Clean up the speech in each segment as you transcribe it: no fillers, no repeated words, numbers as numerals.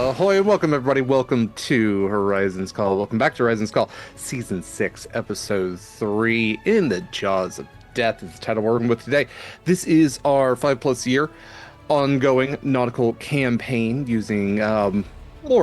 Ahoy and welcome everybody, welcome to Horizon's Call, welcome back to Horizon's Call, Season 6, Episode 3, In the Jaws of Death is the title we're working with today. This is our 5+ year ongoing nautical campaign using more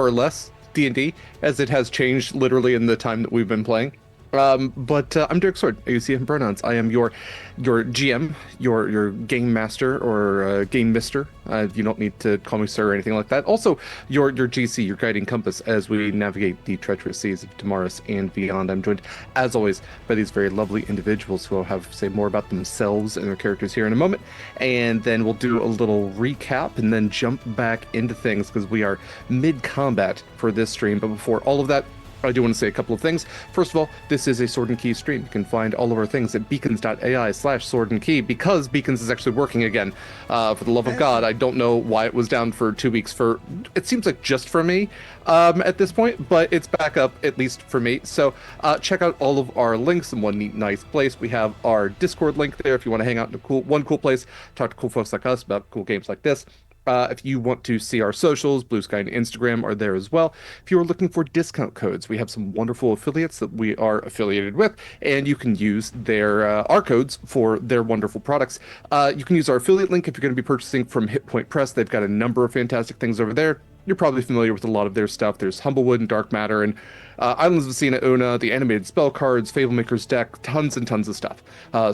or less D&D, as it has changed literally in the time that we've been playing. But I'm Derek Sword, AUCM pronouns. I am your GM, your game master or game mister. You don't need to call me sir or anything like that. Also, your GC, your guiding compass, as we navigate the treacherous seas of Damaris and beyond. I'm joined, as always, by these very lovely individuals who will have to say more about themselves and their characters here in a moment. And then we'll do a little recap and then jump back into things because we are mid-combat for this stream. But before all of that, I do want to say a couple of things. First of all, this is a Sword and Key stream. You can find all of our things at beacons.ai/Sword and Key, because Beacons is actually working again. For the love of God, I don't know why it was down for 2 weeks for, it seems like just for me at this point, but it's back up, at least for me. So check out all of our links in one neat, nice place. We have our Discord link there if you want to hang out in one cool place, talk to cool folks like us about cool games like this. If you want to see our socials, BlueSky and Instagram are there as well. If you are looking for discount codes, we have some wonderful affiliates that we are affiliated with, and you can use our codes for their wonderful products. You can use our affiliate link if you're going to be purchasing from Hit Point Press. They've got a number of fantastic things over there. You're probably familiar with a lot of their stuff. There's Humblewood and Dark Matter and Islands of Sina Una, the animated spell cards, Fablemaker's deck, tons and tons of stuff.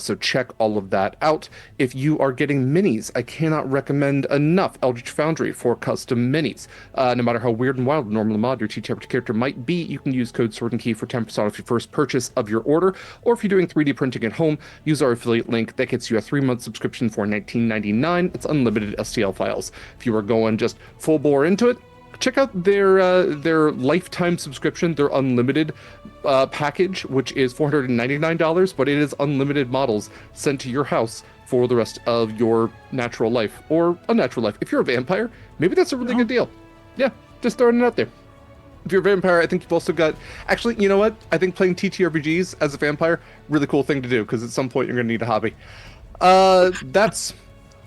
So check all of that out. If you are getting minis, I cannot recommend enough Eldritch Foundry for custom minis. No matter how weird and wild normal mod your TTRPG character might be, you can use code Sword and Key for 10% off your first purchase of your order. Or if you're doing 3D printing at home, use our affiliate link. That gets you a 3-month subscription for $19.99. It's unlimited STL files. If you are going just full bore into it, check out their lifetime subscription, their unlimited package, which is $499, but it is unlimited models sent to your house for the rest of your natural life or unnatural life. If you're a vampire, maybe that's a really good deal. Yeah, just throwing it out there. If you're a vampire, I think you've also got... Actually, you know what? I think playing TTRPGs as a vampire, really cool thing to do, because at some point you're going to need a hobby. That's...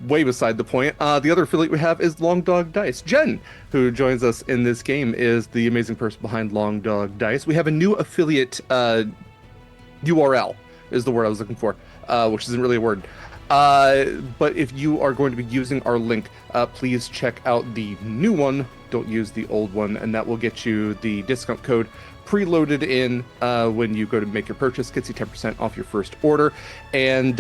way beside the point. The other affiliate we have is Long Dog Dice. Jenn, who joins us in this game, is the amazing person behind Long Dog Dice. We have a new affiliate URL is the word I was looking for, which isn't really a word. But if you are going to be using our link, please check out the new one. Don't use the old one, and that will get you the discount code preloaded in when you go to make your purchase. Gets you 10% off your first order, and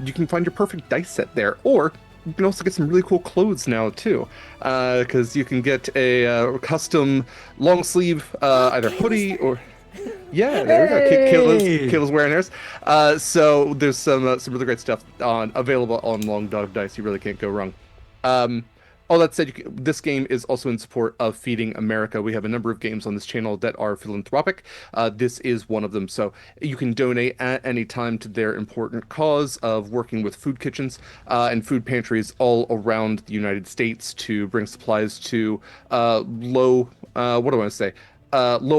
you can find your perfect dice set there. Or you can also get some really cool clothes now too, because you can get a custom long sleeve either hoodie or... Yeah, there we go. Kayla's wearing hers. So there's some really great stuff available on Long Dog Dice. You really can't go wrong. All that said, this game is also in support of Feeding America. We have a number of games on this channel that are philanthropic. This is one of them. So you can donate at any time to their important cause of working with food kitchens and food pantries all around the United States to bring supplies to low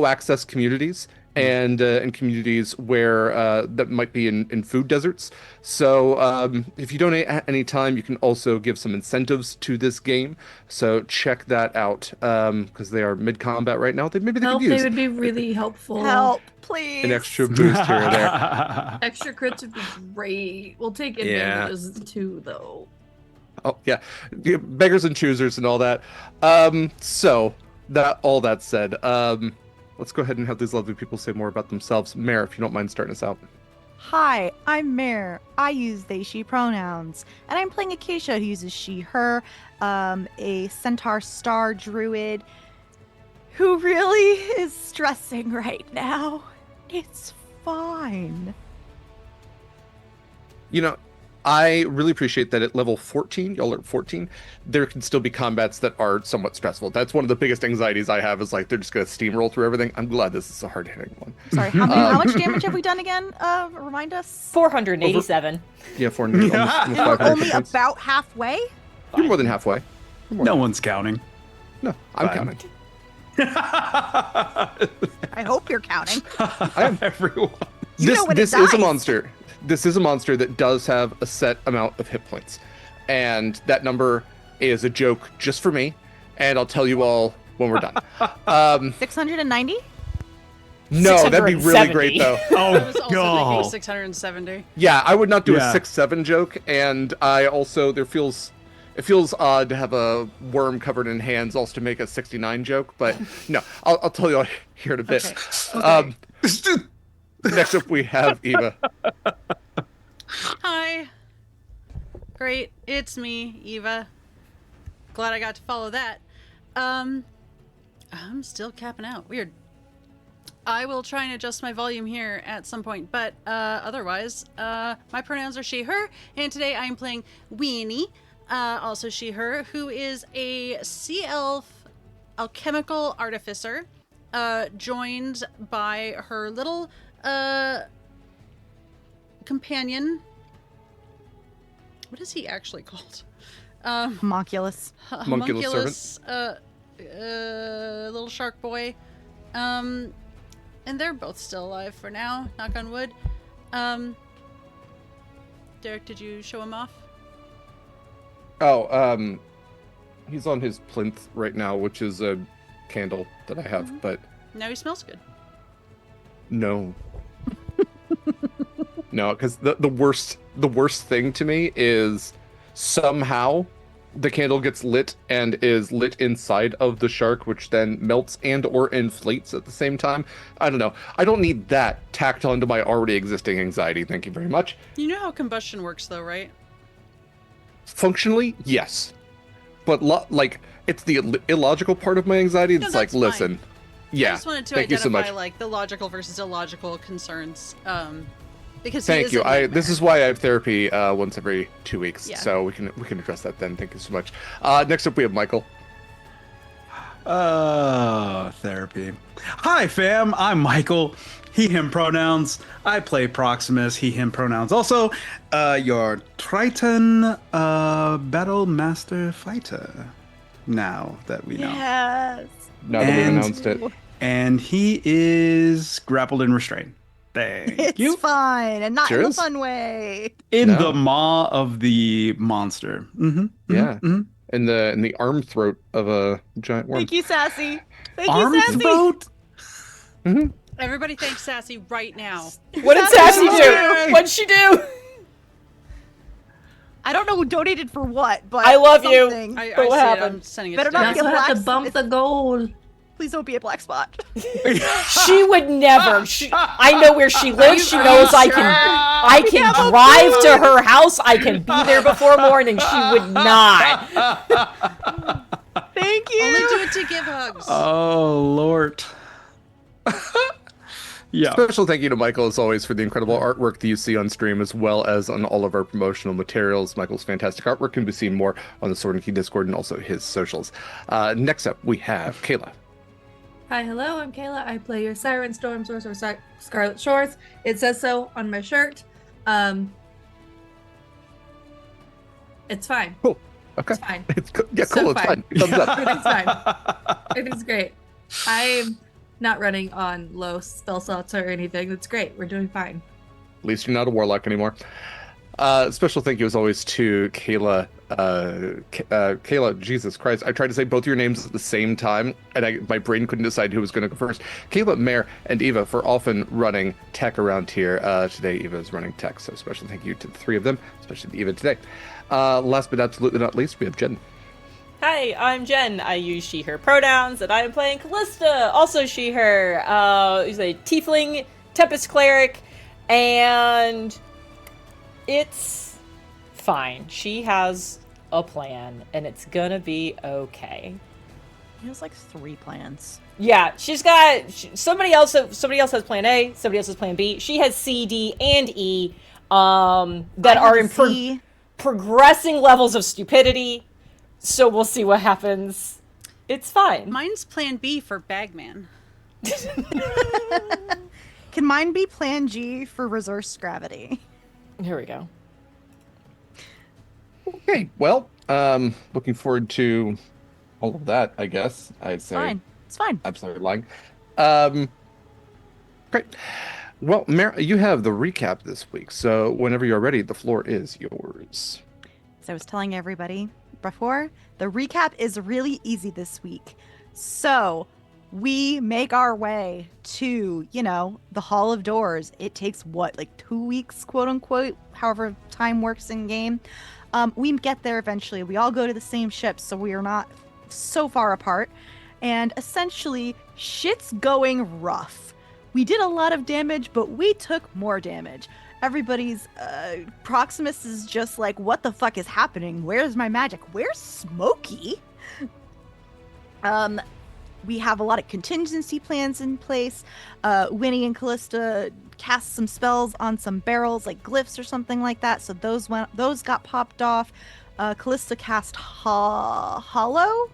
access communities and communities where that might be in food deserts. So if you donate at any time, you can also give some incentives to this game. So check that out, because they are mid-combat right now. Maybe they could use... They would be really helpful. Help, please. An extra boost here or there. Extra crits would be great. We'll take advantages too, though. Oh, yeah. Beggars and choosers and all that. So, all that said, let's go ahead and have these lovely people say more about themselves. Mare, if you don't mind starting us out. Hi, I'm Mare. I use they, she pronouns. And I'm playing Acacia, who uses she, her, a centaur star druid who really is stressing right now. It's fine. You know, I really appreciate that at level 14, y'all are at 14, there can still be combats that are somewhat stressful. That's one of the biggest anxieties I have, is like they're just going to steamroll through everything. I'm glad this is a hard-hitting one. Sorry, how much damage have we done again? Remind us? 487. Yeah, 400. Almost 500 Only points. about halfway? You're more than halfway. No one's counting. No, I'm Fine. counting. I hope you're counting. I am. Everyone. This is a monster. This is a monster that does have a set amount of hit points. And that number is a joke just for me. And I'll tell you all when we're done. 690? No, that'd be really great though. I was Oh, also God. thinking 670. Yeah, I would not do a Yeah. 6-7 joke, and I also it feels odd to have a worm covered in hands also to make a 69 joke, but no, I'll tell you here in a bit. Okay. Next up we have Eva. Hi. Great. It's me, Eva. Glad I got to follow that. I'm still capping out. Weird. I will try and adjust my volume here at some point, but otherwise, my pronouns are she, her, and today I am playing Weenie, also she, her, who is a sea elf alchemical artificer, joined by her little companion. What is he actually called? Homunculus. Homunculus Little shark boy. And they're both still alive for now, knock on wood. Derek, did you show him off? Oh, he's on his plinth right now, which is a candle that I have, but Now he smells good. no. No, because the worst thing to me is somehow the candle gets lit and is lit inside of the shark, which then melts and or inflates at the same time. I don't know. I don't need that tacked onto my already existing anxiety. Thank you very much. You know how combustion works, though, right? Functionally, yes. But like, it's the illogical part of my anxiety. It's like, that's listen. fine. Yeah. I just wanted to thank you so identify much. like the logical versus illogical concerns. Because he Thank is you. a nightmare. This is why I have therapy once every 2 weeks, Yeah. so we can address that then. Thank you so much. Next up, we have Mikyl. Therapy. Hi, fam. I'm Mikyl. He, him pronouns. I play Proximus. He, him pronouns. Also, your Triton Battle Master Fighter. Now that we know. Yes. Now that we've And- announced it. And he is grappled and restrained. Thank It's you. fine, and not Sure in the is. fun way. In No. the maw of the monster. Yeah. mhm. In the arm throat of a giant worm. Thank you, Sassy. Thank Arm you, Sassy. throat? Everybody thank Sassy right now. What did Sassy do? What'd she do? I don't know who donated for what, but I love you. something. I But see what it. happened? I'm sending it Better to not Derek. be a have to black- bump the goal. Please don't be a black spot. She would never. I know where she lives. She knows I can have a drive to her house. I can be there before morning. She would not. Thank you. Only do it to give hugs. Oh, Lord. Yeah. Special thank you to Mikyl, as always, for the incredible artwork that you see on stream, as well as on all of our promotional materials. Mykyl's fantastic artwork can be seen more on the Sword and Key Discord and also his socials. Next up, we have Kaila. Hi, hello, I'm Kayla. I play your Siren Storm Sorcerer Scarlett Shores. It says so on my shirt. It's fine. Cool. Okay. It's fine. It's cool. Yeah, So cool. It's fine. fine. Thumbs up. Everything's fine. Everything's great. I'm not running on low spell slots or anything. That's great. We're doing fine. At least you're not a warlock anymore. Special thank you, as always, to Kaila. Kaila, Jesus Christ. I tried to say both your names at the same time, and my brain couldn't decide who was going to go first. Kaila, Mare, and Eva for often running tech around here. Today, Eva is running tech, so special thank you to the three of them, especially to Eva today. Last but absolutely not least, we have Jenn. Hi, I'm Jenn. I use she, her pronouns, and I am playing Kallista, also she, her. Who's a tiefling, Tempest cleric, and it's fine. She has a plan, and it's gonna be okay. He has like 3 plans. Yeah, she's got somebody else has plan A, somebody else has plan B. She has C, D, and E that are in progressing levels of stupidity. So we'll see what happens. It's fine. Mine's plan B for Bagman. Can mine be plan G for reverse gravity? Here we go. Okay, well, looking forward to all of that, I guess. I'd say. Fine. It's fine. Absolutely lying. Great. Well, Mare, you have the recap this week, so whenever you're ready, the floor is yours. As I was telling everybody before, the recap is really easy this week. So we make our way to, the Hall of Doors. It takes what, like 2 weeks, quote unquote, however time works in game. We get there eventually. We all go to the same ship, so we are not so far apart. And essentially, shit's going rough. We did a lot of damage, but we took more damage. Everybody's Proximus is just like, what the fuck is happening? Where's my magic? Where's Smokey? We have a lot of contingency plans in place. Winnie and Kallista cast some spells on some barrels, like glyphs or something like that. So those got popped off. Kallista cast Hollow.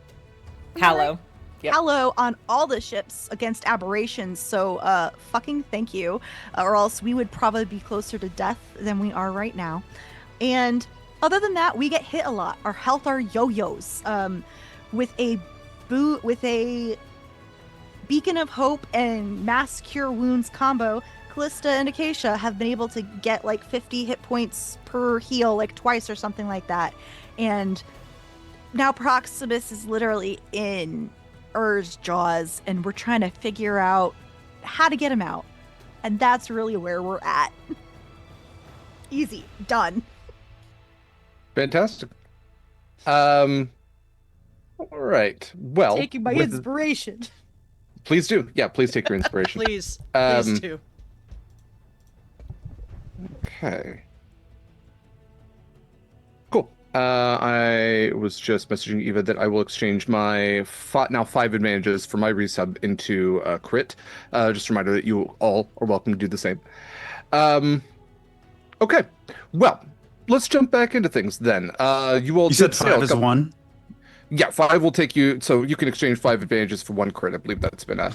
Hallow. Yep. Hallow on all the ships against aberrations. So fucking thank you, or else we would probably be closer to death than we are right now. And other than that, we get hit a lot. Our health are yo-yos. With a Beacon of Hope and Mass Cure Wounds combo, Kallista and Acacia have been able to get like 50 hit points per heal, like twice or something like that. And now Proximus is literally in Ur's jaws, and we're trying to figure out how to get him out. And that's really where we're at. Easy. Done. Fantastic. All right. Well, Taking my inspiration. Please do. Yeah, please take your inspiration. Please do. Okay. Cool. I was just messaging Eva that I will exchange my now 5 advantages for my resub into crit. Just a reminder that you all are welcome to do the same. Okay. Well, let's jump back into things then. You said 5 is 1? Yeah, 5 will take you, so you can exchange 5 advantages for 1 crit. I believe that's been a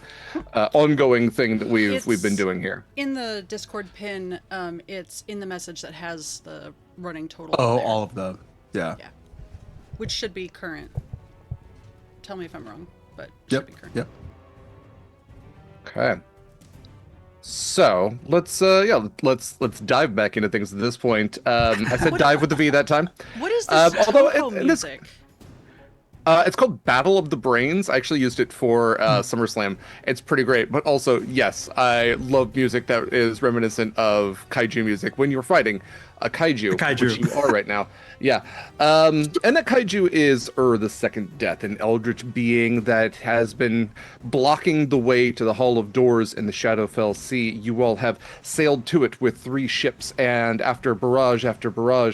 ongoing thing that we've been doing here. In the Discord pin, it's in the message that has the running total. Oh, there. all of the, yeah. Yeah, which should be current. Tell me if I'm wrong, but Yep. should be current. Yep. Okay. So let's dive back into things at this point. I said dive with the V that time. What is this music? It's called Battle of the Brains. I actually used it for SummerSlam. It's pretty great. But also, yes, I love music that is reminiscent of kaiju music. When you're fighting a kaiju, which you are right now. Yeah. And that kaiju is the Second Death, an eldritch being that has been blocking the way to the Hall of Doors in the Shadowfell Sea. You all have sailed to it with 3 ships, and after barrage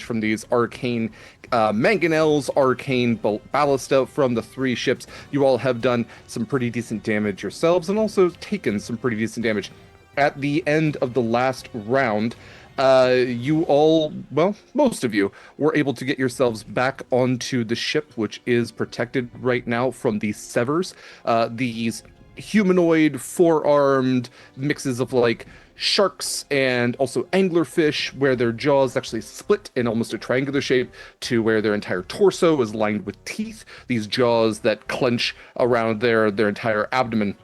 from these arcane mangonels, arcane ballista from the 3 ships, you all have done some pretty decent damage yourselves and also taken some pretty decent damage. At the end of the last round, you all, well, most of you, were able to get yourselves back onto the ship, which is protected right now from these severs. These humanoid, 4-armed mixes of like sharks and also anglerfish, where their jaws actually split in almost a triangular shape to where their entire torso is lined with teeth. These jaws that clench around their entire abdomen,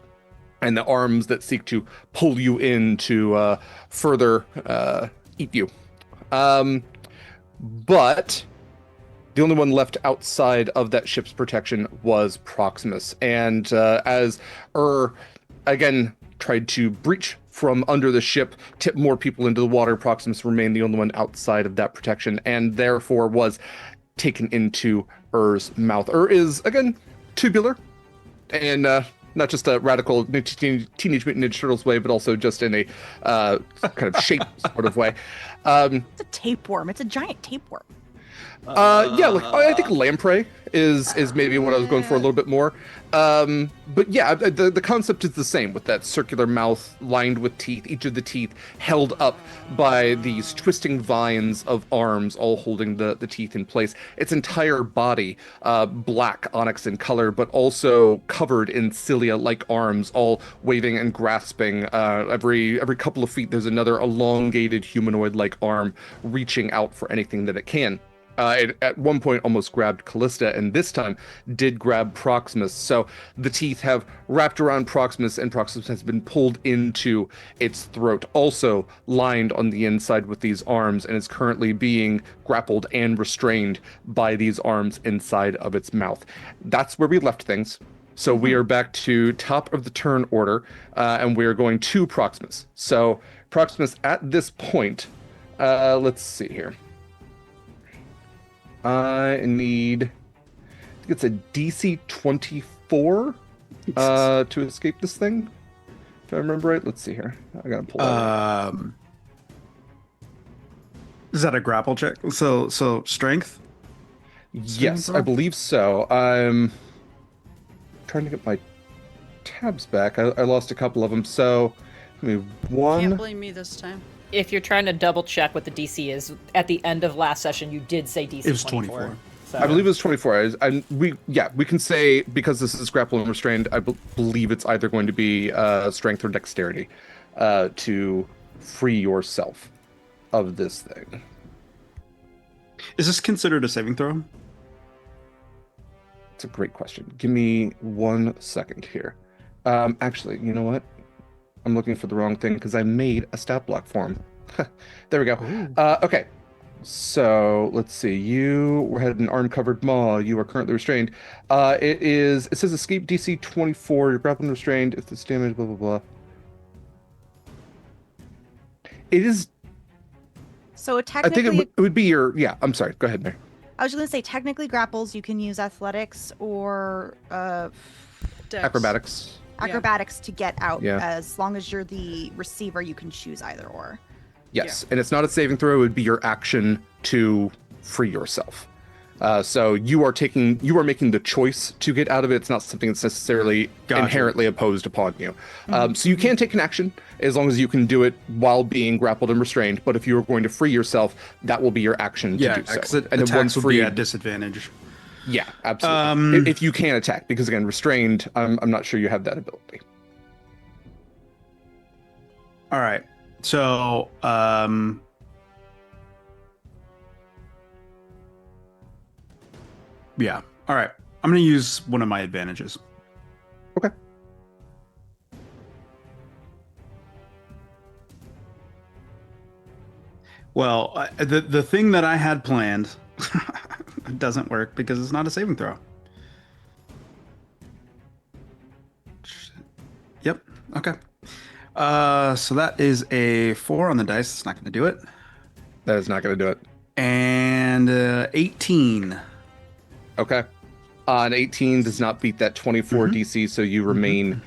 and the arms that seek to pull you in to further eat you. But the only one left outside of that ship's protection was Proximus. And as again tried to breach from under the ship, tip more people into the water, Proximus remained the only one outside of that protection, and therefore was taken into Ur's mouth. Is, again, tubular, and not just a radical Teenage Mutant Ninja Turtles way, but also just in a kind of shape sort of way. It's a tapeworm. It's a giant tapeworm. Yeah, like I think lamprey is maybe what I was going for a little bit more. But yeah, the concept is the same, with that circular mouth lined with teeth, each of the teeth held up by these twisting vines of arms, all holding the teeth in place. Its entire body, black onyx in color, but also covered in cilia like arms, all waving and grasping. Every couple of feet, there's another elongated humanoid-like arm reaching out for anything that it can. It at one point almost grabbed Kallista, and this time did grab Proximus. So the teeth have wrapped around Proximus, and Proximus has been pulled into its throat, also lined on the inside with these arms, and is currently being grappled and restrained by these arms inside of its mouth. That's where we left things. So we are back to top of the turn order, and we are going to Proximus. So Proximus at this point, let's see here. I think it's a DC 24 to escape this thing. If I remember right, let's see here. I gotta pull that up. Is that a grapple check? So strength? Yes, I believe so. I'm trying to get my tabs back. I lost a couple of them. So, Can't one. blame me this time. If you're trying to double check what the DC is, at the end of last session, you did say DC It was 24. So. I believe it was 24. We can say, because this is grapple and restrained, I believe it's either going to be strength or dexterity to free yourself of this thing. Is this considered a saving throw? It's a great question. Give me 1 second here. Actually, you know what? I'm looking for the wrong thing because I made a stat block for him. There we go. Okay. So let's see. You had an arm-covered maw. You are currently restrained. It says escape DC 24. You're grappled and restrained. If this damage, blah blah blah. It is. So I technically, think it would be your. Yeah. I'm sorry. Go ahead, Mary. I was going to say technically grapples. You can use athletics or Dex. Acrobatics. acrobatics to get out. Yeah. As long as you're the receiver, you can choose either or. Yes, and it's not a saving throw. It would be your action to free yourself. So you are making the choice to get out of it. It's not something that's necessarily inherently opposed upon you. So you can take an action as long as you can do it while being grappled and restrained. But if you are going to free yourself, that will be your action to do so. And attacks will be at disadvantage. Yeah, absolutely. If you can attack, because again, restrained, I'm not sure you have that ability. All right. So, yeah. All right. I'm going to use one of my advantages. Okay. Well, the thing that I had planned doesn't work because it's not a saving throw. Yep. Okay. So that is a 4 on the dice. It's not going to do it. That is not going to do it. And 18. Okay. An 18 does not beat that 24 DC, so you remain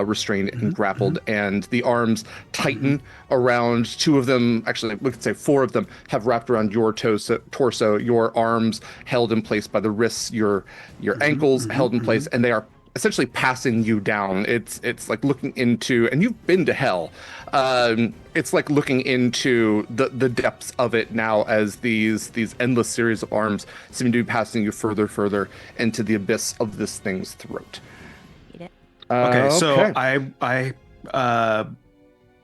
restrained and grappled, and the arms tighten around two of them. Actually, we could say 4 of them have wrapped around your torso, your arms held in place by the wrists, your ankles held in place, and they are essentially passing you down. It's like looking into, and you've been to hell. It's like looking into the depths of it now, as these endless series of arms seem to be passing you further into the abyss of this thing's throat. Eat it. Okay, so I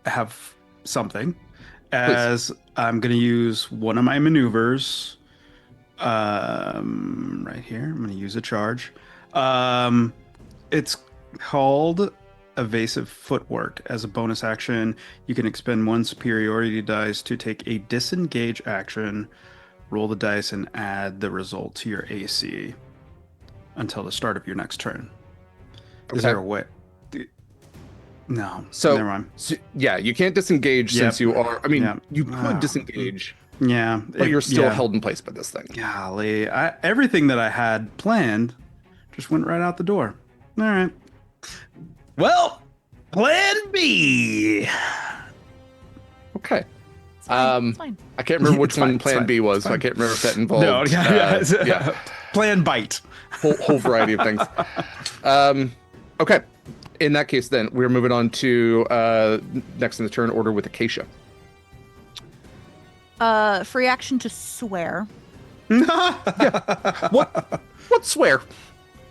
have something. As I'm going to use one of my maneuvers right here. I'm going to use a charge. It's called evasive footwork. As a bonus action, you can expend 1 superiority dice to take a disengage action, roll the dice, and add the result to your AC until the start of your next turn. Is there a way? No. So, never mind. Yeah, you can't disengage since you are. I mean, you could disengage. Yeah. But you're still held in place by this thing. Golly. Everything that I had planned just went right out the door. All right. Well, plan B. Okay. It's fine. It's fine. I can't remember which It's one fine, Plan it's B fine, was. it's So I fine. can't remember if that involved. No, yeah. Plan bite. Whole variety of things. Okay. In that case, then we're moving on to next in the turn order with Acacia. Free action to swear. What swear?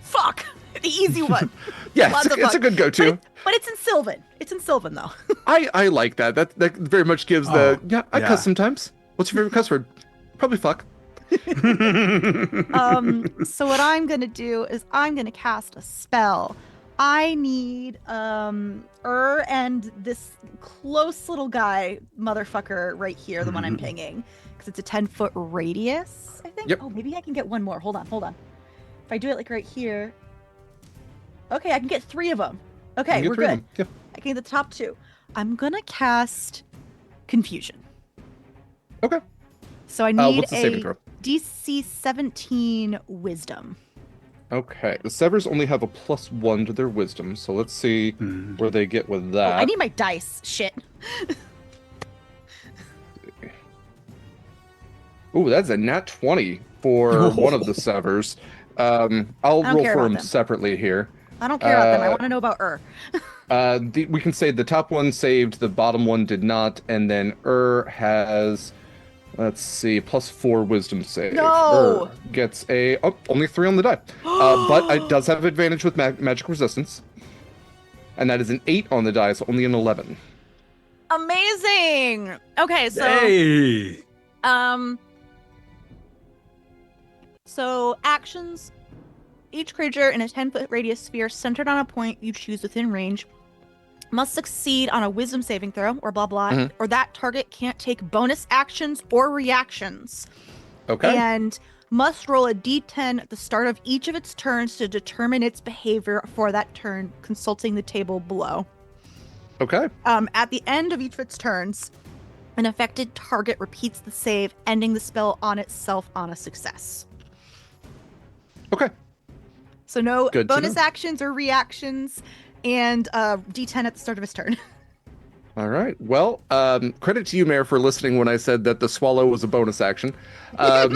Fuck! The easy one. Yeah, Lots of it's a fuck. good go-to. But it's in Sylvan. It's in Sylvan, though. I like that. That very much gives I yeah. cuss sometimes. What's your favorite cuss word? Probably fuck. So what I'm going to do is I'm going to cast a spell. I need and this close little guy motherfucker right here, the one I'm pinging, because it's a 10-foot radius, I think. Yep. Oh, maybe I can get one more. Hold on. If I do it like right here, Okay, I can get 3 of them. You Okay, can get we're 3 of good. them. Yeah. I can get the top 2. I'm gonna cast Confusion. Okay. So I need What's the saving a throw? DC 17 Wisdom. Okay. The Severs only have a +1 to their wisdom, so let's see where they get with Oh, that. I need my dice. Shit. Ooh, that's a nat 20 for one of the Severs. I'll don't roll care for about them them. separately here. I don't care about them. I want to know about We can say the top one saved, the bottom one did not, and then has, let's see, +4 wisdom save. No! Gets only 3 on the die. But it does have advantage with magic resistance. And that is an 8 on the die, so only an 11. Amazing. Okay, so Hey. so actions. Each creature in a 10-foot radius sphere centered on a point you choose within range must succeed on a wisdom saving throw, or blah blah, or that target can't take bonus actions or reactions. Okay. And must roll a d10 at the start of each of its turns to determine its behavior for that turn, consulting the table below. Okay. At the end of each of its turns, an affected target repeats the save, ending the spell on itself on a success. Okay. So no Good to bonus know. actions or reactions, and d10 at the start of his turn. All right. Well, credit to you, Mayor, for listening when I said that the swallow was a bonus action. So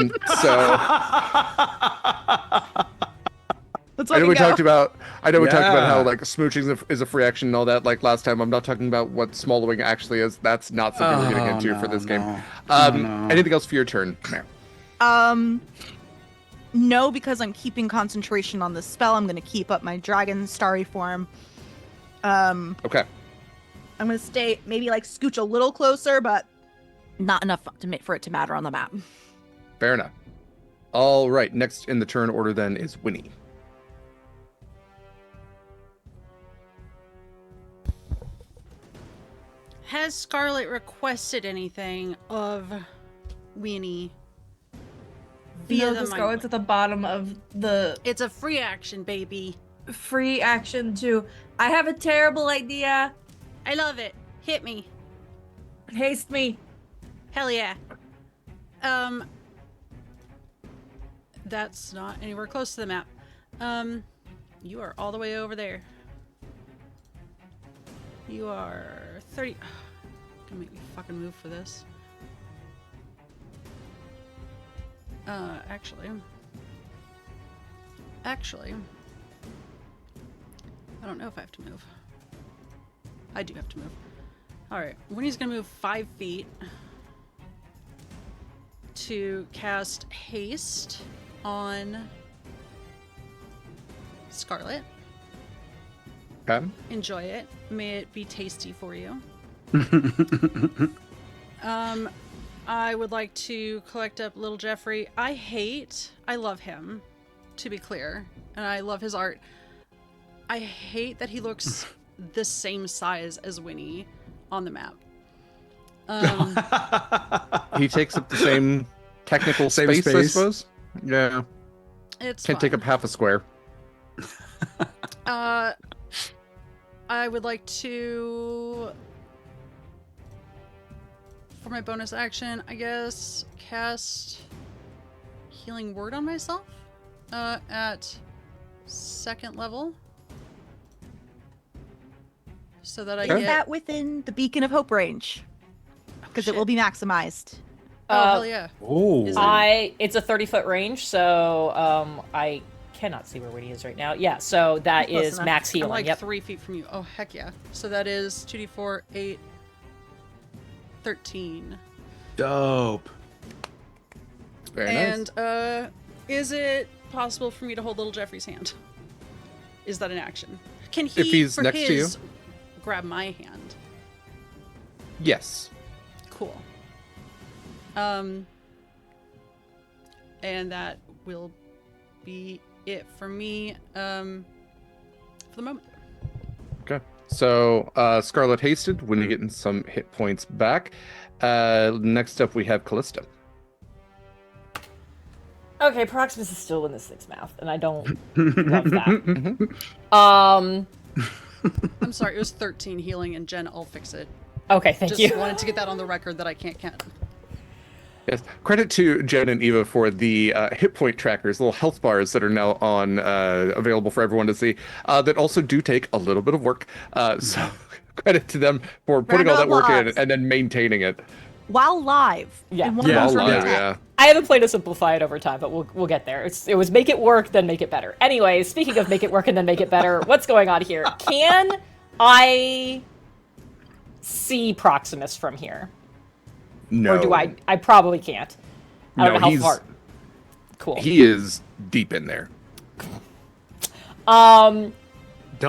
Let's I know we talked about how Yeah. like smooching is a free action and all that. Like last time, I'm not talking about what swallowing actually is. That's not something we're getting into for this game. No. Anything else for your turn, Mayor? No, because I'm keeping concentration on the spell. I'm going to keep up my dragon starry form. Okay. I'm going to stay, maybe like scooch a little closer, but not enough for it to matter on the map. Fair enough. All right. Next in the turn order then is Winnie. Has Scarlett requested anything of Winnie? No, the just mind go blade? into the bottom of the It's a free action, baby. free action to. I have a terrible idea. I love it. Hit me. Haste me. Hell yeah. That's not anywhere close to the map. You are all the way over there. You are 30. Gonna make me fucking move for this. Actually, I don't know if I have to move. I do have to move. Alright, Winnie's gonna move 5 feet to cast haste on Scarlett. Okay. Enjoy it. May it be tasty for you. I would like to collect up little Jeffrey. I love him, to be clear, and I love his art. I hate that he looks the same size as Winnie on the map. He takes up the same technical Same space, I space. suppose. Yeah. It's Can't take fine. up half a square. I would like to, for my bonus action, I guess, cast Healing Word on myself at 2nd level. So that I Is get... that within the Beacon of Hope range? Because it will be maximized. Oh, hell yeah. Oh. Is it- It's a 30-foot range, so I cannot see where Winnie is right now. Yeah, so that Close is enough. max I'm healing. like Yep. 3 feet from you. Oh, heck yeah. So that is 2d4, 8, 13. Dope. Very nice. And is it possible for me to hold little Jeffrey's hand? Is that an action? Can he, If he's for next to you? his, grab my hand? Yes. Cool. And that will be it for me for the moment. Okay. So Scarlet hasted when you're getting some hit points back. Next up we have Kallista. Okay, Proximus is still in the six mouth, and I don't love that. Um. I'm sorry, it was 13 healing, and Jen, I'll fix it. Okay, thank Just you. wanted to get that on the record that I can't count. Yes. Credit to Jen and Eva for the hit point trackers, little health bars that are now on available for everyone to see. That also do take a little bit of work. So credit to them for putting all that work in and then maintaining it. While live. Yeah. In one Yeah. of those While room live, chat. yeah. I haven't played to simplify it over time, but we'll get there. It was make it work, then make it better. Anyways, speaking of make it work and then make it better, what's going on here? Can I see Proximus from here? No. Or do I? I probably can't. I don't No, know how he's- far. Cool. He is deep in there. Don't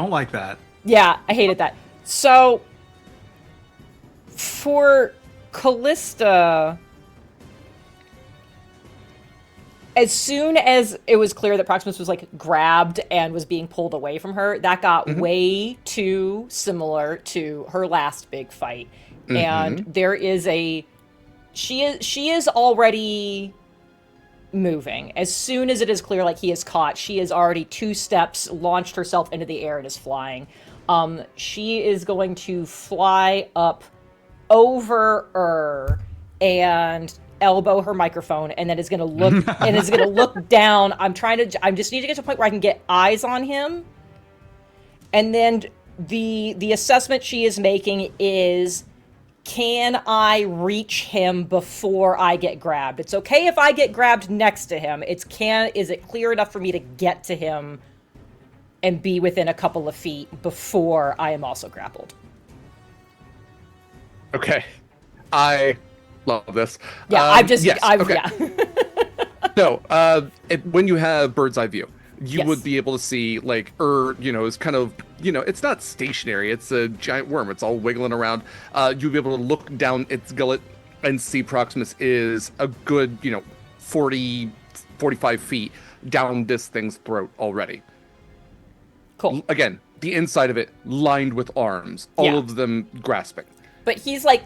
like that. Yeah, I hated that. So, for Kallista, as soon as it was clear that Proximus was like grabbed and was being pulled away from her, that got way too similar to her last big fight. And there is she is already moving. As soon as it is clear like he is caught, she is already 2 steps, launched herself into the air and is flying. She is going to fly up over her and elbow her microphone, and then is going to look and is going to look down. I just need to get to a point where I can get eyes on him. And then the assessment she is making is, can I reach him before I get grabbed? It's okay if I get grabbed next to him. Is it clear enough for me to get to him and be within a couple of feet before I am also grappled? Okay. I love this. Yeah, yes, okay. Yeah. No, when you have bird's eye view, you Yes. would be able to see, like, it's kind of, it's not stationary. It's a giant worm. It's all wiggling around. You'll be able to look down its gullet and see Proximus is a good, 40, 45 feet down this thing's throat already. Cool. Again, the inside of it lined with arms, all Yeah. of them grasping. But he's like,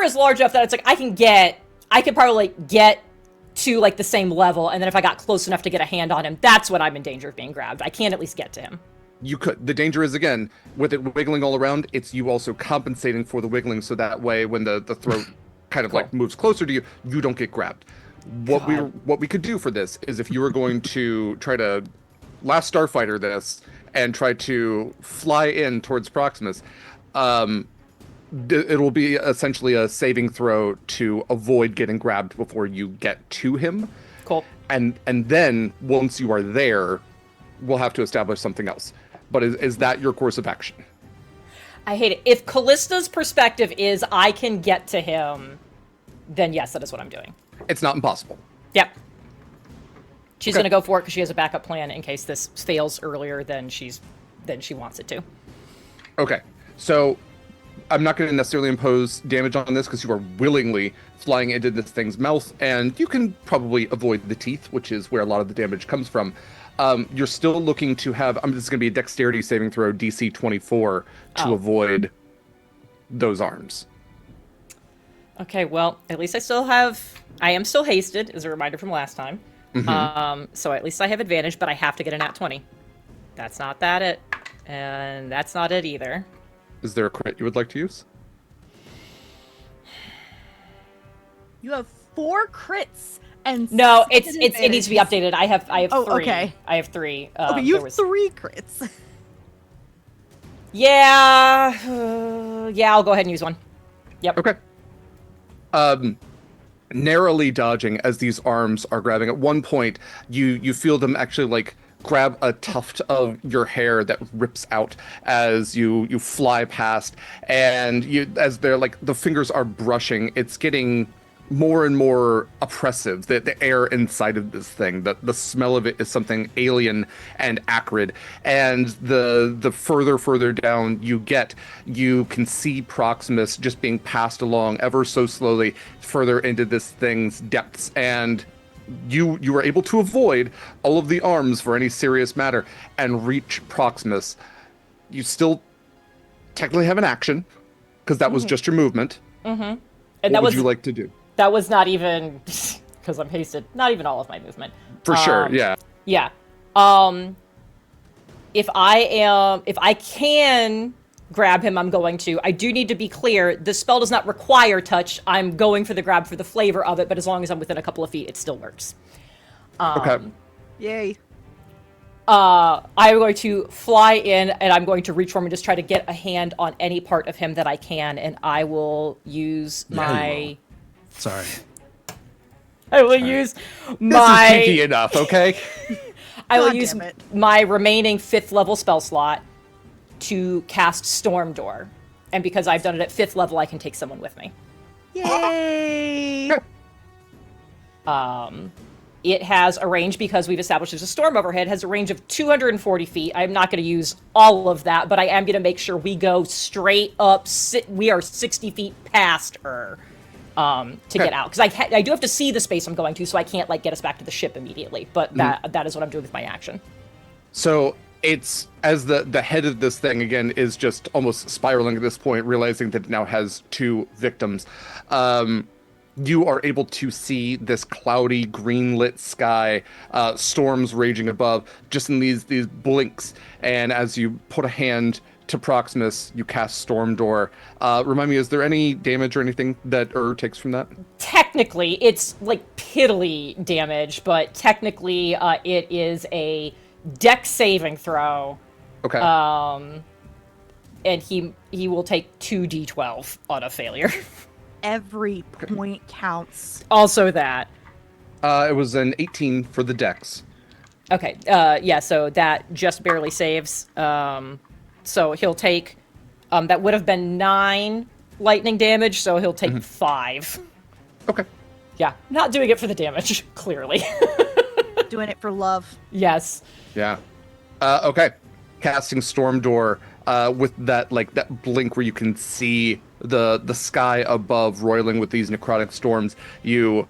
is large enough that it's like I could probably get to like the same level, and then if I got close enough to get a hand on him, that's when I'm in danger of being grabbed. I can at least get to him. You could. The danger is, again, with it wiggling all around, it's you also compensating for the wiggling, so that way when the throat kind of Cool. like moves closer to you, you don't get grabbed. What we could do for this is, if you were going to try to Last Starfighter this and try to fly in towards Proximus, it will be essentially a saving throw to avoid getting grabbed before you get to him. Cool. And then once you are there, we'll have to establish something else. But is that your course of action? I hate it. If Kallista's perspective is I can get to him, then yes, that is what I'm doing. It's not impossible. Yep. She's Okay. gonna go for it because she has a backup plan in case this fails earlier than she wants it to. Okay, so I'm not going to necessarily impose damage on this because you are willingly flying into this thing's mouth, and you can probably avoid the teeth, which is where a lot of the damage comes from. You're still looking to have, this is going to be a dexterity saving throw, DC 24, to avoid those arms. Okay, well, at least I am still hasted, as a reminder from last time. So at least I have advantage, but I have to get a nat 20. That's not it. And that's not it either. Is there a crit you would like to use? You have 4 crits and No, it 6 needs to be updated. I have Oh, 3. okay. I have 3. Okay, you have 3 crits. Yeah, I'll go ahead and use one. Yep. Okay. Narrowly dodging as these arms are grabbing. At one point, you feel them actually like grab a tuft of your hair that rips out as you fly past, and as they're like the fingers are brushing, it's getting more and more oppressive. The air inside of this thing, the smell of it is something alien and acrid. And the further down you get, you can see Proximus just being passed along ever so slowly further into this thing's depths. And you were able to avoid all of the arms for any serious matter and reach Proximus. You still technically have an action because that was just your movement. And What would you like to do? That was not even because I'm hasted. Not even all of my movement. For sure, yeah. Yeah. If I can grab him, I'm going to. I do need to be clear. The spell does not require touch. I'm going for the grab for the flavor of it, but as long as I'm within a couple of feet, it still works. Okay. Yay. I'm going to fly in, and I'm going to reach for him and just try to get a hand on any part of him that I can, and I will use my... Sorry. I will use This my... is kinky enough, okay? I will God use damn it. my remaining 5th level spell slot to cast Storm Door. And because I've done it at 5th level, I can take someone with me. Yay. It has a range, because we've established there's a storm overhead, has a range of 240 feet. I'm not going to use all of that, but I am going to make sure we go straight up. We are 60 feet past her to get out. Because I do have to see the space I'm going to, so I can't, like, get us back to the ship immediately. But that is what I'm doing with my action. So it's as the head of this thing again is just almost spiraling at this point, realizing that it now has 2 victims. You are able to see this cloudy, green-lit sky, storms raging above, just in these blinks. And as you put a hand to Proximus, you cast Storm Door. Remind me, is there any damage or anything that takes from that? Technically, it's like piddly damage, but technically it is a dex saving throw. Okay. And he will take 2d12 on a failure. Every point counts. Also that. It was an 18 for the dex. Okay, yeah, so that just barely saves. So he'll take, that would have been 9 lightning damage, so he'll take 5. Okay. Yeah, not doing it for the damage, clearly. Doing it for love. Yes. Yeah. Okay. Casting Storm Door with that blink where you can see the sky above roiling with these necrotic storms. You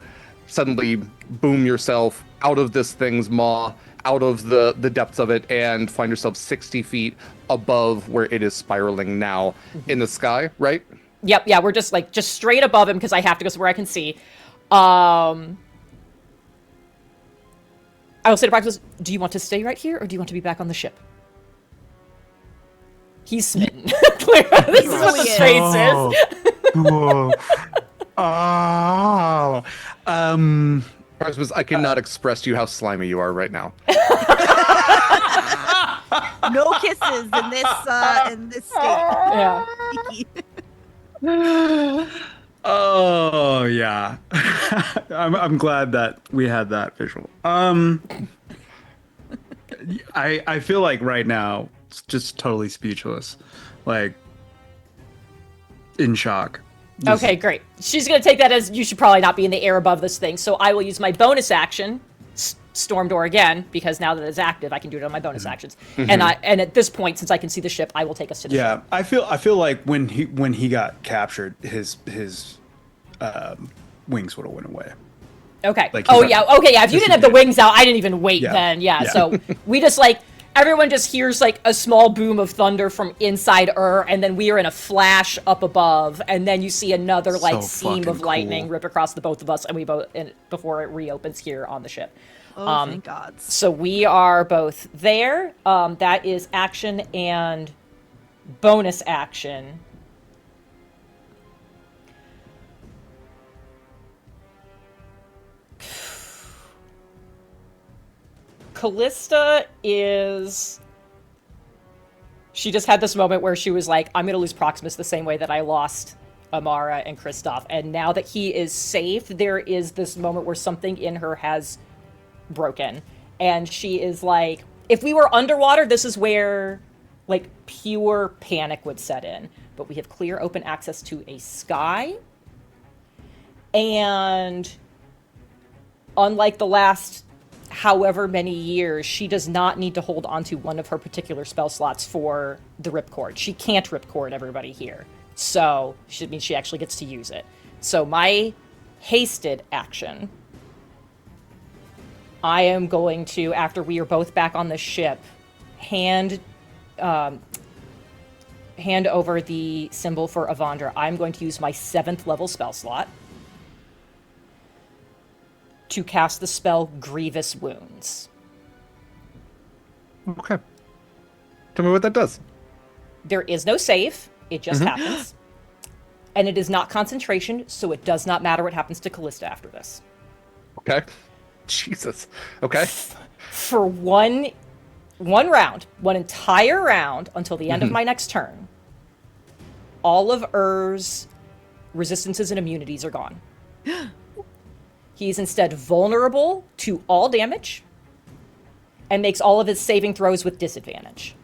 suddenly boom yourself out of this thing's maw, out of the depths of it, and find yourself 60 feet above where it is spiraling now in the sky, right? Yep, yeah, we're just straight above him because I have to go somewhere I can see. I will say to Proximus, do you want to stay right here, or do you want to be back on the ship? He's smitten. This is what the face is. Whoa. Oh. Proximus, I cannot express to you how slimy you are right now. No kisses in this state. Yeah. Oh yeah. I'm glad that we had that visual. I feel like right now it's just totally speechless, like in shock. Okay, great. She's going to take that as you should probably not be in the air above this thing. So I will use my bonus action, Storm Door again, because now that it's active, I can do it on my bonus actions. And at this point, since I can see the ship, I will take us to the ship. Yeah, I feel like when he got captured, his wings would have went away. Okay. Like, Okay, yeah. If you didn't have the wings out, I didn't even wait then. Yeah. Yeah. So we just everyone just hears a small boom of thunder from inside and then we are in a flash up above, and then you see another So seam of fucking lightning cool. rip across the both of us, and we both before it reopens here on the ship. Oh, thank God. So we are both there. That is action and bonus action. Kallista she just had this moment where she was like, I'm going to lose Proximus the same way that I lost Amara and Kristoff. And now that he is safe, there is this moment where something in her has broken. And she is like, if we were underwater, this is where pure panic would set in. But we have clear open access to a sky. And unlike the last however many years, she does not need to hold onto one of her particular spell slots for the ripcord. She can't ripcord everybody here. So, it means she actually gets to use it. So my hasted action, I am going to, after we are both back on the ship, hand over the symbol for Avandra. I'm going to use my 7th level spell slot. to cast the spell Grievous Wounds. Okay. Tell me what that does. There is no save, it just happens. And it is not concentration, so it does not matter what happens to Kallista after this. Okay. Jesus. Okay. For one round, one entire round until the end of my next turn, all of Ur's resistances and immunities are gone. He's instead vulnerable to all damage and makes all of his saving throws with disadvantage.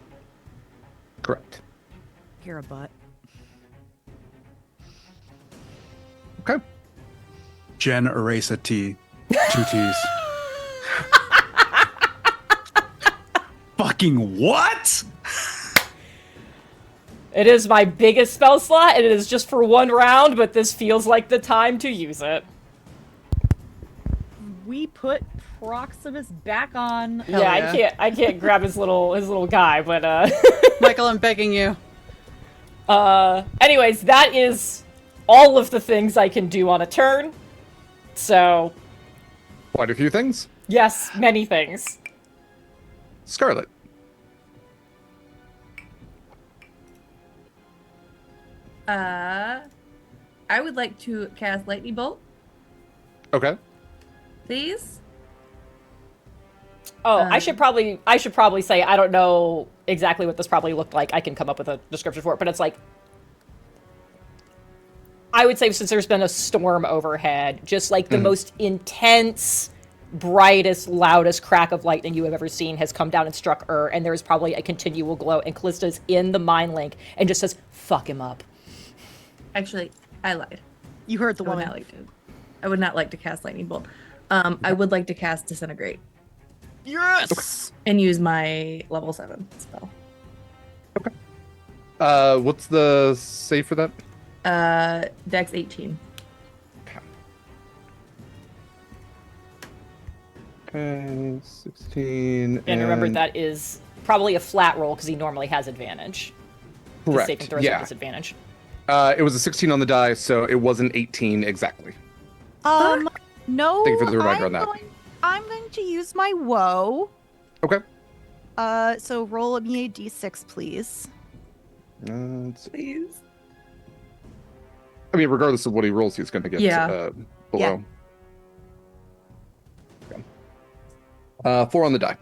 Correct. You're a butt. Okay. Jenn, erase a T. 2 T's. Fucking what? It is my biggest spell slot, and it is just for one round, but this feels like the time to use it. We put Proximus back on. Yeah, I can't grab his little guy, but Mikyl, I'm begging you. anyways, that is all of the things I can do on a turn. So, Quite a few things. yes, many things. Scarlett. I would like to cast Lightning Bolt, Okay. please. Oh, I should probably say I don't know exactly what this probably looked like. I can come up with a description for it, but it's like I would say since there's been a storm overhead, just like the most intense, brightest, loudest crack of lightning you have ever seen has come down and struck and there is probably a continual glow, and Kallista's in the mind link and just says, "Fuck him up." Actually, I lied. You heard the I would woman. not like to. I would not like to cast Lightning Bolt. I would like to cast Disintegrate Yes! and use my level 7 spell. What's the save for that? Dex 18. Okay, 16. And remember that is probably a flat roll because he normally has advantage. The saving Correct. throws are Yeah. disadvantage. It was a 16 on the die, so it wasn't 18 exactly. No. Thank you for the reminder on that. I'm going to use my woe. Okay. So roll me a d6, please. Let's see. Please. I mean, regardless of what he rolls, he's going to get below. Yeah. 4 on the die.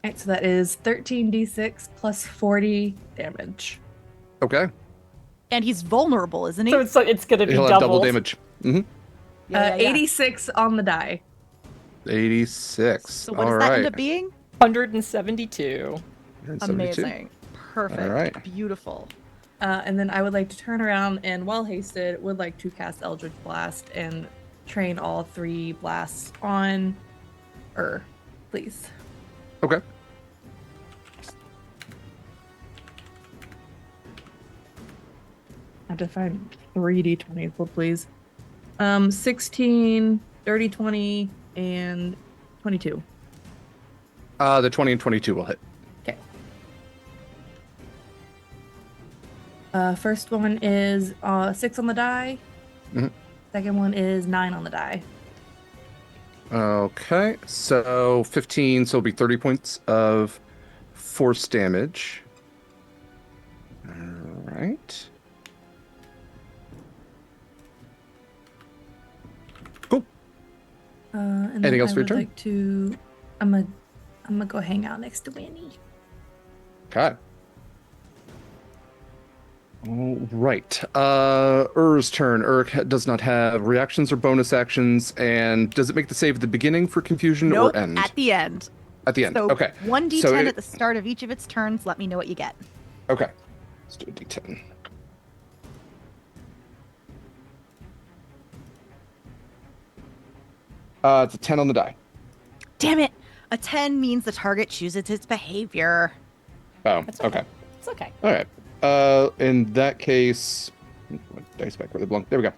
Alright, so that is 13d6 plus 40 damage. Okay. And he's vulnerable, isn't he? So it's going to be He'll have doubled. double damage. Mm-hmm. Yeah. 86 on the die. 86. So what All does that right. end up being? 172. 172. Amazing. Perfect. All right. Beautiful. And then I would like to turn around and, while hasted, would like to cast Eldritch Blast and train all 3 blasts on please. Okay. I have to find 3d20, please. 16, dirty 20, and 22. The 20 and 22 will hit. Okay. First one is 6 on the die. Mhm. Second one is 9 on the die. Okay. So 15, so it'll be 30 points of force damage. All right. Cool. And Anything then else I for your would turn? like to. I'm gonna go hang out next to Winnie. Okay. All right. Ur's turn. Does not have reactions or bonus actions, and does it make the save at the beginning for confusion Nope, or end? at the end. At the end. So Okay. 1d10 So it- at the start of each of its turns. Let me know what you get. Okay. Let's do a d10. It's a 10 on the die. Damn it! A 10 means the target chooses its behavior. Oh, That's okay. It's okay. All right. In that case, dice back where they belong. There we go.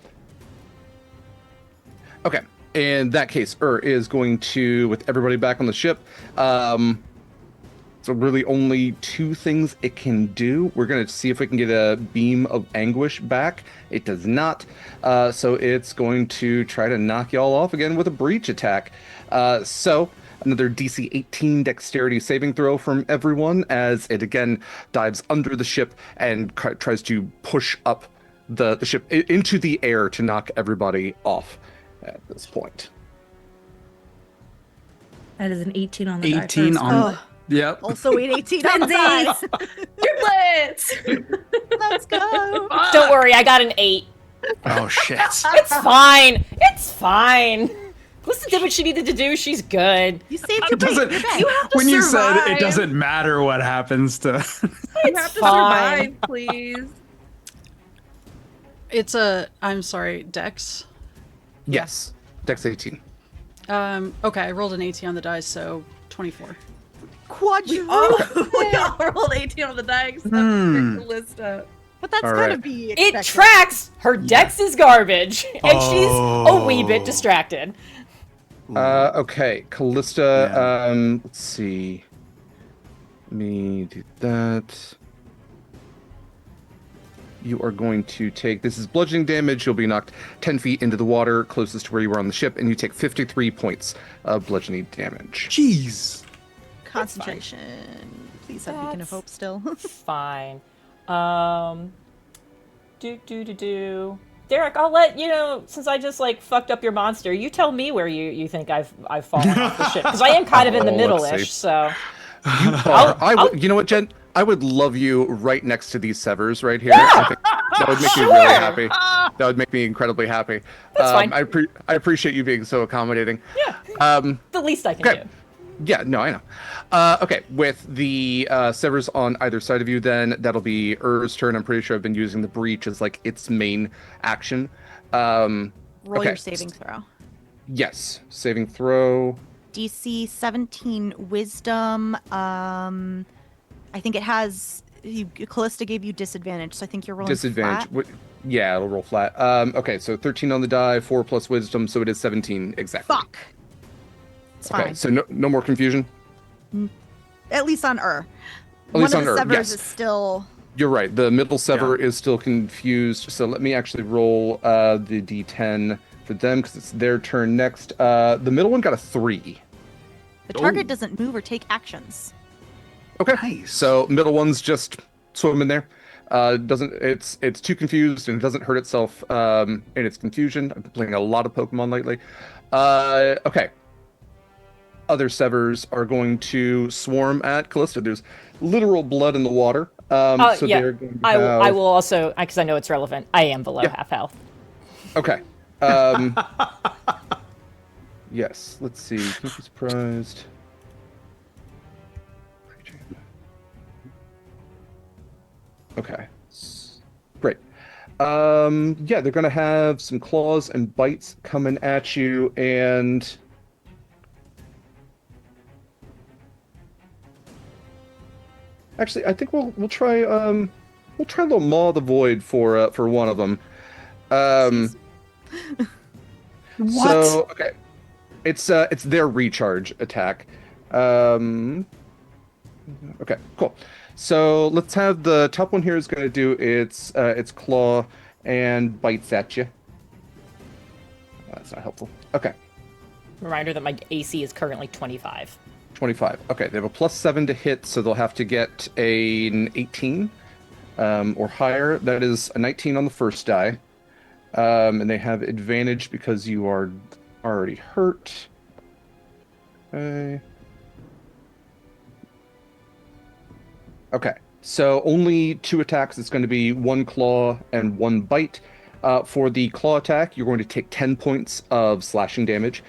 Okay. In that case, is going to, with everybody back on the ship, So really only 2 things it can do. We're going to see if we can get a beam of anguish back. It does not. So it's going to try to knock y'all off again with a breach attack. So another DC 18 dexterity saving throw from everyone as it again dives under the ship and tries to push up the ship into the air to knock everybody off at this point. That is an 18 on the die. 18 first. on. Yep. Also 18 on the dice. Triplets! Let's go. Don't worry, I got an 8. Oh shit. It's fine. It's fine. Kallista did what she needed to do. She's good. You saved your It doesn't. bait. You're back. You have to When you said it survive. doesn't matter what happens to. You have to fine. survive, please. It's I'm sorry, Dex. Yes. Dex 18. Okay, I rolled an 18 on the dice, so 24. Quadruple. We all rolled 18 on the die except for Kallista. But that's All gotta right. be It expected. tracks. Her dex is garbage, and she's a wee bit distracted. Okay, Kallista, Yeah. let's see. Let me do that. You are going to take, this is bludgeoning damage. You'll be knocked 10 feet into the water closest to where you were on the ship, and you take 53 points of bludgeoning damage. Jeez. Concentration. Please have Beacon of That's- Hope still. Fine. Derek, I'll let you know, since I just like fucked up your monster. You tell me where you think I've fallen off the ship, because I am kind of in the Oh, let's see. middle-ish. So You know what, Jen? I would love you right next to these severs right here. I think that would make me really happy. That would make me incredibly happy. That's fine. I appreciate you being so accommodating. yeah, the least I can okay. do. Yeah, no, I know. Okay, with the severs on either side of you, then that'll be Ur's turn. I'm pretty sure I've been using the breach as like its main action. Roll okay. your saving throw. Yes, saving throw. DC 17 Wisdom. I think it has. Kallista gave you disadvantage, so I think you're rolling Disadvantage. flat. Yeah, it'll roll flat. Okay, so 13 on the die, 4 plus wisdom, so it is 17 exactly. Fuck. It's Okay, fine. so no more confusion. At least on Ur. At least One on of the Ur, severs yes. is still. You're right. The middle sever is still confused. So let me actually roll the d10 for them because it's their turn next. The middle one got a 3. The target doesn't move or take actions. Okay. Nice. So middle one's just swimming there. It's too confused and it doesn't hurt itself in its confusion. I've been playing a lot of Pokemon lately. Okay. Other severs are going to swarm at Kallista. There's literal blood in the water. So Yeah, they're going to I have... will also, because I know it's relevant. I am below half health. Okay. Yes. Let's see. Can't be surprised. Okay. Great. Yeah, they're gonna have some claws and bites coming at you, and actually, I think we'll try a little Maw of the Void for one of them. What? So okay, it's their recharge attack. Okay, cool. So let's have the top one here is going to do its claw and bites at you. That's not helpful. Okay, Reminder that my AC is currently 25. 25. Okay, they have a +7 to hit, so they'll have to get an 18 or higher. That is a 19 on the first die. And they have advantage because you are already hurt. Okay, so only 2 attacks. It's going to be 1 claw and 1 bite. For the claw attack, you're going to take 10 points of slashing damage.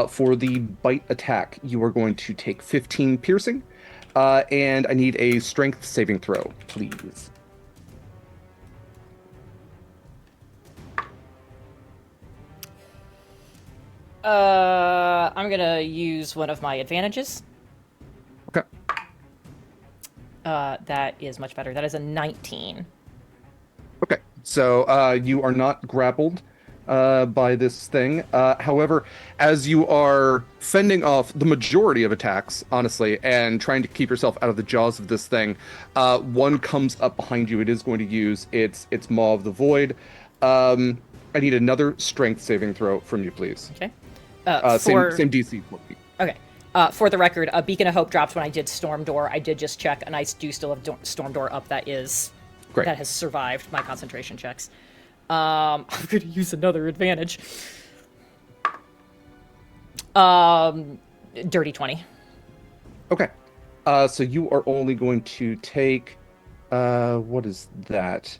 For the bite attack, you are going to take 15 piercing. And I need a strength saving throw, please. I'm gonna use one of my advantages. Okay. That is much better. That is a 19. Okay, so you are not grappled. by this thing. However, as you are fending off the majority of attacks, honestly, and trying to keep yourself out of the jaws of this thing, one comes up behind you. It is going to use its Maw of the Void. I need another strength saving throw from you, please. Okay. Same DC. Okay. For the record, a Beacon of Hope drops when I did Storm Door. I did just check, and I do still have Storm Door up. That has survived my concentration checks. I'm going to use another advantage. Dirty 20. Okay. So you are only going to take, what is that?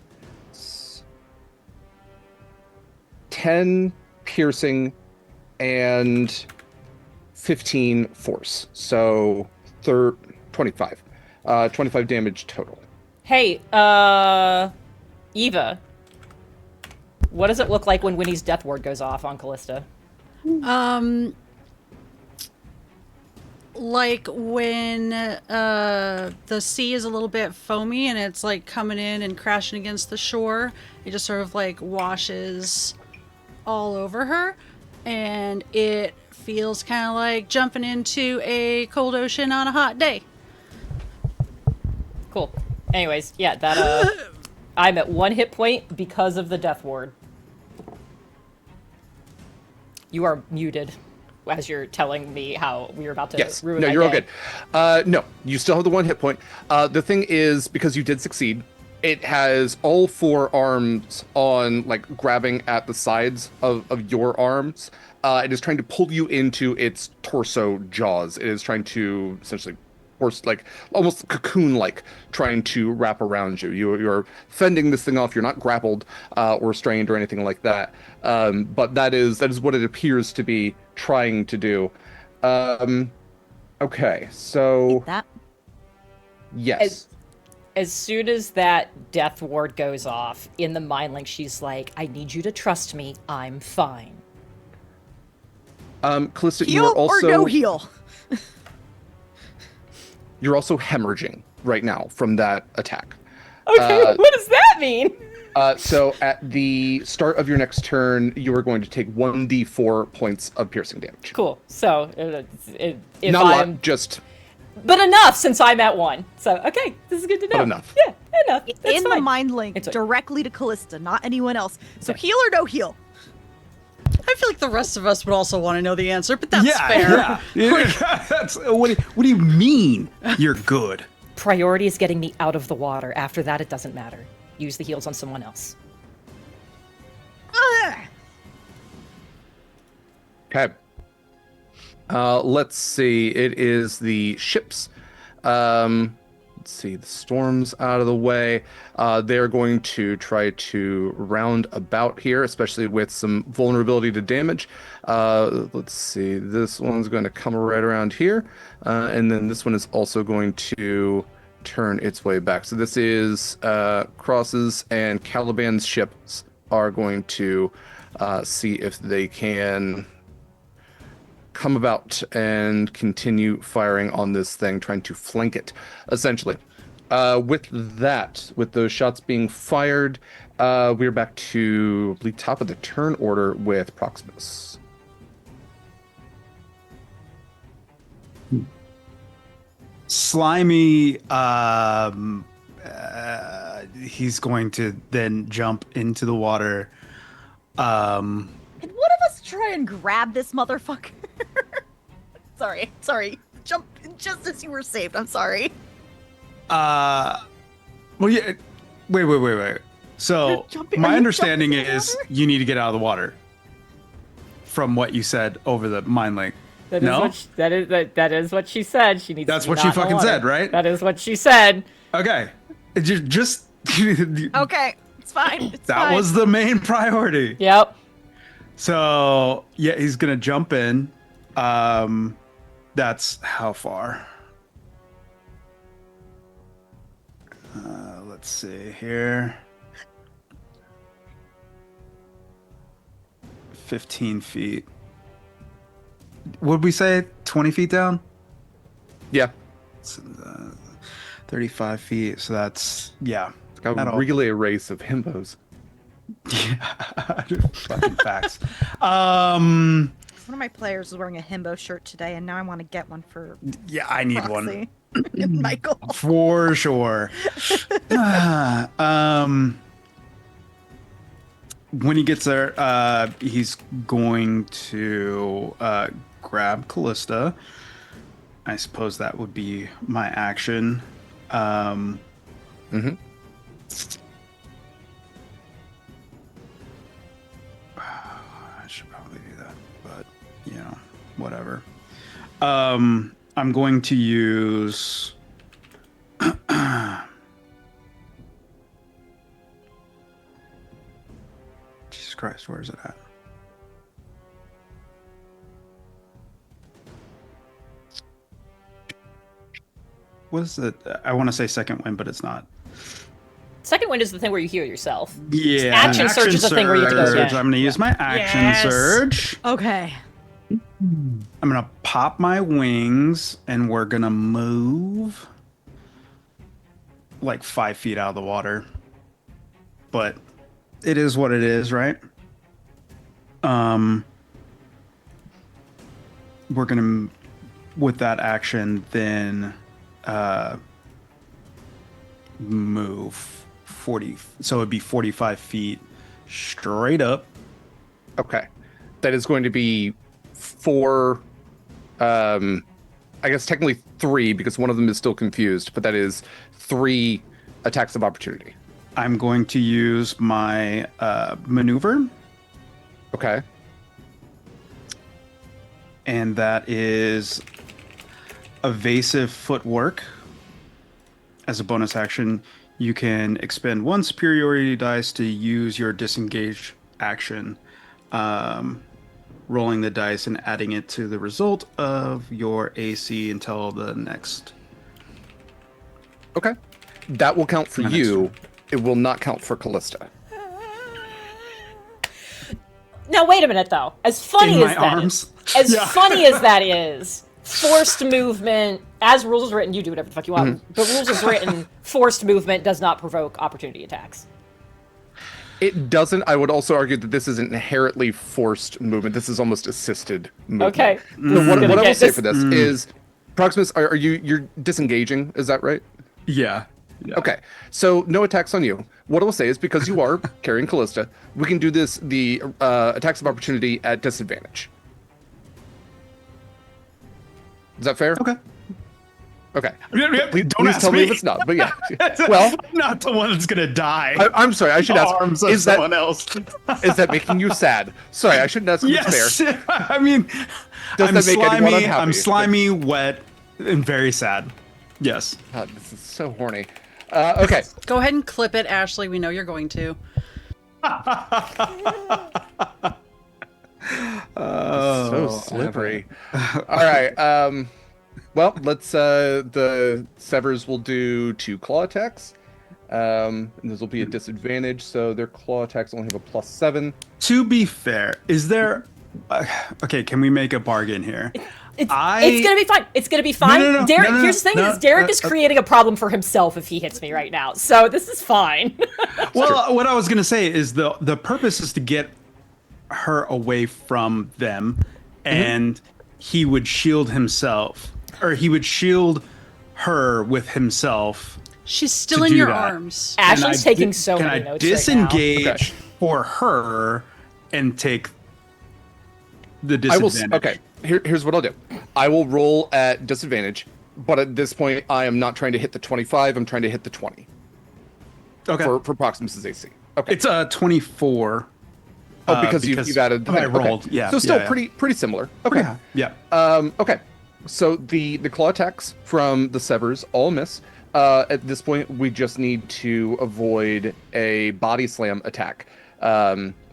10 piercing and 15 force. So 25. 25 damage total. Hey, Eva. What does it look like when Winnie's Death Ward goes off on Kallista? Like when the sea is a little bit foamy and it's like coming in and crashing against the shore, it just sort of like washes all over her, and it feels kind of like jumping into a cold ocean on a hot day. Cool. Anyways, yeah, that I'm at 1 hit point because of the Death Ward. You are muted as you're telling me how we were about to ruin no, my you're day. all good. No, you still have the 1 hit point. The thing is, because you did succeed, it has all 4 arms on, like, grabbing at the sides of your arms. It is trying to pull you into its torso jaws. It is trying to essentially, like, almost cocoon-like, trying to wrap around you. You're fending this thing off. You're not grappled or strained or anything like that. But that is what it appears to be trying to do. Okay, so That yes. As soon as that Death Ward goes off, in the Mind Link, she's like, I need you to trust me. I'm fine. Kallista, you heal are also or no heal? You're also hemorrhaging right now from that attack. Okay, what does that mean? So at the start of your next turn, you are going to take 1d4 points of piercing damage. Cool. So, if Not a I'm... lot, just... But enough, since I'm at 1. So, okay, this is good to know. But enough. Yeah, enough. That's In the fine. mind link, It's okay. directly to Kallista, not anyone else. So Okay. heal or no heal? I feel like the rest of us would also want to know the answer, but that's yeah, fair. yeah. That's what do you mean you're good? Priority is getting me out of the water. After that, it doesn't matter. Use the heals on someone else. Ugh. Okay. Let's see. It is the ships. Let's see. The storm's out of the way. They're going to try to round about here, especially with some vulnerability to damage. Let's see. This one's going to come right around here. And then this one is also going to turn its way back. So this is Crosses and Caliban's ships are going to see if they can come about and continue firing on this thing, trying to flank it, essentially. With those shots being fired, we're back to the top of the turn order with Proximus. Slimy, he's going to then jump into the water. Can one of us try and grab this motherfucker? Sorry. Jump just as you were saved. I'm sorry. Well, yeah. Wait. So Jumping- my are you understanding jumping in the is water? you need to get out of the water. From what you said over the mind link. That is No? that is what she said. She needs. That's to be what she not in the fucking water. said, right? That is what she said. Okay. Just Okay, it's fine. It's that fine. was the main priority. Yep. So yeah, he's gonna jump in. That's how far? Let's see here. 15 feet. Would we say 20 feet down? Yeah, It's, 35 feet. So that's, yeah. it's got a That'll- relay race of himbos. Yeah, fucking facts. One of my players was wearing a himbo shirt today, and now I want to get one for Yeah, I need one Proxy. Michael. for sure. When he gets there, he's going to grab Kallista. I suppose that would be my action. Mm-hmm. I should probably do that, but whatever. I'm going to use. Jesus Christ, where is it at? What is it? I want to say second wind, but it's not. Second wind is the thing where you heal yourself. Yeah, Action surge is the thing where you have to go surge. again. I'm going to use my action Yes. surge. Okay. I'm going to pop my wings, and we're going to move like 5 feet out of the water. But it is what it is, right? We're going to, with that action, then move 40. So it'd be 45 feet straight up. Okay. That is going to be 4, I guess technically 3, because one of them is still confused, but that is 3 attacks of opportunity. I'm going to use my maneuver, Okay. and that is evasive footwork. As a bonus action, you can expend 1 superiority dice to use your disengage action, rolling the dice and adding it to the result of your AC until the next. Okay. That will count for My next you. turn. It will not count for Kallista. Now wait a minute though. As funny In as my that arms. is, as Yeah. funny as that is, forced movement, as rules is written, you do whatever the fuck you want. Mm-hmm. But rules is written, forced movement does not provoke opportunity attacks. It doesn't. I would also argue that this is an inherently forced movement. This is almost assisted movement. Okay. So what I will say for this Mm. is, Proximus, you're disengaging? Is that right? Yeah. Okay, so no attacks on you. What I will say is, because you are carrying Kallista, we can do the attacks of opportunity at disadvantage. Is that fair? Okay. Okay. Don't Please ask tell me me. if it's not. But yeah. Well, I'm not the one that's gonna die. I'm sorry. I should ask. Arms of Is that someone else? is that making you sad? Sorry, I shouldn't ask if it's fair. Yes. I mean, Does I'm that make anyone slimy. unhappy? I'm slimy, wet, and very sad. Yes. God, this is so horny. Okay. Go ahead and clip it, Ashley. We know you're going to. So slippery. All right. Well, let's. The Severs will do 2 claw attacks. And this will be a disadvantage, so their claw attacks only have a +7. To be fair, is there? Okay, can we make a bargain here? It's gonna be fine. It's gonna be fine. no, Derek, no, no, here's the thing: no, is Derek is creating a problem for himself if he hits me right now. So this is fine. Well, what I was gonna say is the purpose is to get her away from them, and he would shield himself, or he would shield her with himself. She's still To in do your that. arms. Ashley's Can I taking di- so can many I notes disengage Okay. for her and take the I will. disadvantage? Okay. Here's what I'll do. I will roll at disadvantage, but at this point, I am not trying to hit the 25. I'm trying to hit the 20 Okay. for Proximus' AC. Okay. It's a 24. Oh, because you've added. I okay. rolled. Yeah. So still yeah. pretty similar. Okay. Yeah. Yeah. Okay. So the claw attacks from the Severs all miss. At this point, we just need to avoid a body slam attack,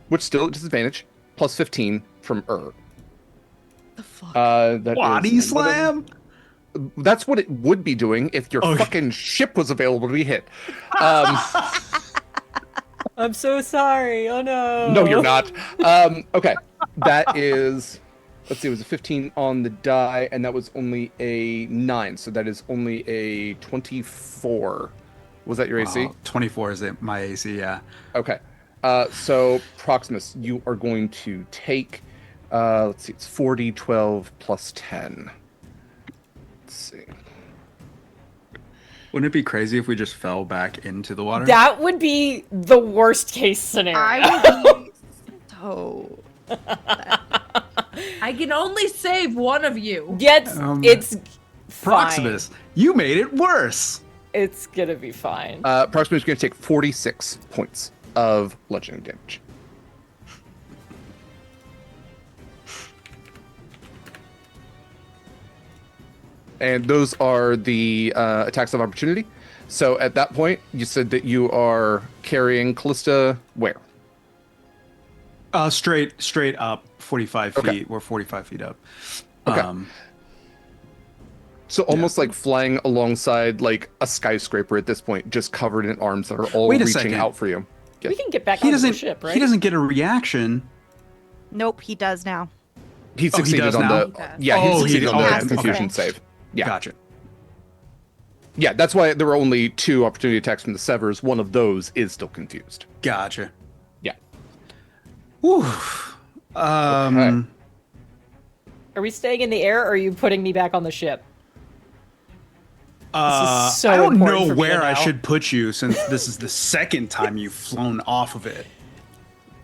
which still at disadvantage, +15 from The fuck? that Body is- slam. That's what it would be doing if your Okay. fucking ship was available to be hit. I'm so sorry. Oh no. No, you're not. Okay, that is. Let's see, it was a 15 on the die, and that was only a 9, so that is only a 24. Was that your AC? Oh, 24 is my AC. Yeah. Okay. So Proximus, you are going to take, let's see, it's 40, 12 plus 10. Let's see. Wouldn't it be crazy if we just fell back into the water? That would be the worst case scenario. I would be so. I can only save one of you. Yet it's fine. Proximus, you made it worse. It's gonna be fine. Proximus is going to take 46 points of bludgeoning damage. And those are the attacks of opportunity. So at that point, you said that you are carrying Kallista where? Straight up 45 Okay. feet. We're 45 feet up. Okay. So almost like flying alongside like a skyscraper at this point, just covered in arms that are all Wait a reaching second. out for you. We can get back he on the doesn't. ship, right? He doesn't get a reaction. Nope, he does now. He succeeded does on now? the yeah, Oh, he he succeeded did- on the okay, confusion okay. save. Yeah. Gotcha. Yeah, that's why there were only 2 opportunity attacks from the Severs. One of those is still confused. Gotcha. Yeah. Whew. Okay. Are we staying in the air, or are you putting me back on the ship? so I don't important know for me to where I know. should put you since this is the second time you've flown off of it.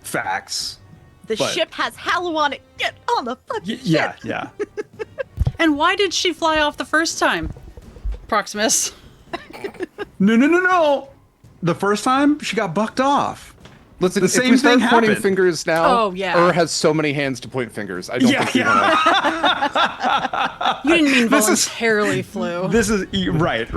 Facts. The But- ship has Hallow on it. Get on the fucking Yeah, ship. yeah. And why did she fly off the first time? Proximus. No. The first time she got bucked off. Listen, The if same we start thing pointing happened. fingers now, Oh, yeah. has so many hands to point fingers. I don't Yeah, think we wanna... You didn't mean This is- voluntarily flew. This is right.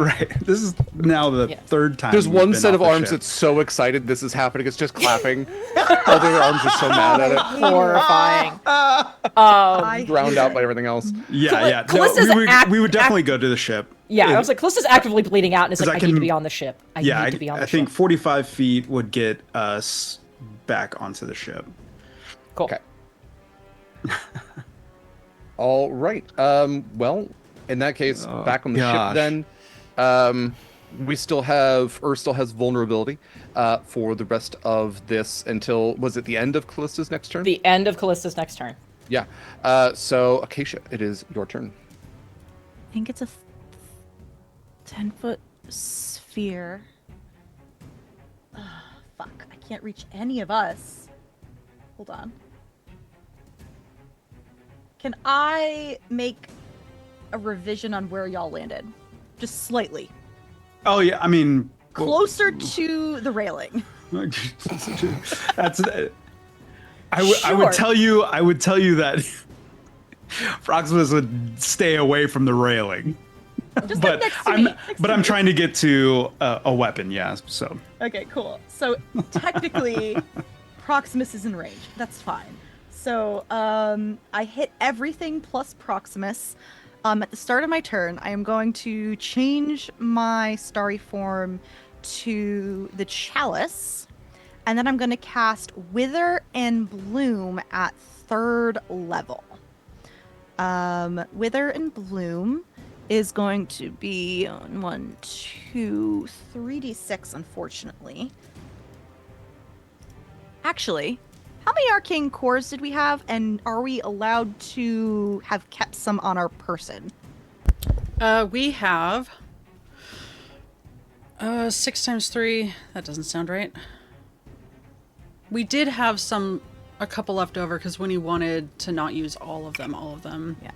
This is now the Yeah. third time. There's you've one been set off of the arms ship. that's so excited this is happening, it's just clapping. All the other arms are so mad at it, Horrifying. drowned out by everything else. Yeah. Callista's We would definitely go to the ship. Yeah, I was like, Callista's actively bleeding out, and it's 'Cause like, I I need to can- be on the ship. I Yeah, need to be on the I ship. think 45 feet would get us back onto the ship. Cool. Okay. All right. Well, in that case, back on the gosh. ship then. We still have Earth still has vulnerability for the rest of this until was it the end of Callista's next turn? The end of Callista's next turn. Yeah. So Acacia, it is your turn. I think it's a 10-foot sphere. Ugh, fuck, I can't reach any of us. Hold on. Can I make a revision on where y'all landed? Just slightly. Oh yeah, I mean, Closer to the railing. that's. I would Sure. tell you. I would tell you that Proximus would stay away from the railing. Just But next to I'm me. next to I'm me. trying to get to a weapon. Yeah. So Okay, cool. So technically, Proximus is in range. That's fine. So I hit everything plus Proximus. At the start of my turn, I am going to change my starry form to the Chalice, and then I'm going to cast Wither and Bloom at 3rd level. Wither and Bloom is going to be on 1, 2, 3d6, unfortunately. Actually, how many arcane cores did we have, and are we allowed to have kept some on our person? We have 6 times 3. That doesn't sound right. We did have a couple left over because Winnie wanted to not use all of them. Yeah.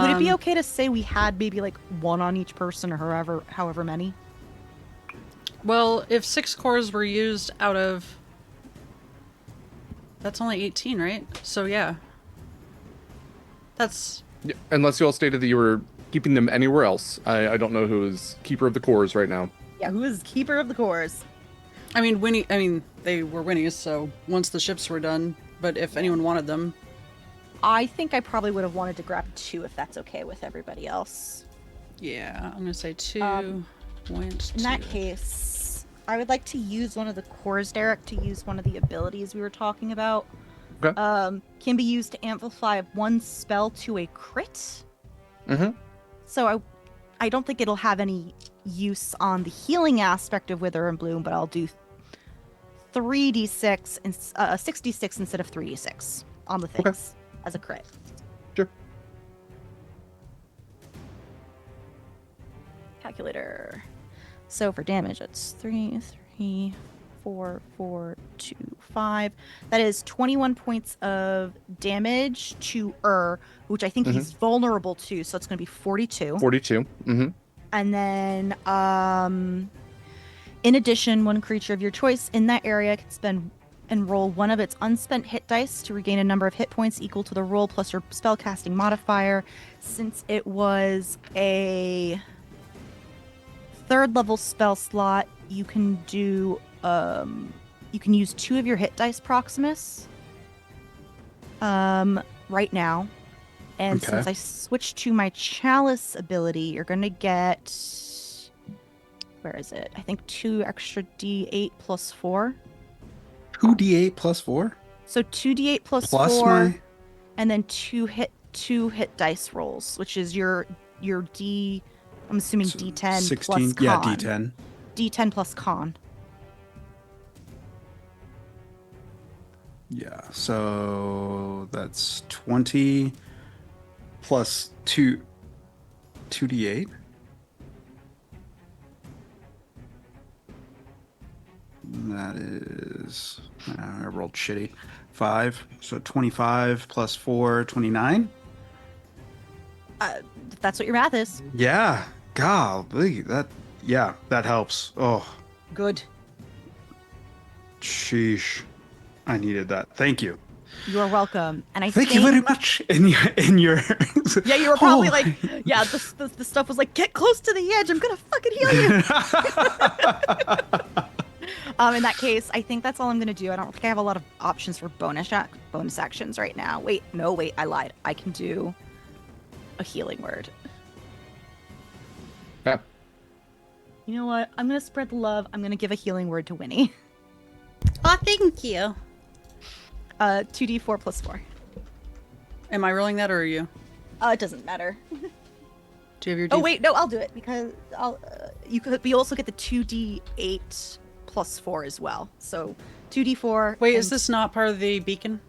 Would it be okay to say we had maybe like 1 on each person, or however many? Well, if 6 cores were used out of... That's only 18, right? So yeah. That's... Yeah, unless you all stated that you were keeping them anywhere else. I don't know who is keeper of the cores right now. Yeah, who is keeper of the cores? I mean, they were Winnie's, so once the ships were done, but if anyone wanted them... I think I probably would have wanted to grab 2 if that's okay with everybody else. Yeah, I'm gonna say 2. Went In that 2. case, I would like to use one of the cores, Derek, to use one of the abilities we were talking about. Okay. Can be used to amplify 1 spell to a crit. Mm-hmm. So I don't think it'll have any use on the healing aspect of Wither and Bloom, but I'll do 3d6 and 6d6 instead of 3d6 on the things as a crit. Sure. Calculator. So for damage, it's 3, 4, 4, 2, 5. That is 21 points of damage to which I think he's vulnerable to, so it's going to be 42. 42. Mm-hmm. And then, in addition, one creature of your choice in that area can spend and roll one of its unspent hit dice to regain a number of hit points equal to the roll plus your spellcasting modifier. Since it was a 3rd level spell slot, you can do you can use 2 of your hit dice, Proximus, right now. And Okay. since I switched to my chalice ability, you're gonna get, where is it? I think 2 extra d8 plus 4. 2d8 plus 4? So 2d8 plus Plus 4, my... and then two hit dice rolls, which is your d. I'm assuming d10 16. plus con. Yeah, d10. D10 plus con. Yeah, so that's 20 plus 2d8. That is, I rolled shitty. 5, so 25 plus 4, 29. If that's what your math is. Yeah, golly, that helps. Oh, Good. sheesh. I needed that. Thank you. You are welcome. And I Thank think, you very much. In your Yeah, you were probably Oh. like, yeah, the stuff was like, get close to the edge. I'm gonna fucking heal you. In that case, I think that's all I'm gonna do. I don't think I have a lot of options for bonus actions right now. Wait, I lied. I can do a healing word. Yeah. You know what? I'm gonna spread the love. I'm gonna give a healing word to Winnie. Oh, thank you. 2d4 plus 4. Am I rolling that or are you? It doesn't matter. Do you have your Oh wait, no, I'll do it because we also get the 2d8 plus 4 as well. So 2d4. Wait, and- is this not part of the beacon?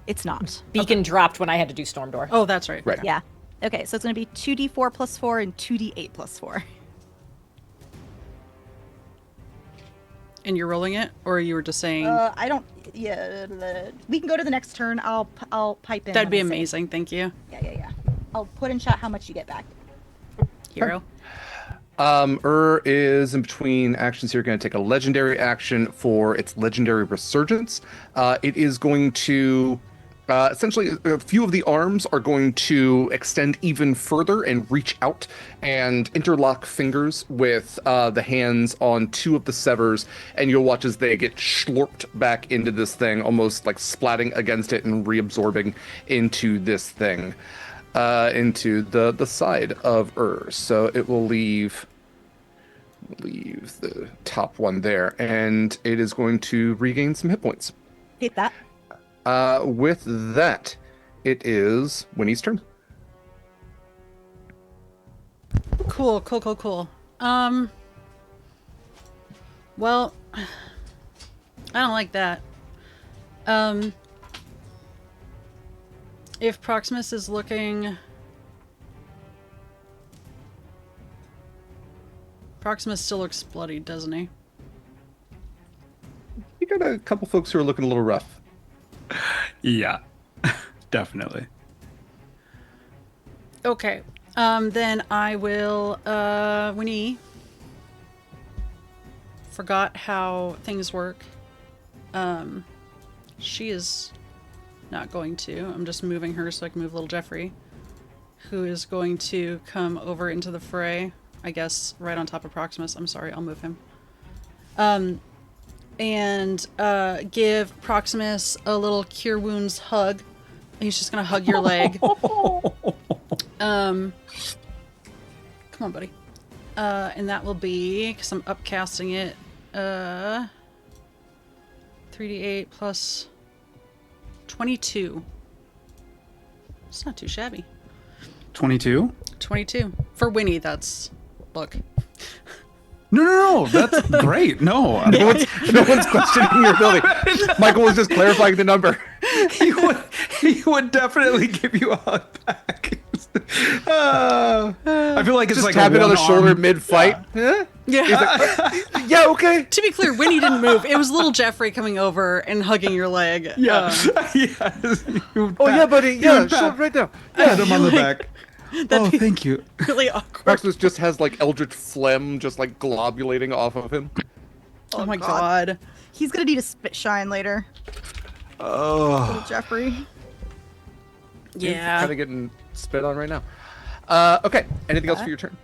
It's not. Beacon dropped when I had to do Storm Door. Oh, that's right. Right. Okay. Yeah. Okay, so it's going to be 2d4 plus 4 and 2d8 plus 4. And you're rolling it, or you were just saying I don't. Yeah, we can go to the next turn. I'll pipe in. that'd be when I say- amazing. Thank you, Yeah. I'll put in chat how much you get back. hero. Is in between actions here going to take a legendary action for its legendary resurgence. It is going to essentially a few of the arms are going to extend even further and reach out and interlock fingers with the hands on 2 of the severs, and you'll watch as they get slurped back into this thing, almost like splatting against it and reabsorbing into this thing. Into the side of so it will leave the top one there, and it is going to regain some hit points. Hit that. With that, it is Winnie's turn. Cool. Well, I don't like that. If Proximus is looking... Proximus still looks bloody, doesn't he? You got a couple folks who are looking a little rough. Yeah, definitely. Okay. Then I will, Winnie forgot how things work. She is not going to. I'm just moving her so I can move little Jeffrey, who is going to come over into the fray, I guess, right on top of Proximus. I'm sorry, I'll move him. And give Proximus a little Cure Wounds hug. He's just gonna hug your leg. Come on, buddy. And that will be, because I'm upcasting it, 3d8 plus 22. It's not too shabby. 22? 22. For Winnie, that's... Look. No, that's great. No, No one's questioning your ability. Michael was just clarifying the number. he would definitely give you a hug back. I feel like it's Just like tap a it on the one-arm- shoulder mid-fight. Yeah. Yeah, okay. To be clear, Winnie didn't move. It was little Jeffrey coming over and hugging your leg. Yeah. Oh, yeah, yeah, buddy. Yeah, show it right now. Pat him on the back. Oh, be- thank you. Really awkward. Proximus just has like eldritch phlegm just like globulating off of him. Oh my god. He's gonna need a spit shine later, Oh, little Jeffrey. Kind Yeah. of getting spit on right now. Okay. Anything else for your turn?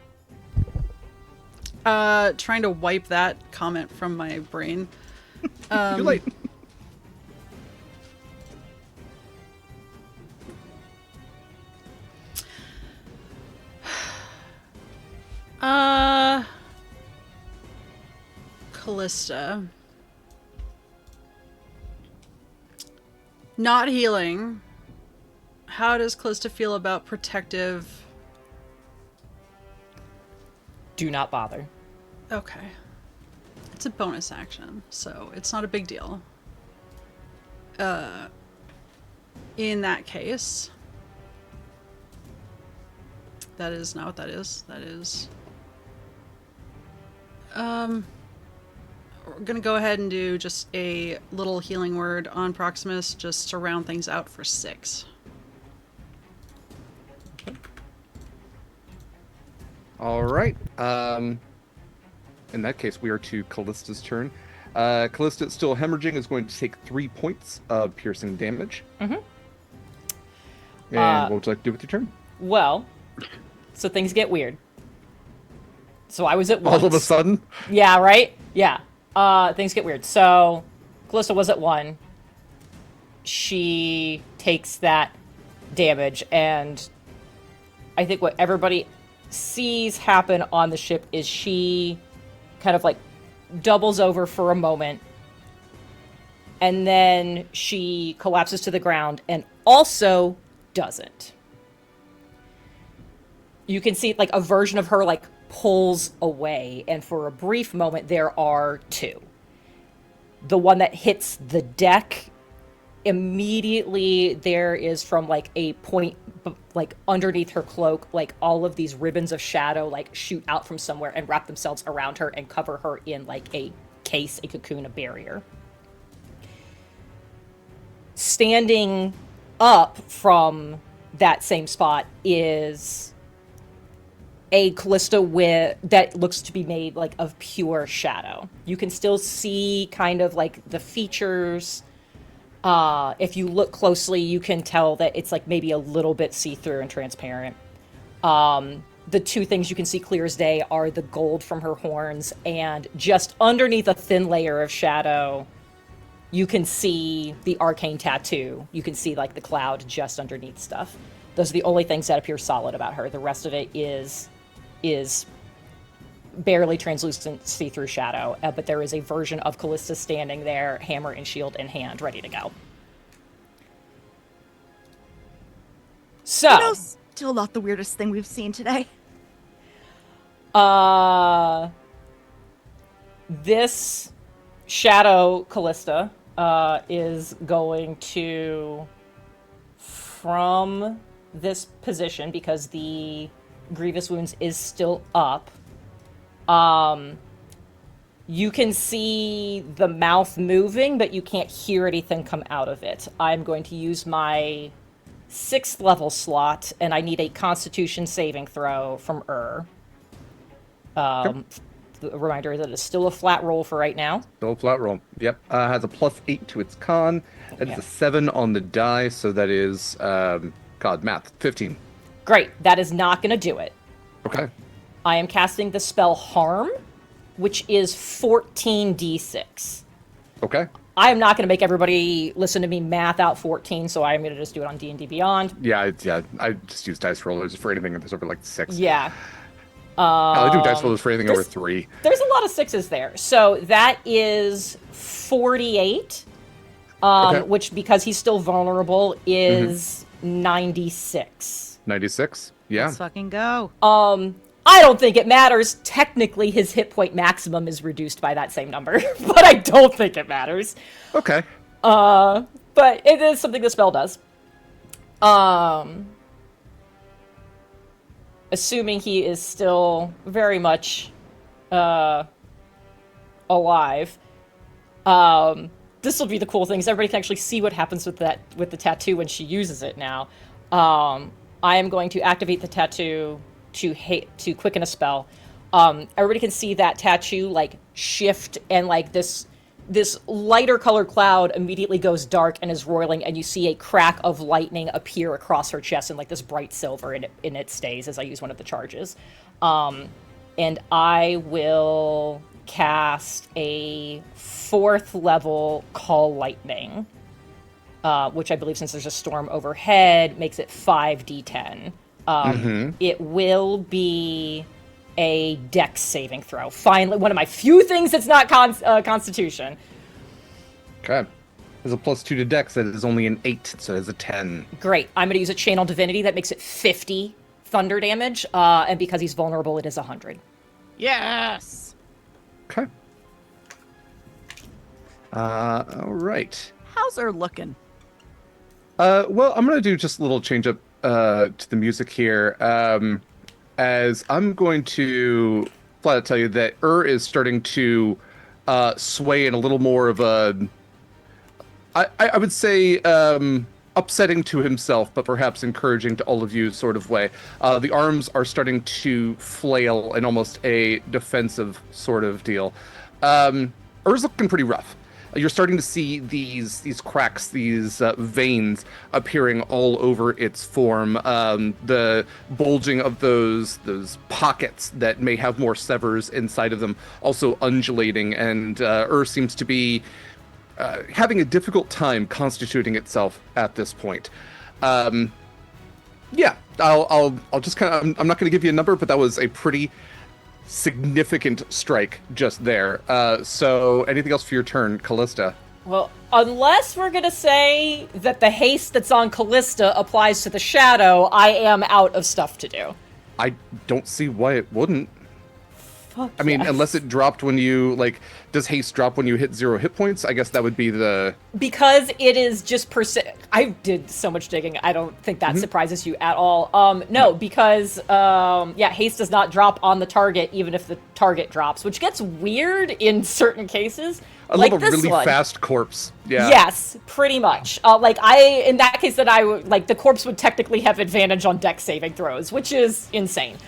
Trying to wipe that comment from my brain. Too late. Kallista. Not healing. How does Kallista feel about protective? Do not bother. Okay. It's a bonus action, so it's not a big deal. In that case, that is not what that is. That is, we're gonna go ahead and do just a little healing word on Proximus, just to round things out for 6. All right. In that case, we are to Kallista's turn. Kallista, still hemorrhaging, is going to take 3 points of piercing damage. Mm-hmm. And what would you like to do with your turn? Well, so things get weird. So I was at 1. All of a sudden? Yeah, right? Yeah. Things get weird. So Kallista was at 1. She takes that damage, and I think what everybody sees happen on the ship is she kind of like doubles over for a moment, and then she collapses to the ground and also doesn't. You can see like a version of her like pulls away, and for a brief moment there are 2. The one that hits the deck, immediately there is from like a point like underneath her cloak, like all of these ribbons of shadow like shoot out from somewhere and wrap themselves around her and cover her in like a case, a cocoon, a barrier. Standing up from that same spot is a Kallista with that looks to be made like of pure shadow. You can still see kind of like the features. If you look closely, you can tell that it's like maybe a little bit see-through and transparent. The 2 things you can see clear as day are the gold from her horns, and just underneath a thin layer of shadow, you can see the arcane tattoo. You can see like the cloud just underneath stuff. Those are the only things that appear solid about her. The rest of it is barely translucent see-through shadow, but there is a version of Kallista standing there, hammer and shield in hand, ready to go. So, You know, still not the weirdest thing we've seen today. this shadow Kallista is going to, from this position, because the grievous wounds is still up, you can see the mouth moving, but you can't hear anything come out of it. I'm going to use my 6th level slot, and I need a Constitution saving throw from A reminder that it's still a flat roll for right now. Still a flat roll. Yep. Has a +8 to its con. That is a 7 on the die, so that is, math, 15. Great. That is not going to do it. Okay. I am casting the spell Harm, which is 14d6. Okay. I am not going to make everybody listen to me math out 14, so I'm going to just do it on D&D Beyond. Yeah, I just use dice rollers for anything that's over like 6. Yeah. I do dice rollers for anything over 3. There's a lot of 6s there. So that is 48, Okay. which, because he's still vulnerable, is 96. 96? Yeah. Let's fucking go. I'm I don't think it matters. Technically, his hit point maximum is reduced by that same number, but I don't think it matters. Okay. But it is something the spell does. Assuming he is still very much alive. This will be the cool thing, is everybody can actually see what happens with the tattoo when she uses it now. I am going to activate the tattoo to quicken a spell. Everybody can see that tattoo like shift, and like this lighter colored cloud immediately goes dark and is roiling, and you see a crack of lightning appear across her chest, and like this bright silver, and it stays as I use one of the charges. And I will cast a 4th level Call Lightning, which I believe, since there's a storm overhead, makes it 5d10. It will be a Dex saving throw. Finally, one of my few things that's not Constitution. Okay. There's a +2 to Dex. That is only an 8, so it's a 10. Great. I'm going to use a Channel Divinity that makes it 50 thunder damage, and because he's vulnerable, it is 100. Yes. Okay. All right. How's her looking? Well, I'm gonna do just a little change up to the music here. As I'm going to flat out tell you that is starting to sway in a little more of a, I would say, upsetting to himself, but perhaps encouraging to all of you sort of way. The arms are starting to flail in almost a defensive sort of deal. Ur's looking pretty rough. You're starting to see these cracks, these veins appearing all over its form. The bulging of those pockets that may have more severs inside of them also undulating, and seems to be having a difficult time constituting itself at this point. Yeah, I'll just kind of, I'm not going to give you a number, but that was a pretty significant strike just there. So anything else for your turn, Kallista? Well, unless we're going to say that the haste that's on Kallista applies to the shadow, I am out of stuff to do. I don't see why it wouldn't. Fuck I mean, yes. unless it dropped when you, like, does haste drop when you hit 0 hit points? I guess that would be the... Because it is just I did so much digging, I don't think that surprises you at all. No, because, haste does not drop on the target, even if the target drops, which gets weird in certain cases. I like love a this really one. fast corpse. Yeah. Yes, pretty much. In that case, the corpse would technically have advantage on dex saving throws, which is insane.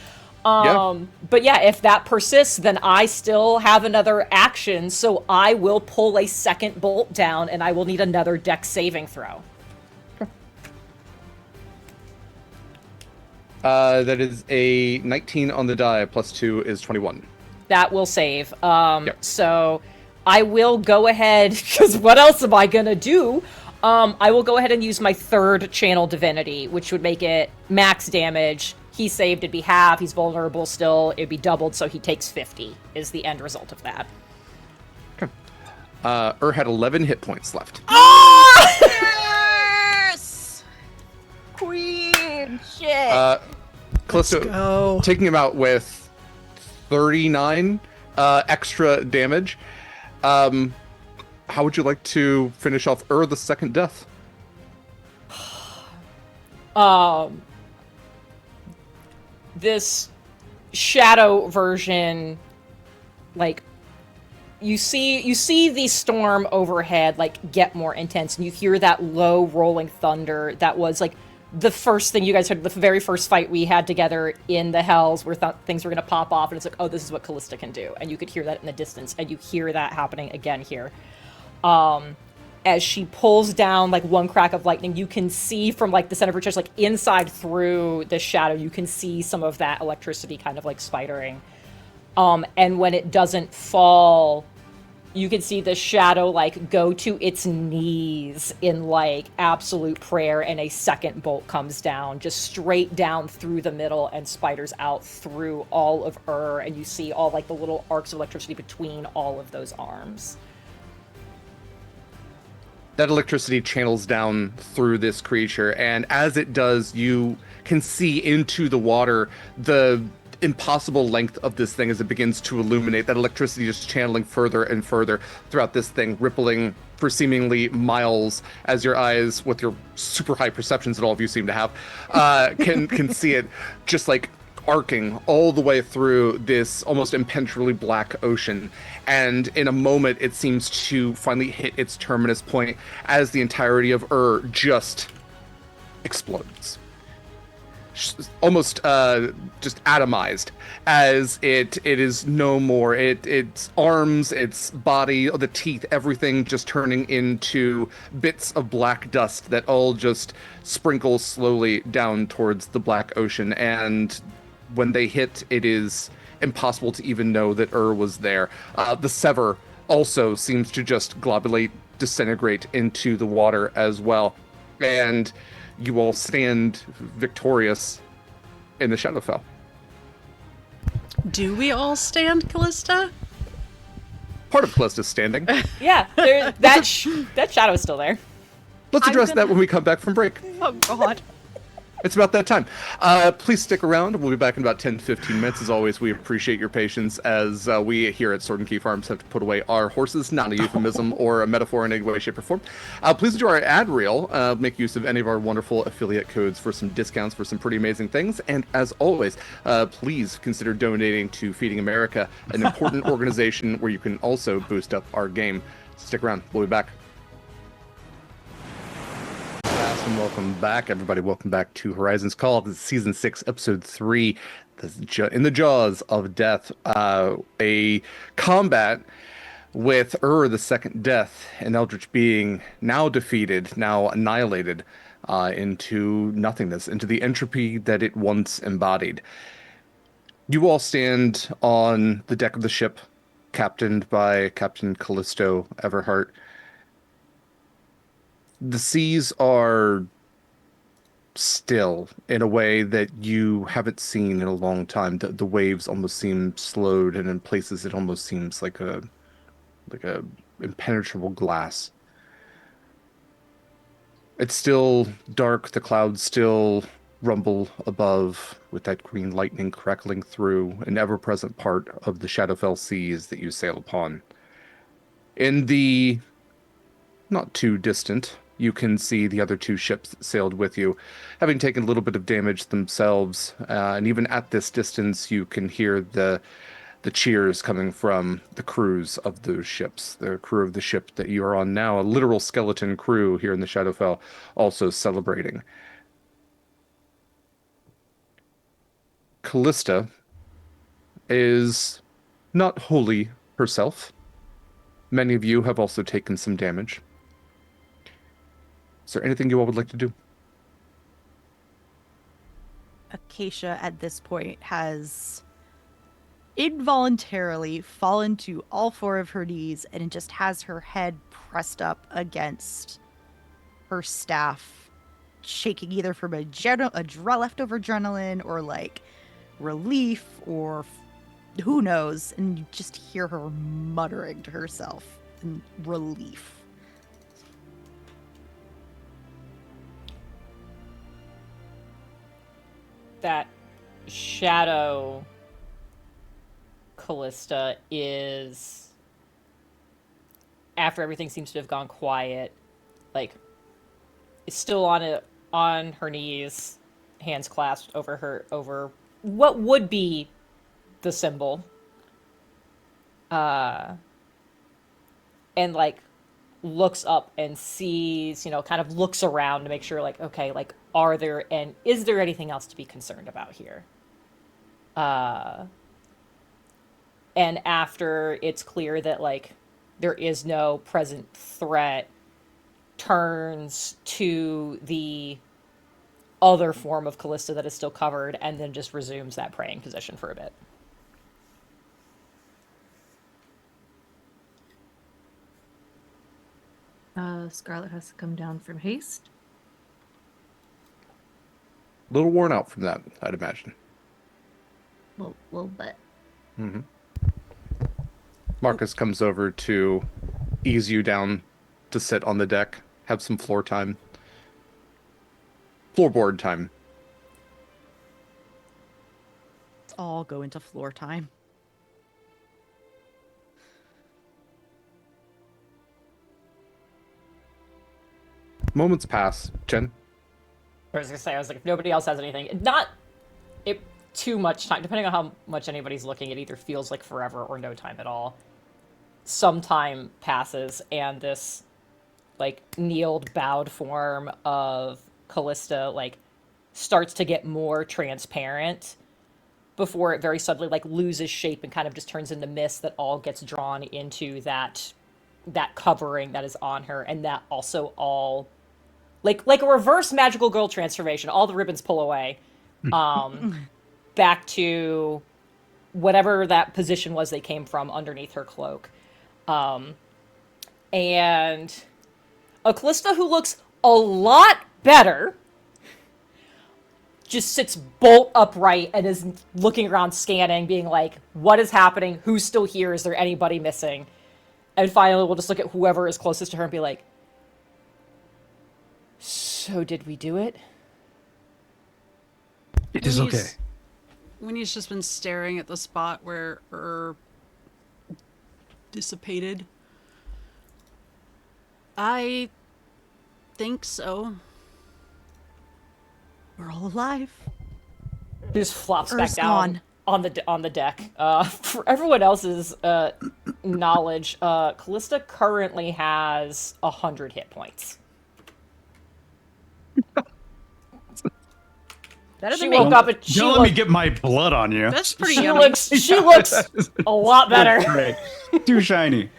But yeah, if that persists, then I still have another action, so I will pull a second bolt down, and I will need another dex saving throw. That is a 19 on the die, +2 is 21. That will save. So I will go ahead, because what else am I gonna do? I will go ahead and use my 3rd Channel Divinity, which would make it max damage. He saved, it'd be half. He's vulnerable still. It'd be doubled, so he takes 50, is the end result of that. Okay. Had 11 hit points left. Yes! Queen! Shit! Kallista taking him out with 39 extra damage. How would you like to finish off the second death? This shadow version, like, you see the storm overhead, like, get more intense, and you hear that low rolling thunder that was, like, the first thing you guys heard, the very first fight we had together in the Hells, where things were going to pop off, and it's like, oh, this is what Kallista can do, and you could hear that in the distance, and you hear that happening again here. As she pulls down, like, one crack of lightning, you can see from, like, the center of her chest, like, inside through the shadow, you can see some of that electricity kind of, like, spidering. And when it doesn't fall, you can see the shadow, like, go to its knees in, like, absolute prayer, and a second bolt comes down, just straight down through the middle, and spiders out through all of and you see all, like, the little arcs of electricity between all of those arms. That electricity channels down through this creature, and as it does, you can see into the water the impossible length of this thing as it begins to illuminate, that electricity just channeling further and further throughout this thing, rippling for seemingly miles as your eyes, with your super high perceptions that all of you seem to have, can see it just like arcing all the way through this almost impenetrably black ocean. And in a moment, it seems to finally hit its terminus point as the entirety of just explodes. Almost just atomized, as it is no more. Its arms, its body, the teeth, everything just turning into bits of black dust that all just sprinkle slowly down towards the black ocean. And when they hit, it is impossible to even know that was there. The Sever also seems to just globulate, disintegrate into the water as well. And you all stand victorious in the Shadowfell. Do we all stand, Kallista? Part of Kallista's standing. Yeah, that shadow's still there. Let's address that when we come back from break. Oh God. It's about that time. Please stick around. We'll be back in about 10-15 minutes. As always, we appreciate your patience as we here at Sword and Key Farms have to put away our horses. Not a euphemism or a metaphor in any way, shape, or form. Please enjoy our ad reel. Make use of any of our wonderful affiliate codes for some discounts for some pretty amazing things. And as always, please consider donating to Feeding America, an important organization where you can also boost up our game. Stick around. We'll be back. And welcome back, everybody. Welcome back to Horizon's Call. This is Season 6, Episode 3, In the Jaws of Death. A combat with the Second Death, an eldritch being now defeated, now annihilated into nothingness, into the entropy that it once embodied. You all stand on the deck of the ship, captained by Captain Callisto Everhart. The seas are still in a way that you haven't seen in a long time. The waves almost seem slowed, and in places it almost seems like a impenetrable glass. It's still dark. The clouds still rumble above with that green lightning crackling through, an ever-present part of the Shadowfell seas that you sail upon. In the not too distant, you can see the other two ships that sailed with you, having taken a little bit of damage themselves. And even at this distance, you can hear the cheers coming from the crews of those ships. The crew of the ship that you are on now, a literal skeleton crew here in the Shadowfell, also celebrating. Kallista is not wholly herself. Many of you have also taken some damage. Is there anything you all would like to do? Acacia at this point has involuntarily fallen to all four of her knees and just has her head pressed up against her staff, shaking either from leftover adrenaline or like relief or who knows, and you just hear her muttering to herself in relief. That shadow Kallista is, after everything seems to have gone quiet, like, is still on her knees, hands clasped over what would be the symbol, and like looks up and sees, kind of looks around to make sure, like, okay, like, is there anything else to be concerned about here? And after it's clear that, like, there is no present threat, turns to the other form of Kallista that is still covered, and then just resumes that praying position for a bit. Scarlett has to come down from haste. A little worn out from that, I'd imagine. Little bit. Mm-hmm. Marcus comes over to ease you down to sit on the deck, have some floor time. Floorboard time. Let's all go into floor time. Moments pass. Jenn? I was gonna say, I was like, if nobody else has anything, not it too much time, depending on how much anybody's looking, it either feels like forever or no time at all. Some time passes, and this, like, kneeled, bowed form of Kallista, like, starts to get more transparent before it very suddenly, like, loses shape and kind of just turns into mist that all gets drawn into that covering that is on her, and that also all like a reverse magical girl transformation. All the ribbons pull away, back to whatever that position was they came from underneath her cloak, and a Kallista who looks a lot better just sits bolt upright and is looking around, scanning, being like, "What is happening? Who's still here? Is there anybody missing?" And finally, we'll just look at whoever is closest to her and be like, "So did we do it?" It is okay. Winnie's just been staring at the spot where dissipated. I think so. We're all alive. He just flops Earth's back down gone. on the deck. For everyone else's knowledge, Kallista currently has 100 hit points. Better She than me. woke up and she Don't let me looked, get my blood on you. That's pretty she yummy. looks a lot better. Great. Too shiny.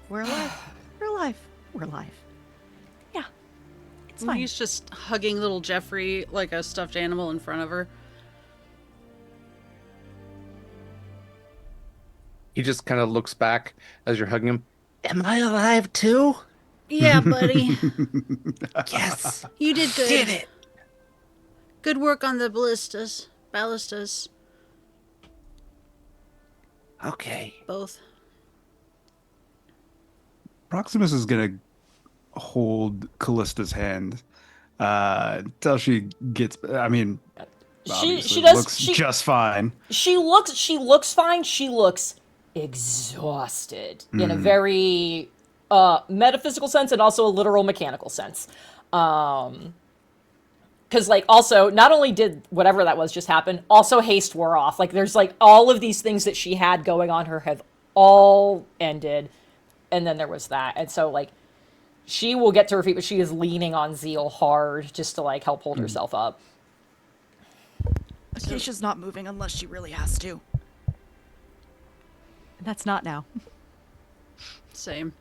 We're alive. We're alive. We're alive. Yeah. It's fine. Winnie's just hugging little Jeffrey like a stuffed animal in front of her. He just kind of looks back as you're hugging him. Am I alive too? Yeah, buddy. Yes. You did good. Did it. Good work on the ballistas. Okay. Both. Proximus is gonna hold Callista's hand until she gets. I mean, She obviously does looks just fine. She looks fine. She looks exhausted in a very metaphysical sense and also a literal mechanical sense. Because, like, also, not only did whatever that was just happen, also haste wore off. Like, there's, like, all of these things that she had going on her have all ended, and then there was that. And so, like, she will get to her feet, but she is leaning on Zeal hard just to, like, help hold herself up. Acacia's not moving unless she really has to. And that's not now. Same.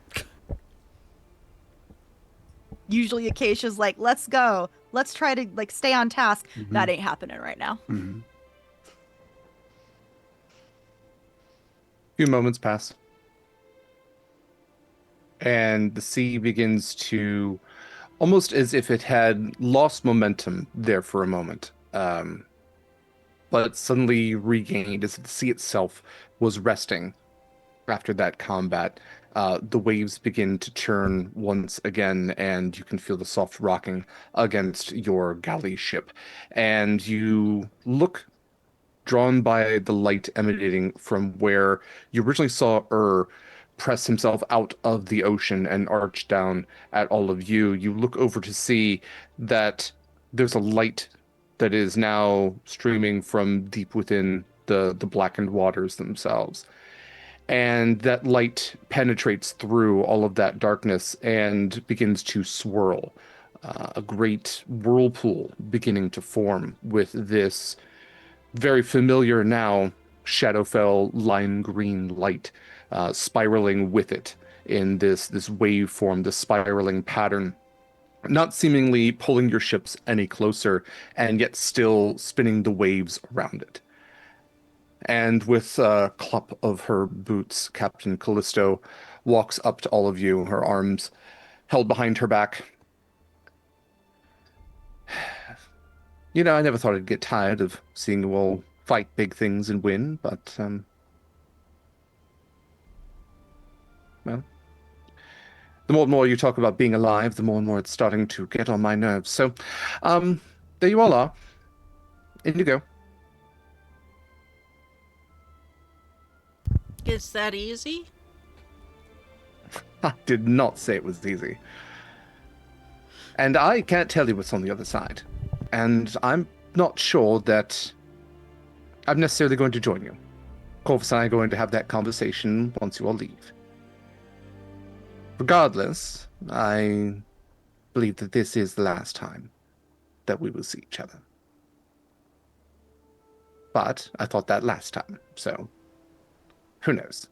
Usually Acacia's like, let's go. Let's try to like stay on task. That ain't happening right now. Few moments pass. And the sea begins to, almost as if it had lost momentum there for a moment, but suddenly regained as if the sea itself was resting after that combat. The waves begin to churn once again, and you can feel the soft rocking against your galley ship. And you look, drawn by the light emanating from where you originally saw press himself out of the ocean and arch down at all of you. You look over to see that there's a light that is now streaming from deep within the blackened waters themselves. And that light penetrates through all of that darkness and begins to swirl. A great whirlpool beginning to form with this very familiar now Shadowfell lime green light spiraling with it in this waveform, this spiraling pattern, not seemingly pulling your ships any closer, and yet still spinning the waves around it. And with a clop of her boots, Captain Callisto walks up to all of you, her arms held behind her back. You know, I never thought I'd get tired of seeing you all fight big things and win, but, well, the more and more you talk about being alive, the more and more it's starting to get on my nerves. So, there you all are. In you go. It's that easy? I did not say it was easy. And I can't tell you what's on the other side. And I'm not sure that I'm necessarily going to join you. Corvus and I are going to have that conversation once you all leave. Regardless, I believe that this is the last time that we will see each other. But I thought that last time, so who knows?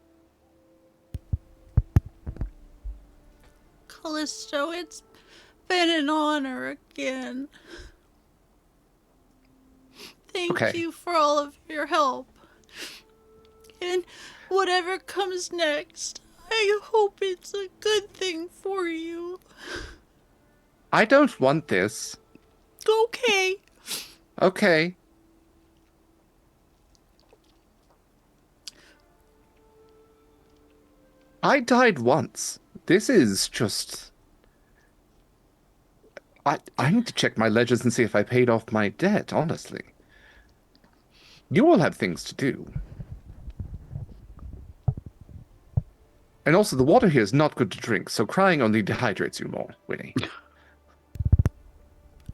Callisto, it's been an honor again. Thank you for all of your help. And whatever comes next, I hope it's a good thing for you. I don't want this. Okay. Okay. I died once. This is just... I need to check my ledgers and see if I paid off my debt, honestly. You all have things to do. And also, the water here is not good to drink, so crying only dehydrates you more, Winnie.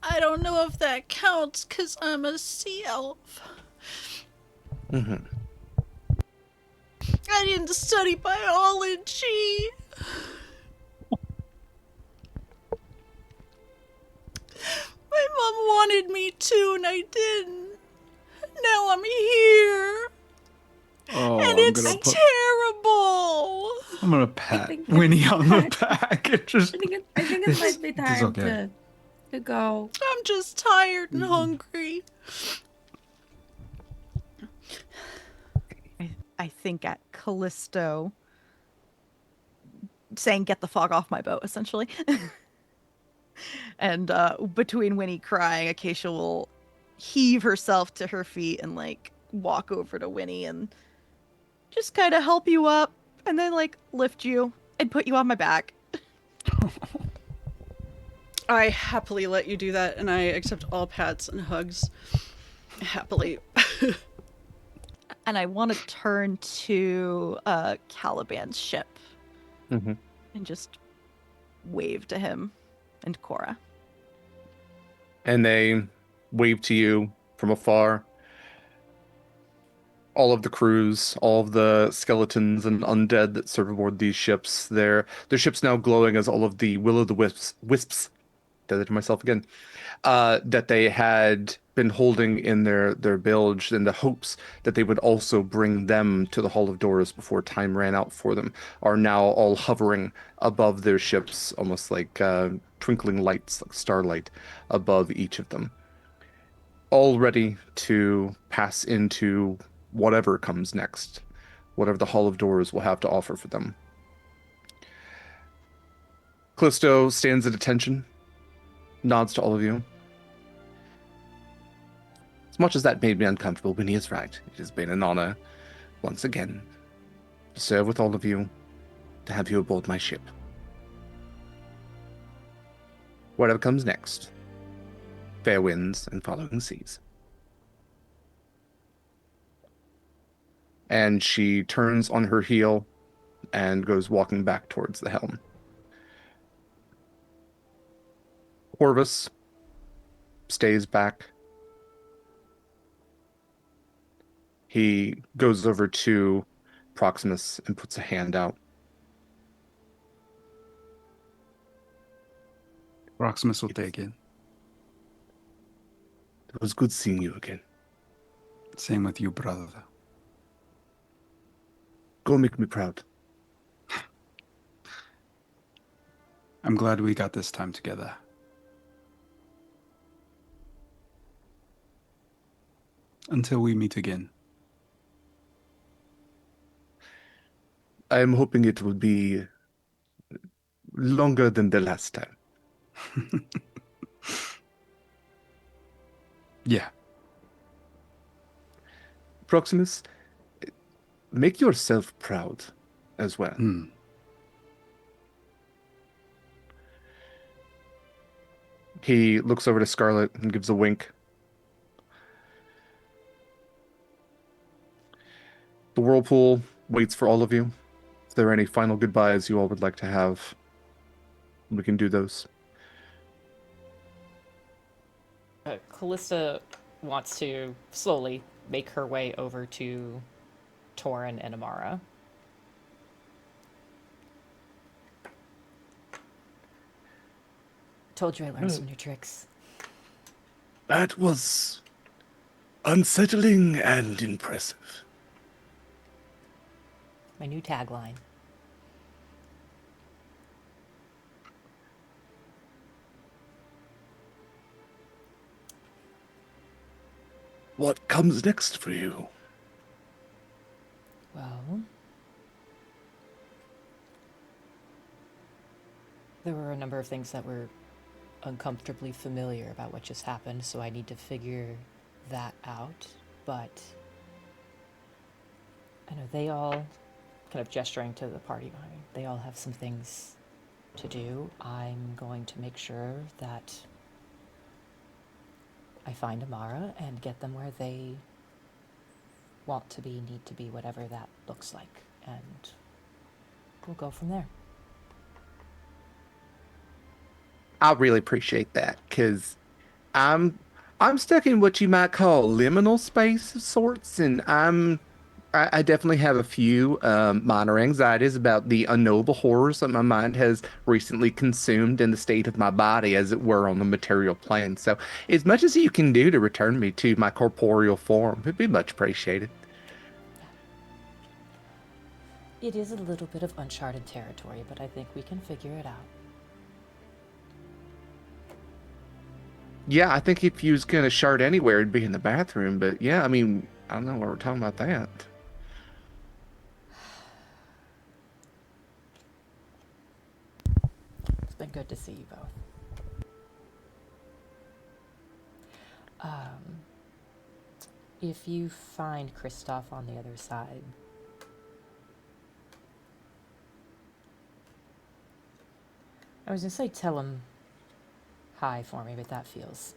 I don't know if that counts, because I'm a sea elf. Mm-hmm. I didn't study biology. My mom wanted me to, and I didn't. Now I'm here. Oh, And it's terrible. I'm gonna pat think Winnie it's on the bad. back. It just, I think it might be it's time okay. to go. I'm just tired and hungry. I think at Callisto saying, "Get the fog off my boat," essentially. And between Winnie crying, Acacia will heave herself to her feet and like walk over to Winnie and just kind of help you up, and then like lift you and put you on my back. I happily let you do that, and I accept all pats and hugs. Happily. And I want to turn to Caliban's ship Mm-hmm. and just wave to him and Cora. And they wave to you from afar. All of the crews, all of the skeletons and undead that serve aboard these ships, their ships now glowing as all of the will-o'-the-wisps, did it to myself again, that they had been holding in their bilge in the hopes that they would also bring them to the Hall of Doors before time ran out for them, are now all hovering above their ships, almost like twinkling lights, like starlight, above each of them. All ready to pass into whatever comes next, whatever the Hall of Doors will have to offer for them. Callisto stands at attention, nods to all of you. As much as that made me uncomfortable, Winnie is right. It has been an honor, once again, to serve with all of you, to have you aboard my ship. Whatever comes next, fair winds and following seas. And she turns on her heel and goes walking back towards the helm. Corvus stays back. He goes over to Proximus and puts a hand out. Proximus will take it. It was good seeing you again. Same with you, brother. Go make me proud. I'm glad we got this time together. Until we meet again. I am hoping it will be longer than the last time. Yeah. Proximus, make yourself proud as well. Hmm. He looks over to Scarlett and gives a wink. The whirlpool waits for all of you. If there are any final goodbyes you all would like to have, we can do those. Kallista wants to slowly make her way over to Torin and Amara. Told you I learned some new tricks. That was unsettling and impressive. My new tagline. What comes next for you? Well, there were a number of things that were uncomfortably familiar about what just happened, so I need to figure that out. But I know they all, kind of gesturing to the party behind me, they all have some things to do. I'm going to make sure that I find Amara and get them where they want to be, need to be, whatever that looks like. And we'll go from there. I really appreciate that, because I'm stuck in what you might call liminal space of sorts, and I definitely have a few minor anxieties about the unknowable horrors that my mind has recently consumed in the state of my body, as it were, on the material plane. So, as much as you can do to return me to my corporeal form, it'd be much appreciated. It is a little bit of uncharted territory, but I think we can figure it out. Yeah, I think if you was gonna shard anywhere, it'd be in the bathroom. But yeah, I mean, I don't know why we're talking about that. It's been good to see you both. If you find Kristoff on the other side, I was gonna say tell him hi for me, but that feels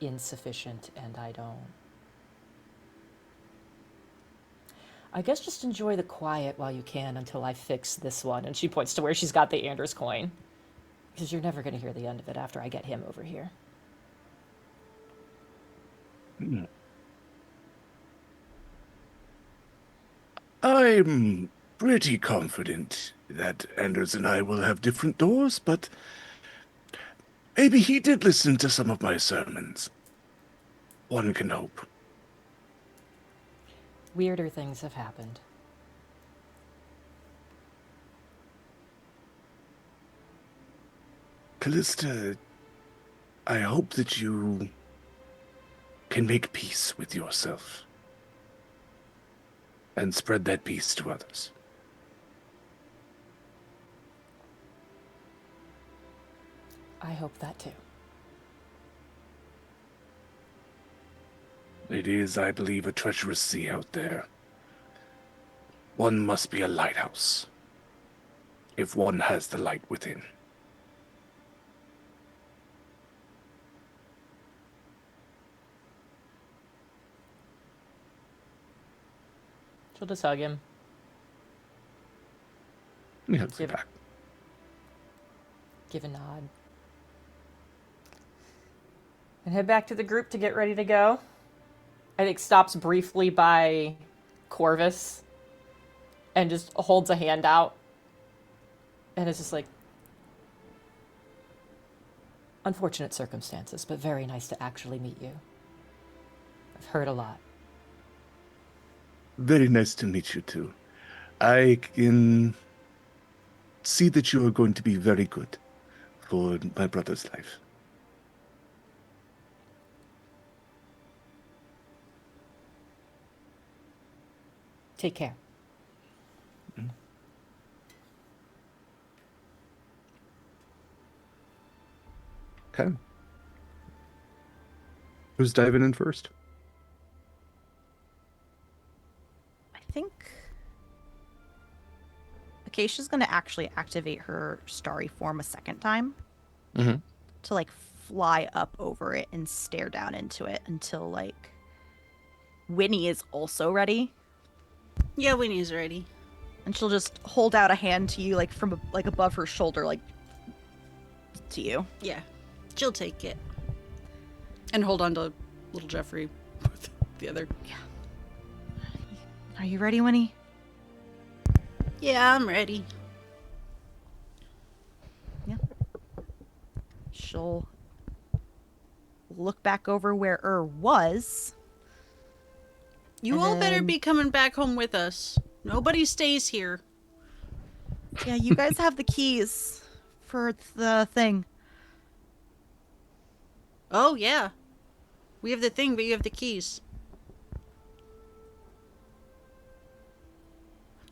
insufficient, and I guess just enjoy the quiet while you can until I fix this one. And she points to where she's got the Anders coin. Because you're never going to hear the end of it after I get him over here. I'm pretty confident that Anders and I will have different doors, but maybe he did listen to some of my sermons. One can hope. Weirder things have happened. Kallista, I hope that you can make peace with yourself and spread that peace to others. I hope that too. It is, I believe, a treacherous sea out there. One must be a lighthouse if one has the light within. She'll just hug him. He hugs me back. Give a nod. And head back to the group to get ready to go. I think stops briefly by Corvus and just holds a hand out. And it's just like, unfortunate circumstances, but very nice to actually meet you. I've heard a lot. Very nice to meet you too. I can see that you are going to be very good for my brother's life. Take care. Okay. Who's diving in first? I think Acacia's going to actually activate her starry form a second time. Mm-hmm. to like fly up over it and stare down into it until like Winnie is also ready. Yeah, Winnie's ready. And she'll just hold out a hand to you, like from like above her shoulder, like to you. Yeah, she'll take it. And hold on to little Jeffrey with the other. Are you ready, Winnie? Yeah, I'm ready. She'll look back over where was. You And all better then- be coming back home with us. Nobody stays here. Yeah, you guys have the keys for the thing. Oh, yeah. We have the thing, but you have the keys.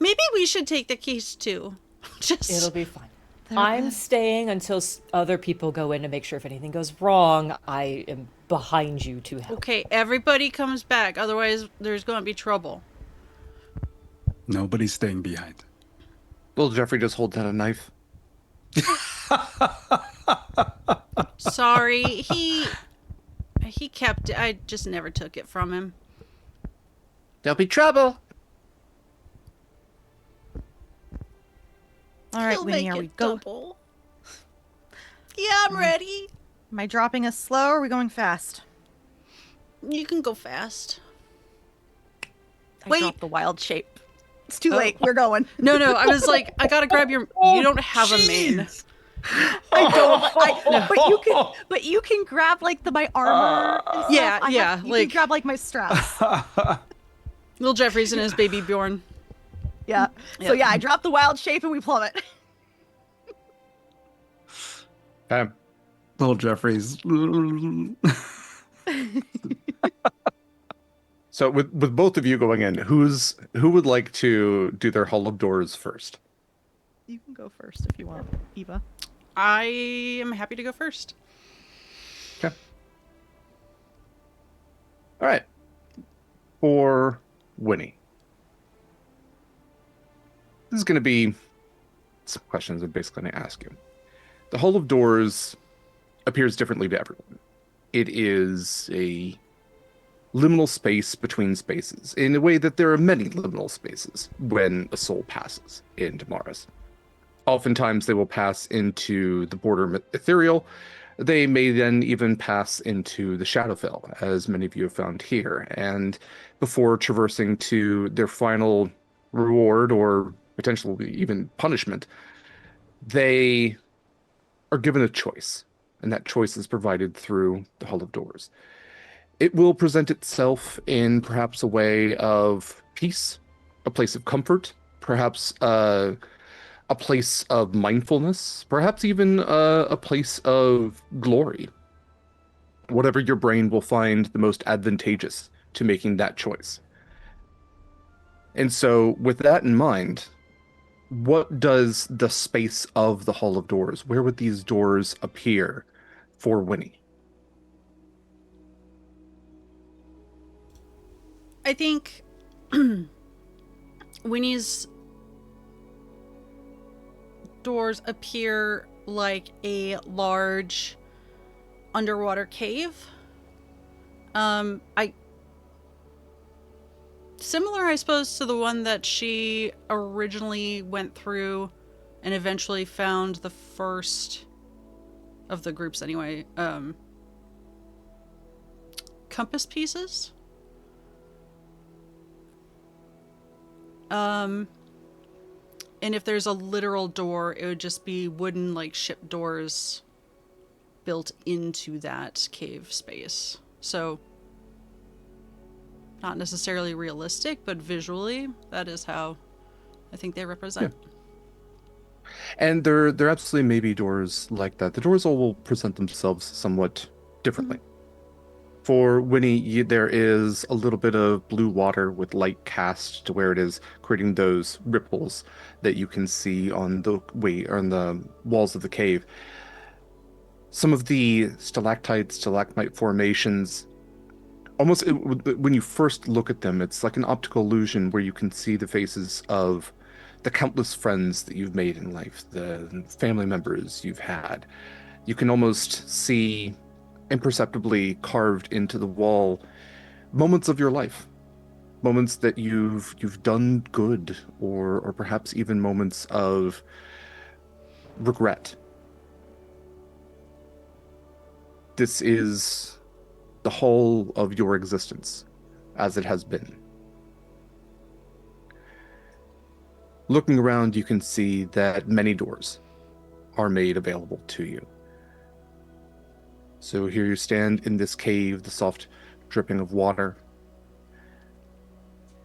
Maybe we should take the keys too. Just It'll be fine. They're I'm good. staying until other people go in to make sure if anything goes wrong, I am behind you to help. okay. Everybody comes back, otherwise there's going to be trouble. Nobody's staying behind. Little Jeffrey just holds out a knife. Sorry, he kept it. I just never took it from him. There'll be trouble. All right, He'll Winnie, make are it we go? double. Yeah, I'm ready. Am I dropping us slow or are we going fast? You can go fast. I Wait. dropped the wild shape. It's too late. We're going. No, I was like, I gotta grab your. You don't have a mane. I don't. But you can grab like my armor. And stuff. Yeah, You like- can grab like my straps. Little Jeffrey's and his baby Bjorn. Yeah. So yeah, I dropped the wild shape and we plummet. Little Jeffrey's. So with both of you going in, who would like to do their hull of doors first? You can go first if you want, Eva. I am happy to go first. Okay. All right. For Winnie. This is going to be some questions I'm basically going to ask you. The Hull of Doors appears differently to everyone. It is a liminal space between spaces, in a way that there are many liminal spaces when a soul passes into Mars. Oftentimes they will pass into the border ethereal. They may then even pass into the Shadowfell, as many of you have found here, and before traversing to their final reward or potentially even punishment, they are given a choice, and that choice is provided through the Hull of Doors. It will present itself in perhaps a way of peace, a place of comfort, perhaps a place of mindfulness, perhaps even a place of glory. Whatever your brain will find the most advantageous to making that choice. And so, with that in mind, what does the space of the Hall of Doors, where would these doors appear for Winnie? I think Winnie's doors appear like a large underwater cave. Similar, I suppose, to the one that she originally went through and eventually found the first of the groups anyway. Compass pieces. And if there's a literal door, it would just be wooden, like, ship doors built into that cave space. So, not necessarily realistic, but visually, that is how I think they represent. Yeah. And there absolutely may be doors like that. The doors all will present themselves somewhat differently. For Winnie, there is a little bit of blue water with light cast to where it is creating those ripples that you can see on the walls of the cave. Some of the stalactite, stalagmite formations, almost when you first look at them, it's like an optical illusion where you can see the faces of the countless friends that you've made in life, the family members you've had. You can almost see imperceptibly carved into the wall moments of your life. Moments that you've done good, or perhaps even moments of regret. This is the whole of your existence, as it has been. Looking around, you can see that many doors are made available to you. So here you stand in this cave, the soft dripping of water,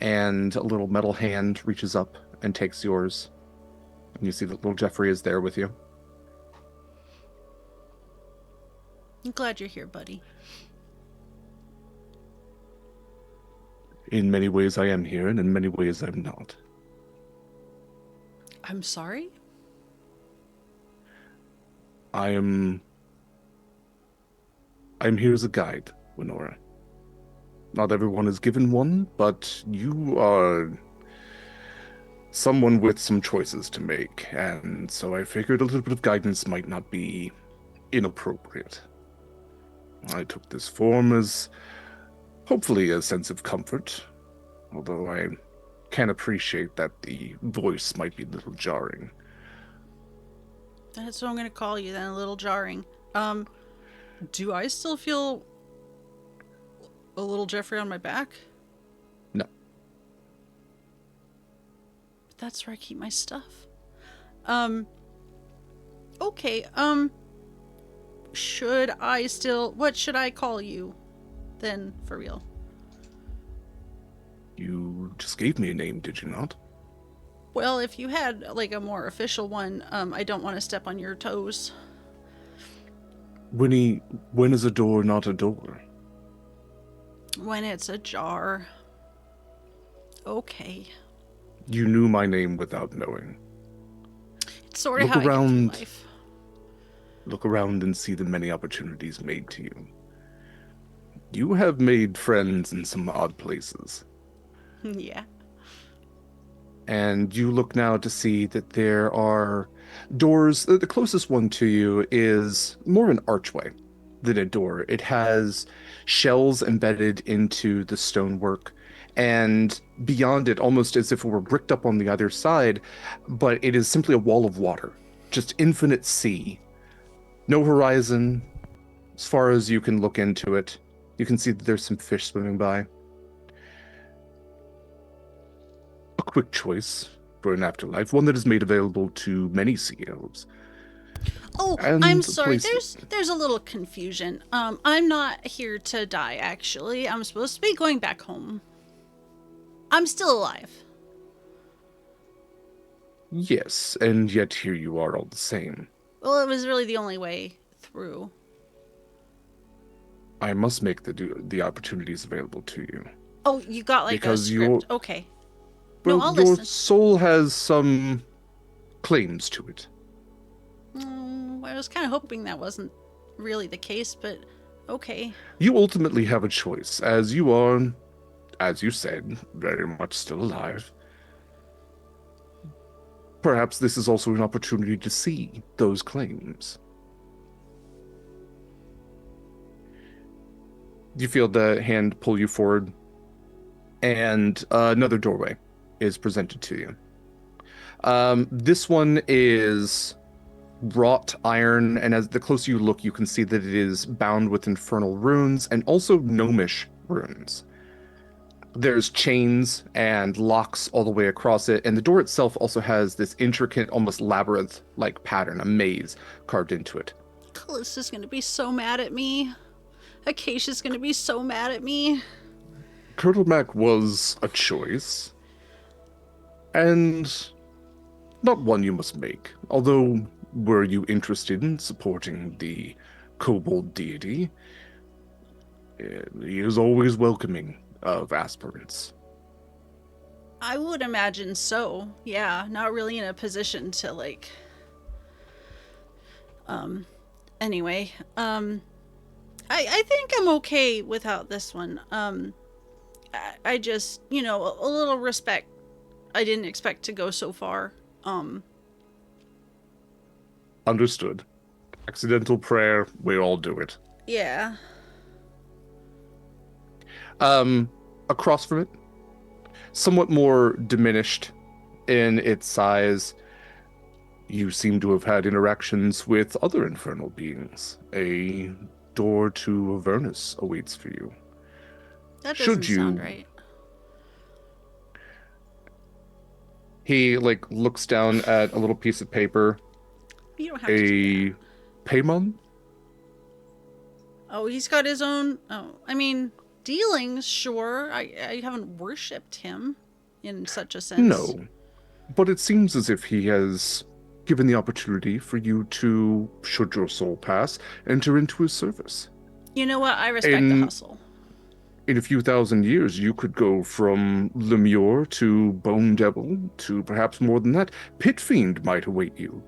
and a little metal hand reaches up and takes yours. And you see that little Jeffrey is there with you. I'm glad you're here, buddy. In many ways I am here, and in many ways I'm not. I'm sorry? I'm here as a guide, Winora. Not everyone is given one, but you are someone with some choices to make, and so I figured a little bit of guidance might not be inappropriate. I took this form as hopefully a sense of comfort, although I can appreciate that the voice might be a little jarring. That's what I'm gonna call you then, a little jarring. Do I still feel a little Jeffrey on my back? No. But that's where I keep my stuff. Okay, what should I call you then, for real? You just gave me a name, did you not? Well, if you had, like, a more official one, I don't want to step on your toes. When is a door not a door? When it's ajar. Okay. You knew my name without knowing. It's sort of Look how I get around. through life. Look around and see the many opportunities made to you. You have made friends in some odd places. Yeah. And you look now to see that there are doors. The closest one to you is more an archway than a door. It has shells embedded into the stonework, and beyond it, almost as if it were bricked up on the other side, but it is simply a wall of water. Just infinite sea. No horizon. As far as you can look into it, you can see that there's some fish swimming by. A quick choice for an afterlife, one that is made available to many sea elves. Oh, And I'm a sorry. place- There's a little confusion. I'm not here to die, actually. I'm supposed to be going back home. I'm still alive. Yes, and yet here you are all the same. Well, it was really the only way through. I must make the opportunities available to you. Oh, you got like Because a you're- script. Okay. Well, No, I'll your listen. soul has some claims to it. I was kind of hoping that wasn't really the case, but okay. You ultimately have a choice, as you are, as you said, very much still alive. Perhaps this is also an opportunity to see those claims. You feel the hand pull you forward, and another doorway is presented to you. This one is wrought iron, and as the closer you look, you can see that it is bound with infernal runes and also gnomish runes. There's chains and locks all the way across it, and the door itself also has this intricate, almost labyrinth-like pattern, a maze carved into it. Kallista's gonna be so mad at me. Acacia's gonna be so mad at me. Turtleback was a choice, and not one you must make. Although, were you interested in supporting the kobold deity, he is always welcoming of aspirants. I would imagine so. Yeah, not really in a position to like. Anyway, I think I'm okay without this one. I just, a little respect. I didn't expect to go so far. Understood. Accidental prayer, we all do it. Yeah. Across from it, somewhat more diminished in its size, you seem to have had interactions with other infernal beings. A door to Avernus awaits for you. That Should doesn't sound you... right. He, like, looks down at a little piece of paper. You don't have to do that. A paymon? Oh, he's got his own... Oh, I mean, dealings, sure. I haven't worshipped him in such a sense. No. But it seems as if he has given the opportunity for you to, should your soul pass, enter into his service. You know what? I respect the hustle. In a few thousand years, you could go from Lemure to Bone Devil to perhaps more than that. Pit Fiend might await you.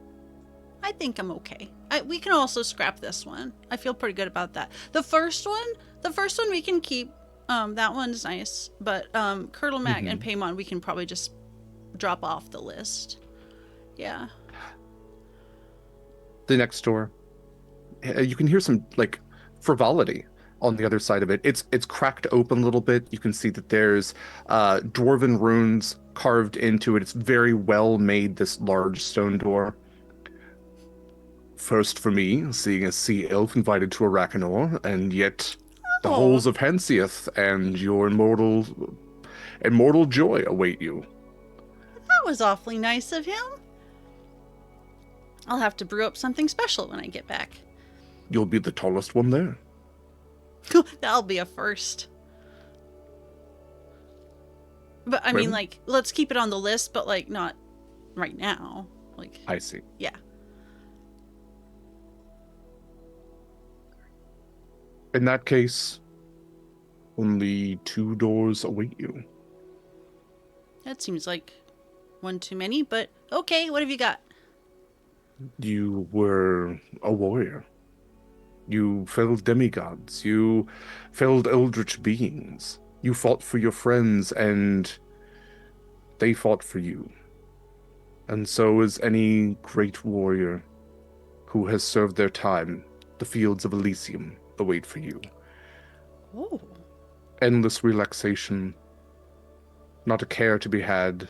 I think I'm okay. We can also scrap this one. I feel pretty good about that. The first one we can keep. That one's nice. But Curdle Mac and Paymon, we can probably just drop off the list. Yeah. The next door, you can hear some, like, frivolity on the other side of it. It's cracked open a little bit. You can see that there's dwarven runes carved into it. It's very well made, this large stone door. First for me, seeing a sea elf invited to Arakanor, and yet the halls of Hensieth and your immortal joy await you. That was awfully nice of him. I'll have to brew up something special when I get back. You'll be the tallest one there. That'll be a first. But I Really? mean, like, let's keep it on the list, but like not right now. Like, I see. yeah. In that case, only 2 doors await you. That seems like one too many, but okay, what have you got? You were a warrior. You felled demigods. You felled eldritch beings. You fought for your friends, and they fought for you. And so is any great warrior who has served their time. The fields of Elysium await for you. Oh. Endless relaxation, not a care to be had,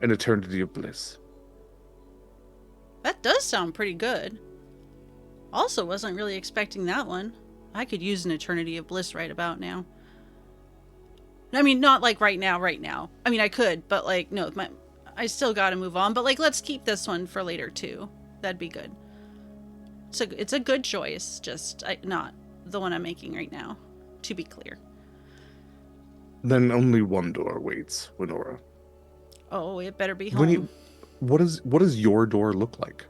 an eternity of bliss. That does sound pretty good. Also, wasn't really expecting that one. I could use an eternity of bliss right about now. I mean, not like right now. I mean, I could, but like, no, I still gotta move on. But like, let's keep this one for later too. That'd be good. It's a good choice, just not the one I'm making right now, to be clear. Then only one door awaits, Winora. Oh, it better be home. What does your door look like?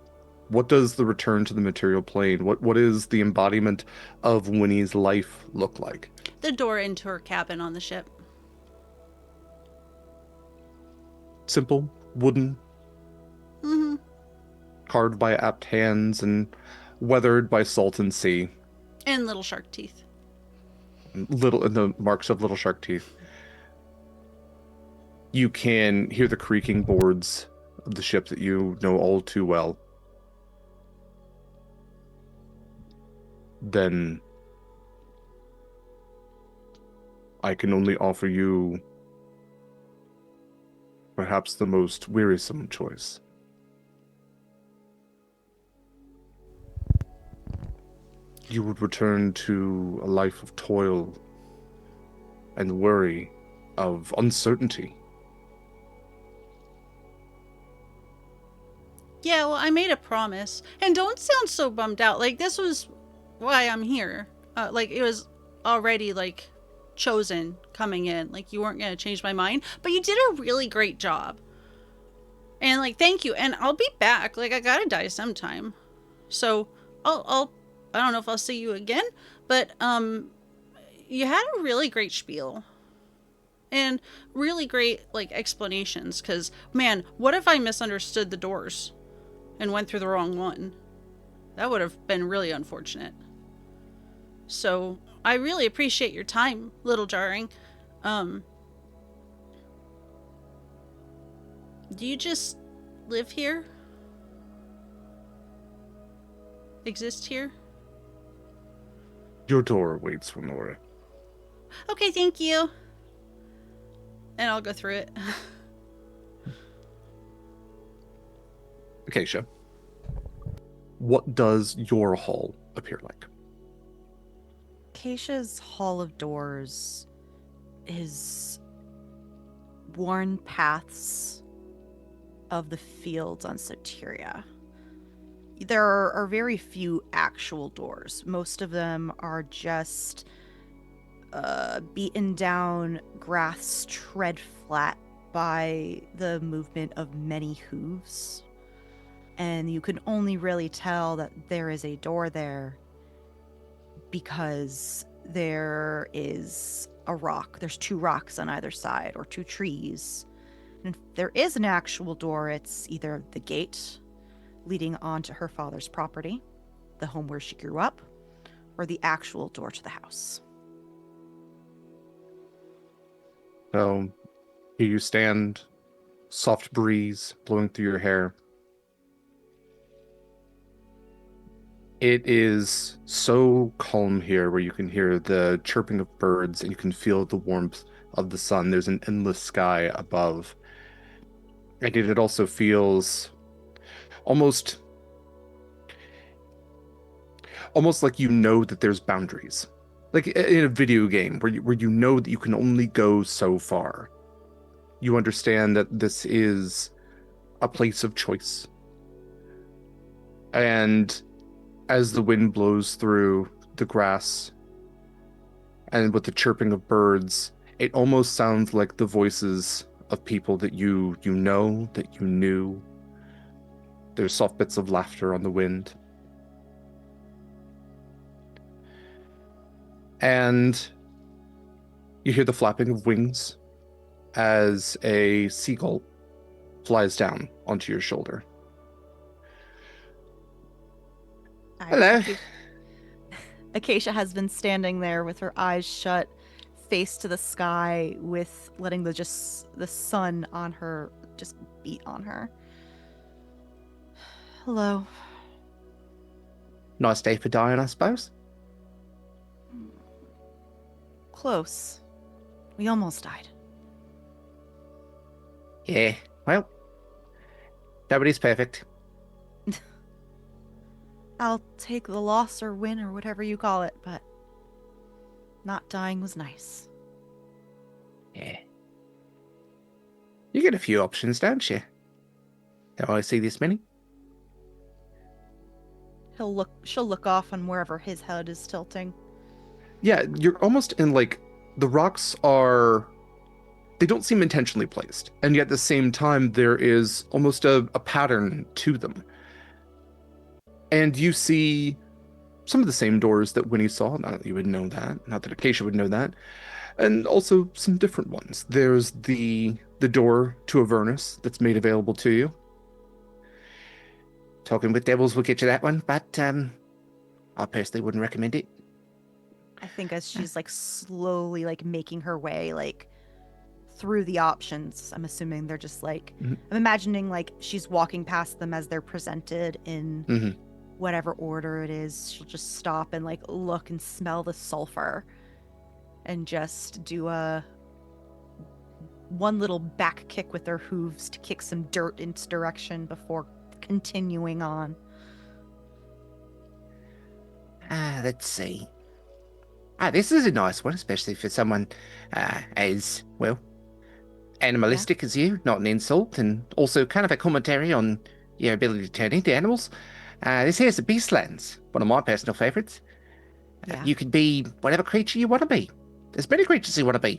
What does the return to the material plane, what is the embodiment of Winnie's life look like? The door into her cabin on the ship. Simple, wooden, Mm-hmm. carved by apt hands and weathered by salt and sea. And little shark teeth. The marks of little shark teeth. You can hear the creaking boards of the ship that you know all too well. Then I can only offer you perhaps the most wearisome choice. You would return to a life of toil and worry, of uncertainty. Yeah, well, I made a promise. And don't sound so bummed out. Like, this was why I'm here. Like, it was already, like, chosen coming in. Like, you weren't going to change my mind. But you did a really great job. And, like, thank you. And I'll be back. Like, I gotta die sometime. So, I don't know if I'll see you again. But, you had a really great spiel. And really great, like, explanations. Because, man, what if I misunderstood the doors and went through the wrong one? That would have been really unfortunate. So, I really appreciate your time, Little Jarring. Do you just live here? exist here? Your door waits for Nora. Okay, thank you. And I'll go through it. Acacia, what does your hall appear like? Acacia's Hall of Doors is worn paths of the fields on Soteria. There are very few actual doors. Most of them are just beaten down grass tread flat by the movement of many hooves. And you can only really tell that there is a door there because there is a rock. There's 2 rocks on either side, or 2 trees. And if there is an actual door, it's either the gate leading onto her father's property, the home where she grew up, or the actual door to the house. So, here you stand, soft breeze blowing through your hair. It is so calm here where you can hear the chirping of birds and you can feel the warmth of the sun. There's an endless sky above. And it also feels almost like you know that there's boundaries. Like in a video game where you know that you can only go so far. You understand that this is a place of choice. And as the wind blows through the grass and with the chirping of birds, it almost sounds like the voices of people that you know, that you knew. There's soft bits of laughter on the wind. And you hear the flapping of wings as a seagull flies down onto your shoulder. Hello. Acacia has been standing there with her eyes shut, face to the sky, with letting the sun on her just beat on her. Hello. Nice day for dying, I suppose. Close. We almost died. Yeah, well, nobody's perfect. I'll take the loss or win or whatever you call it, but not dying was nice. Yeah. You get a few options, don't you? Don't I see this many? She'll look off on wherever his head is tilting. Yeah, you're almost in like the rocks are. They don't seem intentionally placed, and yet at the same time there is almost a pattern to them. And you see some of the same doors that Winnie saw. Not that you would know that, not that Acacia would know that, and also some different ones. There's the door to Avernus that's made available to you. Talking with devils will get you that one, but I personally wouldn't recommend it. I think as she's like slowly like making her way like through the options, I'm assuming they're just like I'm imagining like she's walking past them as they're presented in whatever order it is. She'll just stop and like look and smell the sulfur and just do one little back kick with her hooves to kick some dirt into direction before continuing on. Let's see. This is a nice one, especially for someone as, well, animalistic as you. Not an insult, and also kind of a commentary on your ability to turn into animals. This here's the Beastlands, one of my personal favorites. Yeah. You can be whatever creature you want to be. There's many creatures you want to be.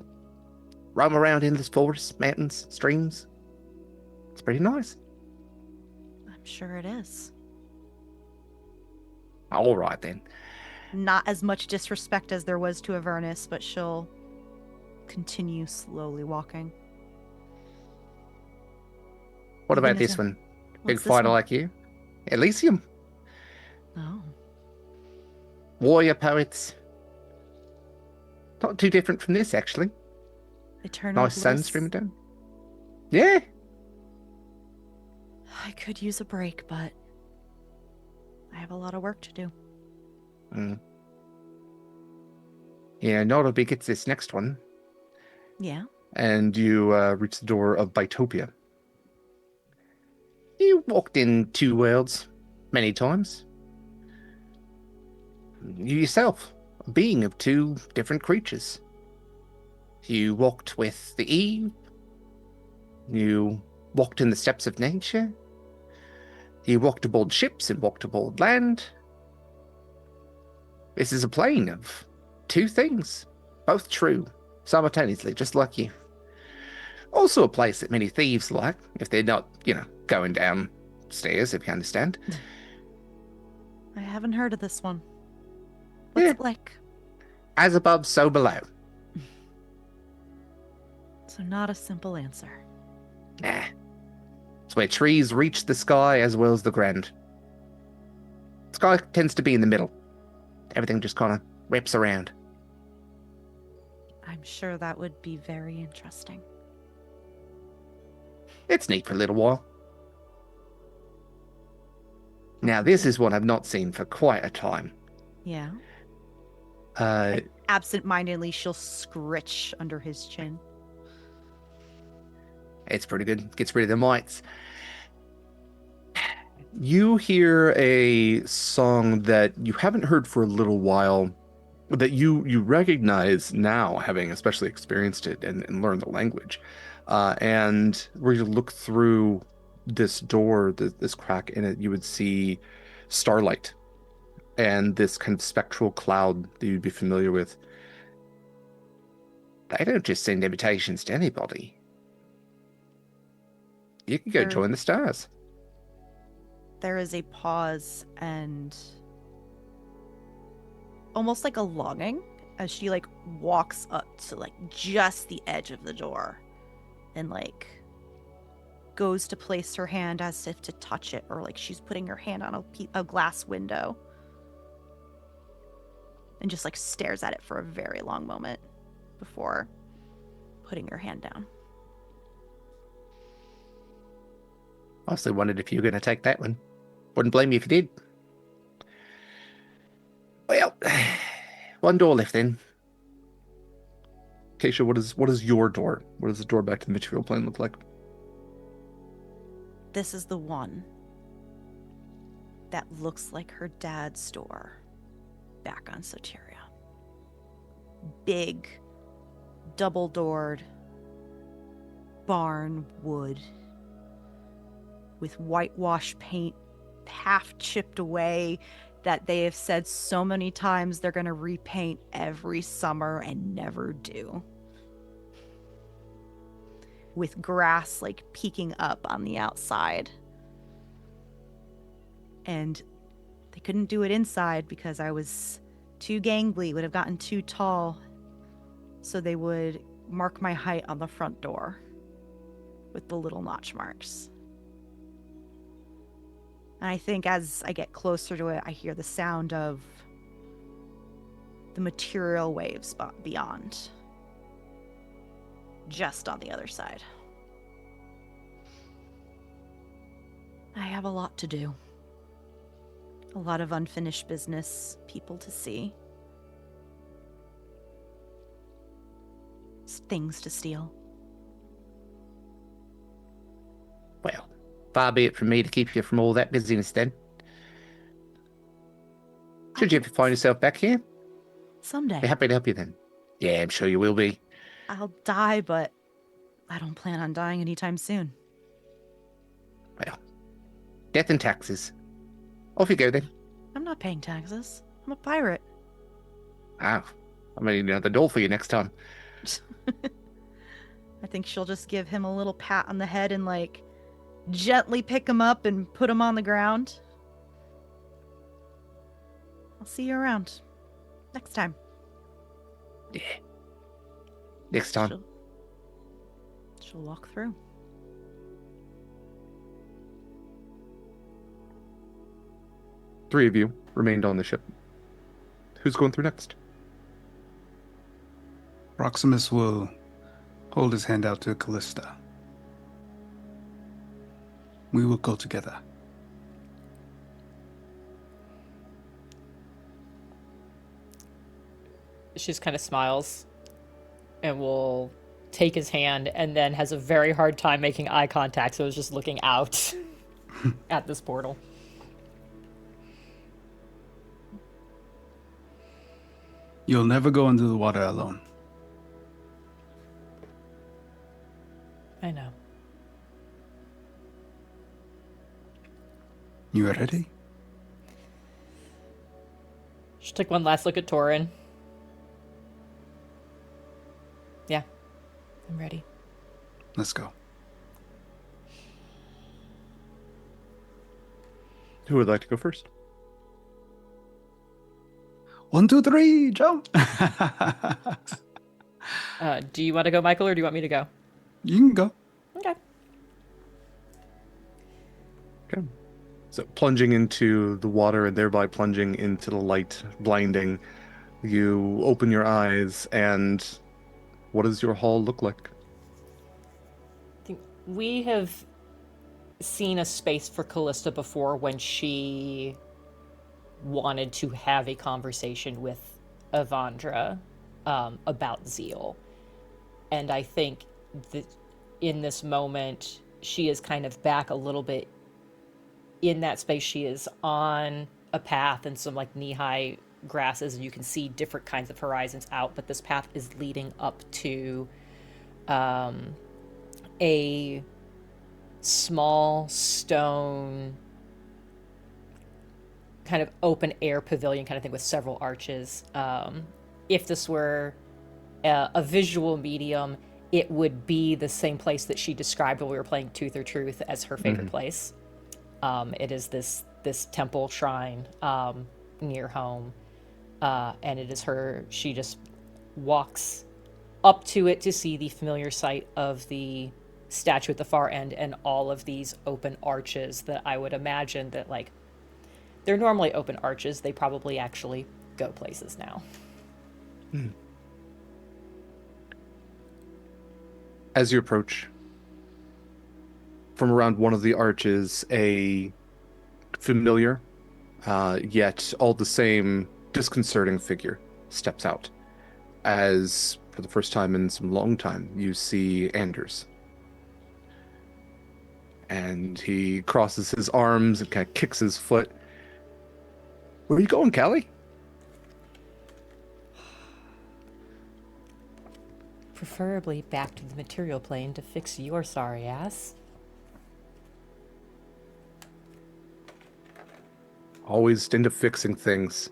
Roam around endless forests, mountains, streams. It's pretty nice. I'm sure it is. All right, then. Not as much disrespect as there was to Avernus, but she'll continue slowly walking. What Even about as this a- one? What's Big this fighter one? like you? Elysium. Oh. Warrior poets. Not too different from this, actually. Eternal Nice sun bliss. streaming down. Yeah. I could use a break, but I have a lot of work to do. Mm. Yeah, not a big it's this next one. Yeah. And you reach the door of Bitopia. You walked in two worlds many times. You yourself, a being of two different creatures. You walked with the Eve. You walked in the steps of nature. You walked aboard ships and walked aboard land. This is a plane of two things, both true, simultaneously, just like you. Also a place that many thieves like, if they're not, going downstairs, if you understand. I haven't heard of this one. What's Yeah. it like? As above, so below. So not a simple answer. Nah. It's where trees reach the sky as well as the ground. Sky tends to be in the middle. Everything just kind of wraps around. I'm sure that would be very interesting. It's neat for a little while. Now, this is one I've not seen for quite a time. Yeah. Uh, Absent-mindedly, she'll scritch under his chin. It's pretty good. Gets rid of the mites. You hear a song that you haven't heard for a little while, that you recognize now, having especially experienced it and learned the language. And where you look through this door, this crack in it, you would see starlight and this kind of spectral cloud that you'd be familiar with. They don't just send invitations to anybody. You can go Sure. join the stars. There is a pause and almost like a longing as she walks up to just the edge of the door and goes to place her hand as if to touch it, or she's putting her hand on a glass window and just stares at it for a very long moment before putting her hand down. I also wondered if you were going to take that one. Wouldn't blame you if you did. Well, one door left then. Acacia, what is your door? What does the door back to the material plane look like? This is the one that looks like her dad's door back on Soteria. Big, double-doored barn wood with whitewash paint half chipped away that they have said so many times they're going to repaint every summer and never do. With grass peeking up on the outside. And they couldn't do it inside because I was too gangly, would have gotten too tall. So they would mark my height on the front door with the little notch marks. And I think as I get closer to it, I hear the sound of the material waves beyond. Just on the other side. I have a lot to do. A lot of unfinished business, people to see. Things to steal. Well, far be it from me to keep you from all that busyness then. Should you ever find yourself back here, Someday. be happy to help you then. Yeah, I'm sure you will be. I'll die, but I don't plan on dying anytime soon. Well, death and taxes. Off you go then. I'm not paying taxes. I'm a pirate. Ah, I mean, the door for you next time. I think she'll just give him a little pat on the head and gently pick him up and put him on the ground. I'll see you around. Next time. Yeah. Next time. She'll walk through. Three of you remained on the ship. Who's going through next? Proximus will hold his hand out to Kallista. We will go together. she just kind of smiles and will take his hand and then has a very hard time making eye contact, so is just looking out at this portal. You'll never go into the water alone. I know. You ready? Just took one last look at Torin. Yeah, I'm ready. Let's go. Who would like to go first? 1, 2, 3, jump! Do you want to go, Mikyl, or do you want me to go? You can go. Okay. Okay. So plunging into the water and thereby plunging into the light, blinding, you open your eyes, and what does your hall look like? I think we have seen a space for Kallista before when she wanted to have a conversation with Avandra about Zeal. And I think that in this moment, she is kind of back a little bit in that space. She is on a path and some like knee-high grasses, and you can see different kinds of horizons out, but this path is leading up to a small stone kind of open air pavilion kind of thing with several arches. If this were a visual medium, it would be the same place that she described when we were playing Tooth or Truth as her favorite place. It is this temple shrine near home, and it is her. She just walks up to it to see the familiar sight of the statue at the far end and all of these open arches that I would imagine that, like, they're normally open arches. They probably actually go places now. As you approach, from around one of the arches, a familiar, yet all the same disconcerting figure steps out. As, for the first time in some long time, you see Anders. And he crosses his arms and kind of kicks his foot. Where are you going, Callie? Preferably back to the material plane to fix your sorry ass. Always into fixing things.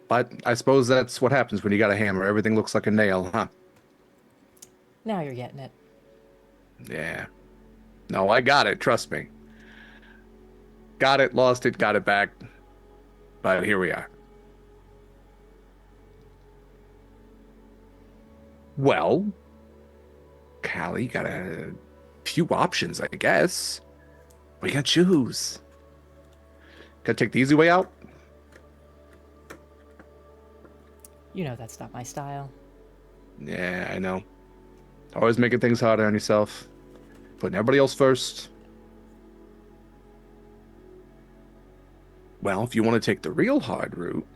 But I suppose that's what happens when you got a hammer. Everything looks like a nail, huh? Now you're getting it. Yeah. No, I got it, trust me. Got it, lost it, got it back. But here we are. Well, Callie, got a few options, I guess. What you gotta choose? Gotta take the easy way out? You know that's not my style. Yeah, I know. Always making things harder on yourself. Putting everybody else first. Well, if you want to take the real hard route,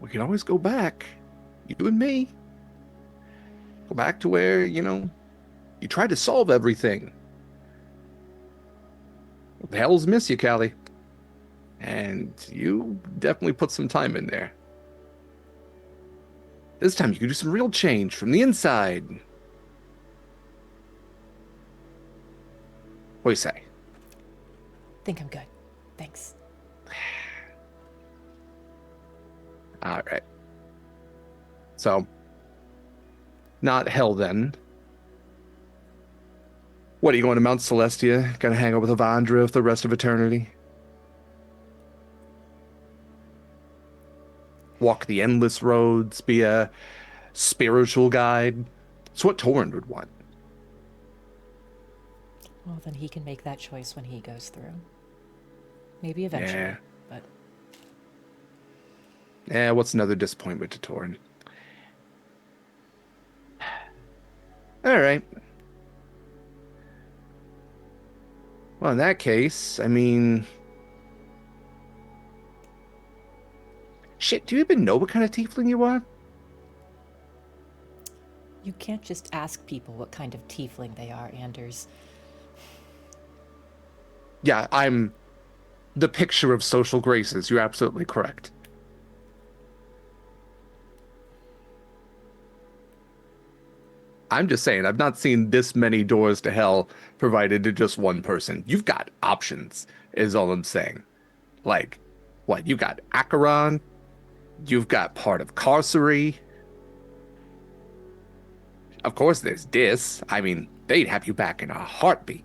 we can always go back. You and me. Go back to where, you tried to solve everything. What the hell's miss you, Callie? And you definitely put some time in there. This time you can do some real change from the inside. What do you say? Think I'm good. Thanks. All right. So, not hell then. What, are you going to Mount Celestia? Gonna hang out with Avandra for the rest of eternity? Walk the endless roads, be a spiritual guide? It's what Torin would want. Well, then he can make that choice when he goes through. Maybe eventually, Yeah. but... What's another disappointment to Torin? All right. Well, in that case, I mean... Shit, do you even know what kind of tiefling you are? You can't just ask people what kind of tiefling they are, Anders. Yeah, I'm the picture of social graces. You're absolutely correct. I'm just saying, I've not seen this many doors to hell provided to just one person. You've got options, is all I'm saying. Like, what? You got Acheron, you've got part of Carcery. Of course, there's Dis. I mean, they'd have you back in a heartbeat.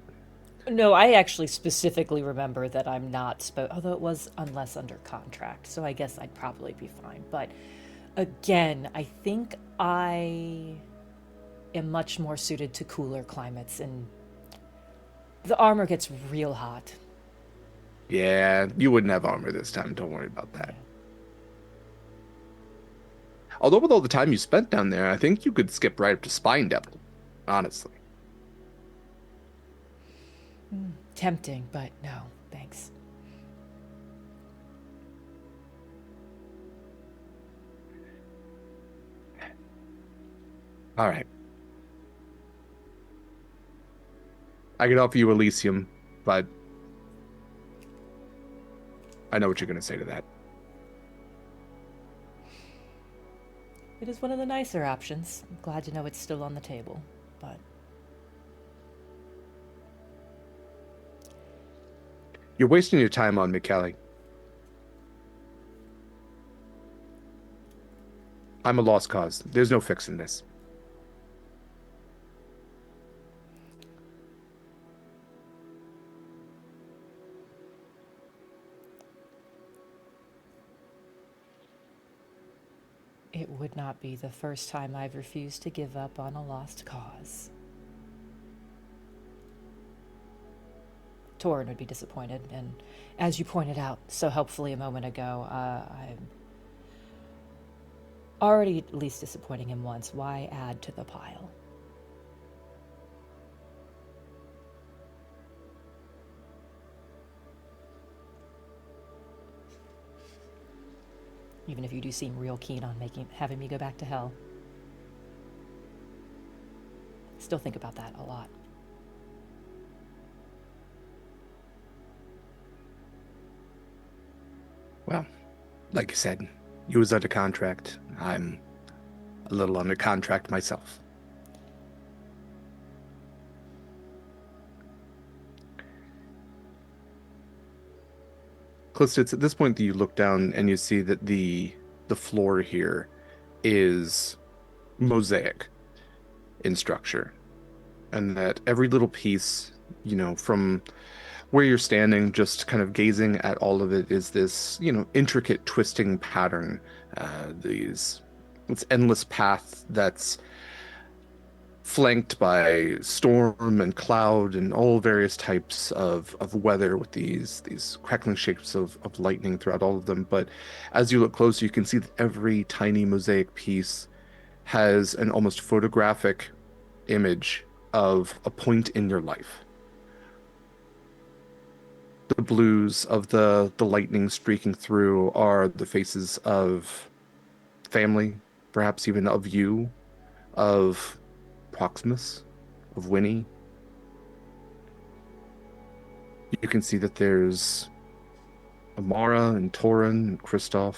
No, I actually specifically remember that I'm not although it was unless under contract, so I guess I'd probably be fine. But again, I think I am much more suited to cooler climates, and the armor gets real hot. Yeah, you wouldn't have armor this time. Don't worry about that. Although with all the time you spent down there, I think you could skip right up to Spine Devil, honestly. Tempting, but no, thanks. All right. I could offer you Elysium, but I know what you're going to say to that. It is one of the nicer options. I'm glad to know it's still on the table, but You're wasting your time on Mikyl. I'm a lost cause. There's no fixing this. it would not be the first time I've refused to give up on a lost cause. Torin would be disappointed, and as you pointed out so helpfully a moment ago, I'm already at least disappointing him once. Why add to the pile? Even if you do seem real keen on having me go back to hell. Still think about that a lot. Well, like you said, you was under contract. I'm a little under contract myself. Kallista, it's at this point that you look down and you see that the floor here is mosaic in structure, and that every little piece, you know, from where you're standing, just kind of gazing at all of it, is this, you know, intricate twisting pattern. This endless path that's flanked by storm and cloud and all various types of weather, with these crackling shapes of lightning throughout all of them. But as you look closer, you can see that every tiny mosaic piece has an almost photographic image of a point in your life. The blues of the lightning streaking through are the faces of family, perhaps even of you, of Proximus, of Winnie. You can see that there's Amara and Torin and Kristoff.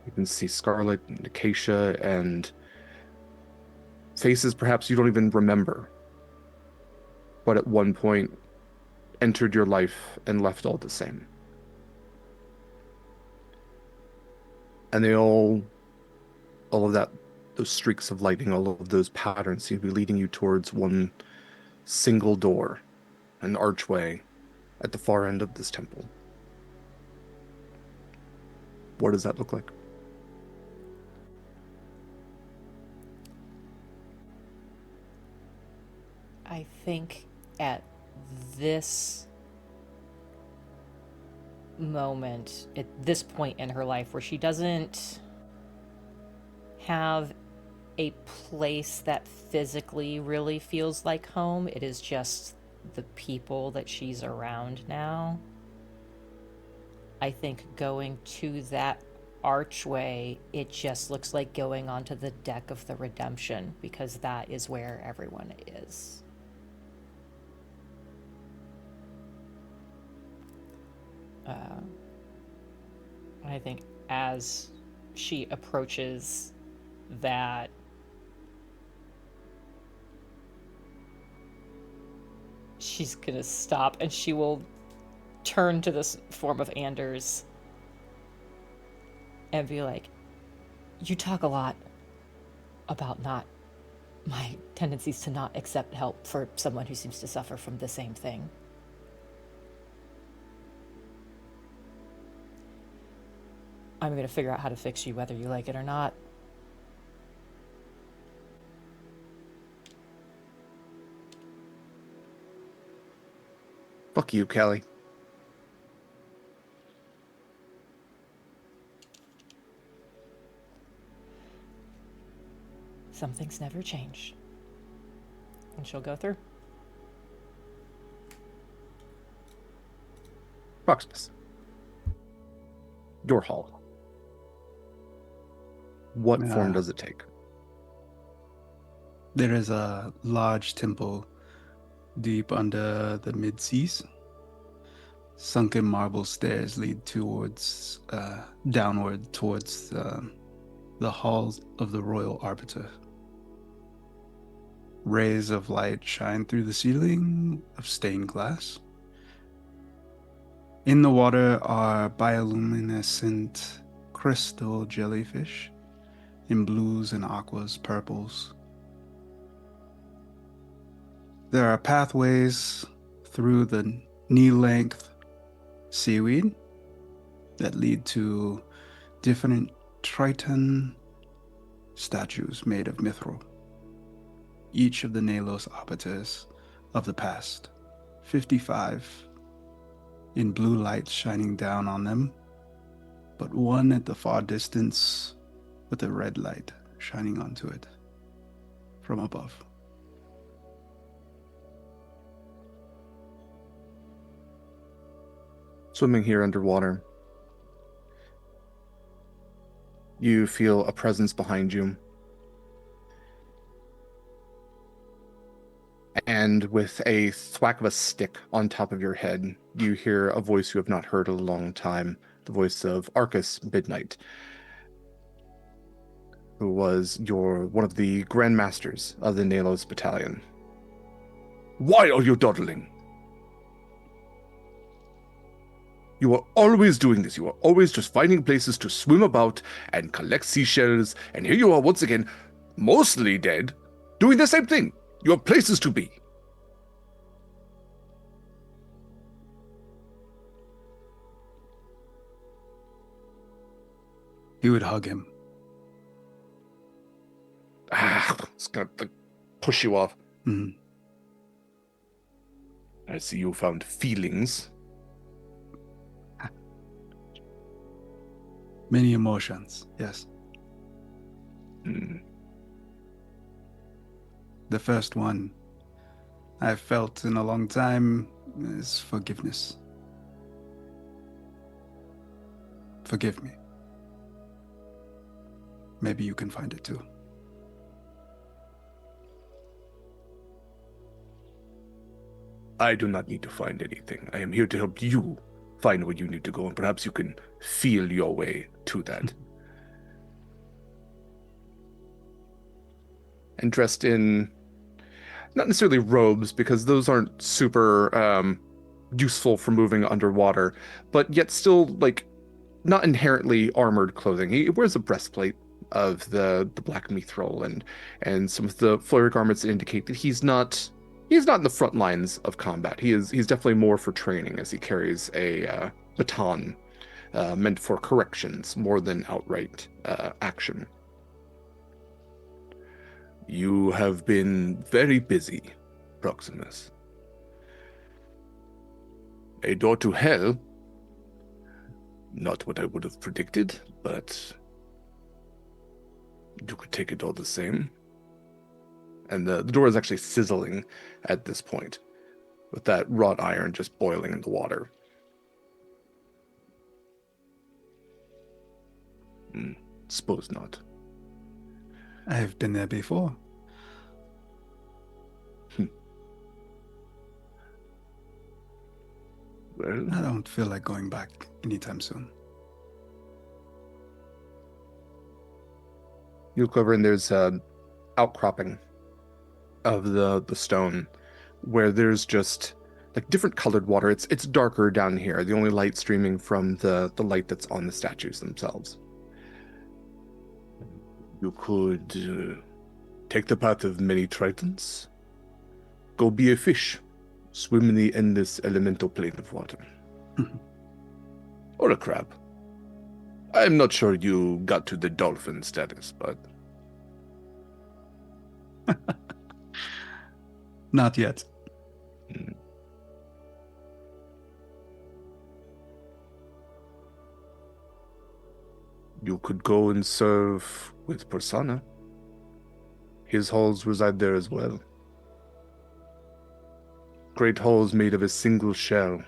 You can see Scarlett and Acacia, and faces perhaps you don't even remember, but at one point entered your life and left all the same. And they all of that, those streaks of lightning, all of those patterns seem to be leading you towards one single door, an archway at the far end of this temple. What does that look like? I think at this moment, at this point in her life where she doesn't have a place that physically really feels like home, it is just the people that she's around now. I think going to that archway, it just looks like going onto the deck of the Redemption, because that is where everyone is. I think as she approaches that, she's gonna stop and she will turn to this form of Anders and be like, you talk a lot about not my tendencies to not accept help for someone who seems to suffer from the same thing. I'm going to figure out how to fix you whether you like it or not. Fuck you, Kelly. Some things never change. And she'll go through. Proximus. Your hall. What form does it take? There is a large temple deep under the mid-seas. Sunken marble stairs lead towards, downward towards the halls of the Royal Arbiter. Rays of light shine through the ceiling of stained glass. In the water are bioluminescent crystal jellyfish in blues and aquas, purples. There are pathways through the knee-length seaweed that lead to different Triton statues made of mithril. Each of the Nalos arbiters of the past, 55, in blue light shining down on them, but one at the far distance with a red light shining onto it from above. Swimming here underwater, you feel a presence behind you. And with a thwack of a stick on top of your head, you hear a voice you have not heard in a long time, the voice of Arcus Midnight, who was one of the Grand Masters of the Nalos Battalion. Why are you dawdling? You are always doing this. You are always just finding places to swim about and collect seashells, and here you are once again, mostly dead, doing the same thing. You have places to be. He would hug him. It's gonna push you off. Mm. I see you found feelings. Many emotions, yes. Hmm. The first one I've felt in a long time is forgiveness. Forgive me. Maybe you can find it too. I do not need to find anything. I am here to help you find where you need to go, and perhaps you can feel your way to that. And dressed in, not necessarily robes, because those aren't super useful for moving underwater, but yet still, like, not inherently armored clothing. He wears a breastplate of the black mithril and some of the flurry garments that indicate that he's not in the front lines of combat. He's definitely more for training, as he carries a baton meant for corrections more than outright action. You have been very busy, Proximus. A door to hell? Not what I would have predicted, but you could take it all the same. And the door is actually sizzling at this point, with that wrought iron just boiling in the water. Suppose not. I have been there before. Well, I don't feel like going back anytime soon. you look over and there's an outcropping of the stone where there's just like different colored water. It's darker down here. The only light streaming from the light that's on the statues themselves. You could take the path of many tritons. Go be a fish. Swim in the endless elemental plane of water. Or a crab. I'm not sure you got to the dolphin status, but Not yet. you could go and serve with Persona. His halls reside there as well. Great halls made of a single shell,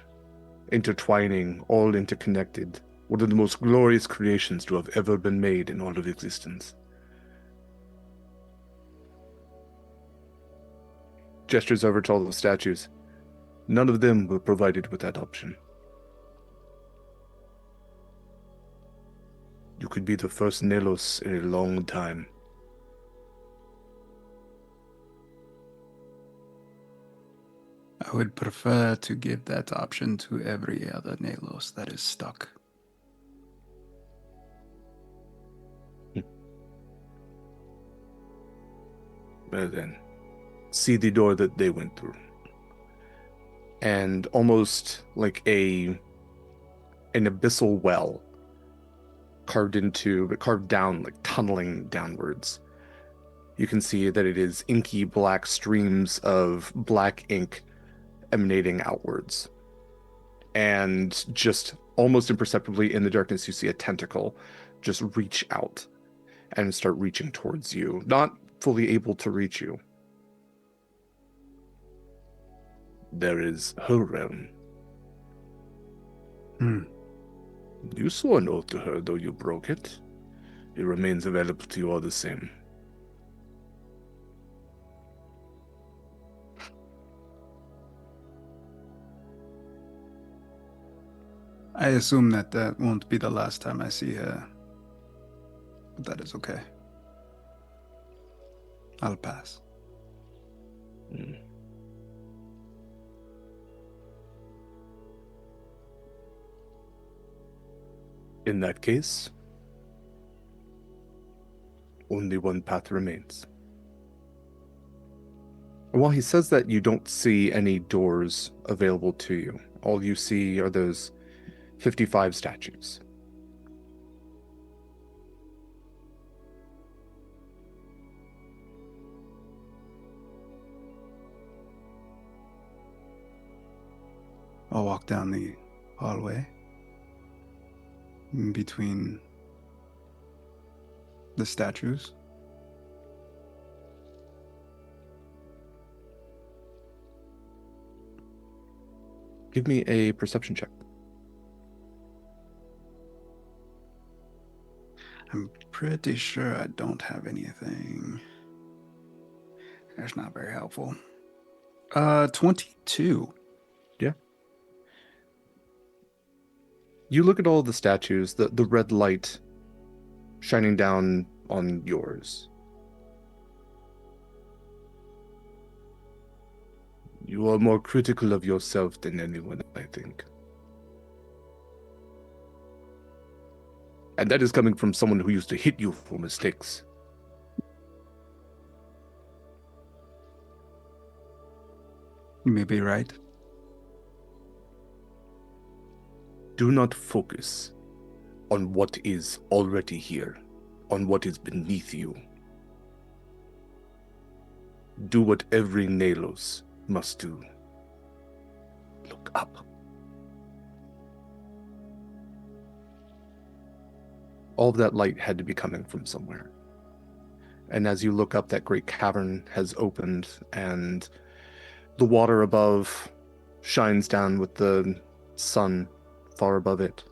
intertwining, all interconnected. One of the most glorious creations to have ever been made in all of existence. Gestures over to all the statues. None of them were provided with that option. You could be the first Nelos in a long time. I would prefer to give that option to every other Nalos that is stuck. Well then, see the door that they went through. And almost like an abyssal well carved down, like tunneling downwards. You can see that it is inky black streams of black ink emanating outwards. And just almost imperceptibly in the darkness, you see a tentacle just reach out and start reaching towards you, not fully able to reach you. There is her realm. You swore an oath to her, though you broke it. It remains available to you all the same. I assume that won't be the last time I see her. But that is okay. I'll pass. In that case, only one path remains. And while he says that, you don't see any doors available to you. All you see are those 55 statues. I'll walk down the hallway in between the statues. Give me a perception check. I'm pretty sure I don't have anything. That's not very helpful. 22. Yeah. You look at all the statues, the red light shining down on yours. You are more critical of yourself than anyone, I think. And that is coming from someone who used to hit you for mistakes. You may be right. Do not focus on what is already here, on what is beneath you. Do what every Nalos must do. Look up. All of that light had to be coming from somewhere. And as you look up, that great cavern has opened, and the water above shines down with the sun far above it.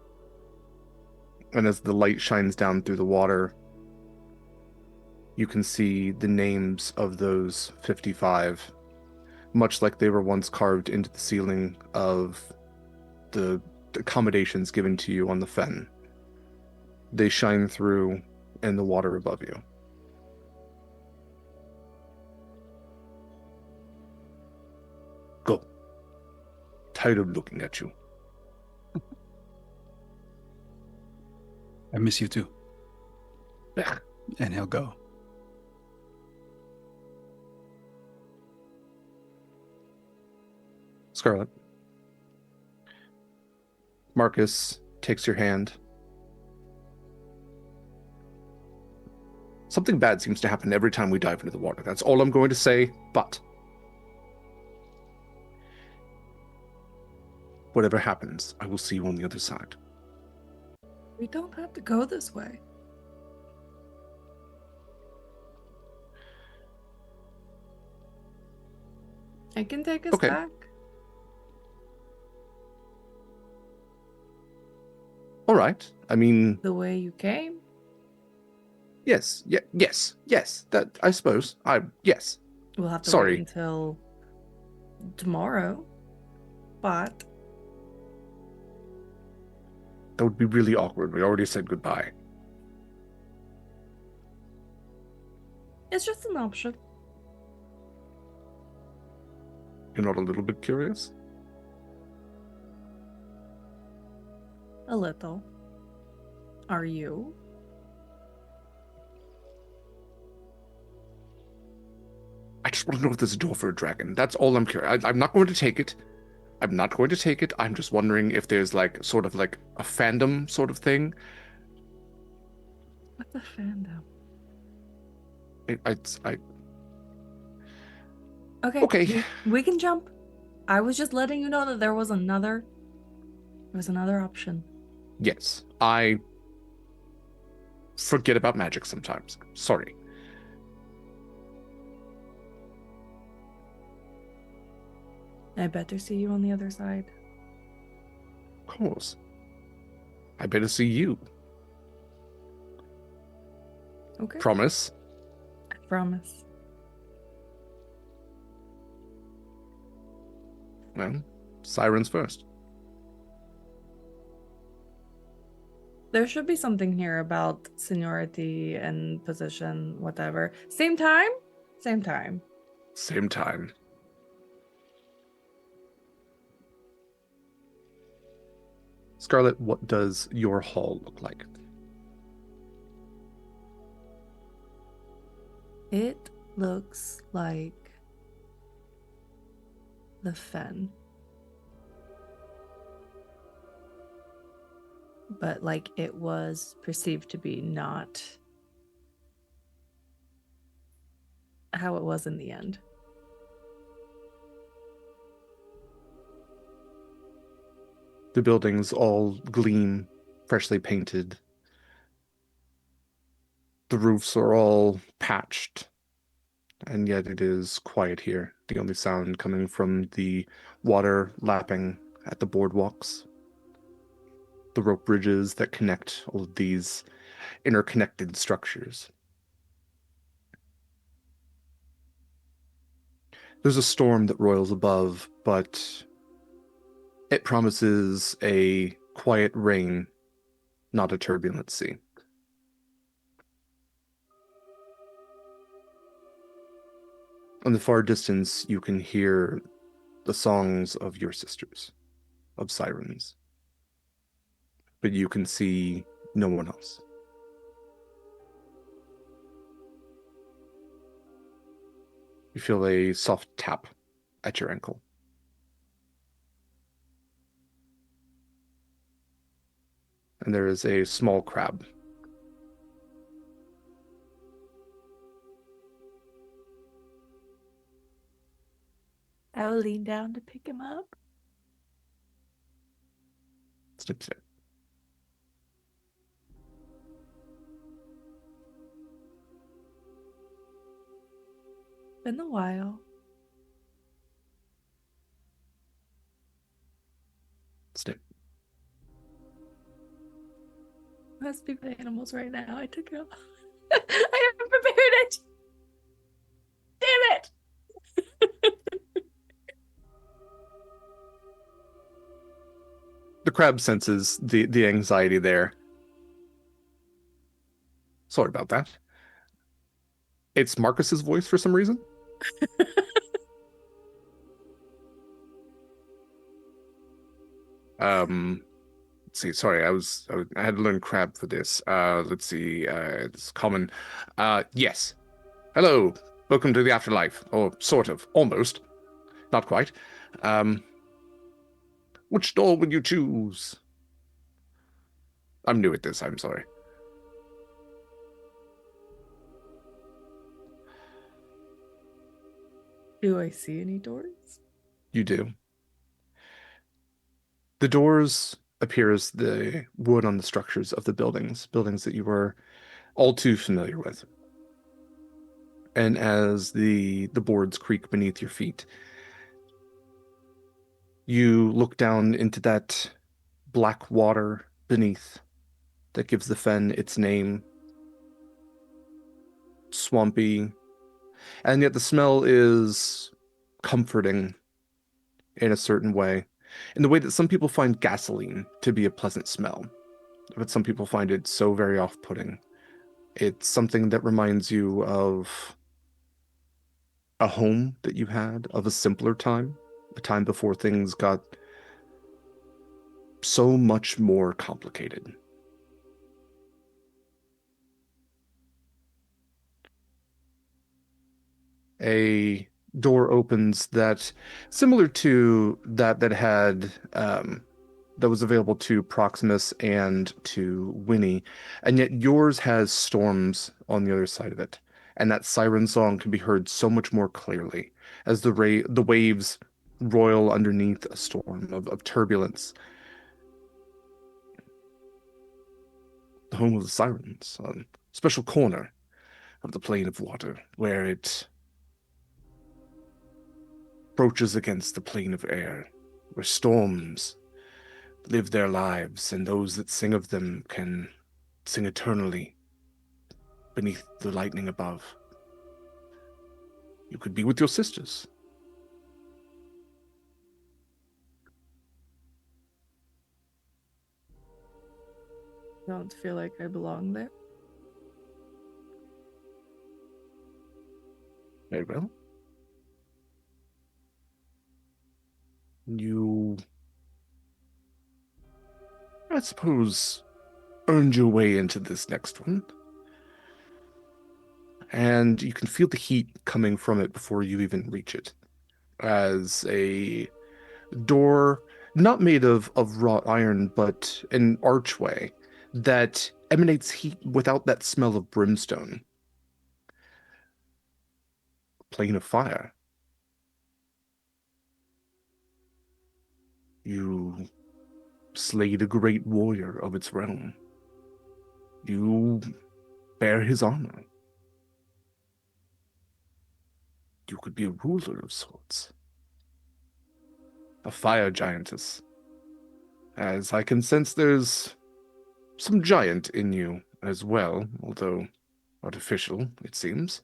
And as the light shines down through the water, you can see the names of those 55, much like they were once carved into the ceiling of the accommodations given to you on the fen. They shine through in the water above you. Go. Tired of looking at you. I miss you too. Ugh. And he'll go. Scarlett. Marcus takes your hand. Something bad seems to happen every time we dive into the water. That's all I'm going to say, but whatever happens, I will see you on the other side. We don't have to go this way. I can take us Okay. back. All right. I mean, The way you came. yes. That, I suppose. Yes. We'll have to Sorry. wait until tomorrow. But That would be really awkward. We already said goodbye. it's just an option. You're not a little bit curious? A little. Are you? I just want to know if there's a door for a dragon. That's all I'm curious. I'm not going to take it. I'm not going to take it. I'm just wondering if there's like sort of like a fandom sort of thing. What's a fandom? I Okay. Okay. We can jump. I was just letting you know that there was another option. Yes, I forget about magic sometimes. Sorry. I better see you on the other side. Of course. I better see you. Okay. Promise. I promise. Well, sirens first. There should be something here about seniority and position, whatever. Same time? Same time. Same time. Scarlett, what does your hall look like? It looks like the fen. But like it was perceived to be not how it was in the end. The buildings all gleam, freshly painted. The roofs are all patched, and yet it is quiet here. The only sound coming from the water lapping at the boardwalks, the rope bridges that connect all of these interconnected structures. There's a storm that roils above, but it promises a quiet rain, not a turbulent sea. In the far distance, you can hear the songs of your sisters, of sirens. But you can see no one else. You feel a soft tap at your ankle. And there is a small crab. I will lean down to pick him up. Snip, snip. Been a while. Snip. must be with animals right now. I took it off. I haven't prepared it. Damn it. The crab senses the anxiety there. Sorry about that. It's Marcus's voice for some reason. Let's see. Sorry, I had to learn crab for this. Let's see. It's common. Yes. Hello. Welcome to the afterlife, or sort of, almost, not quite. Um, which door would you choose? I'm new at this. I'm sorry. Do I see any doors? You do. The doors appear as the wood on the structures of the buildings that you were all too familiar with. And as the boards creak beneath your feet, you look down into that black water beneath that gives the fen its name. Swampy, and yet the smell is comforting in a certain way, in the way that some people find gasoline to be a pleasant smell, but some people find it so very off-putting. It's something that reminds you of a home that you had, of a simpler time, a time before things got so much more complicated. A door opens that, similar to that had that was available to Proximus and to Winnie, and yet yours has storms on the other side of it, and that siren song can be heard so much more clearly as the waves roil underneath a storm of turbulence. The home of the sirens, a special corner of the plane of water where it approaches against the plane of air, where storms live their lives, and those that sing of them can sing eternally beneath the lightning above. You could be with your sisters. Don't feel like I belong there. Very well. You, I suppose, earned your way into this next one. And you can feel the heat coming from it before you even reach it. As a door, not made of wrought iron, but an archway that emanates heat without that smell of brimstone. Plane of fire. You slayed a great warrior of its realm. You bear his armor. You could be a ruler of sorts. A fire giantess. As I can sense there's some giant in you as well, although artificial, it seems.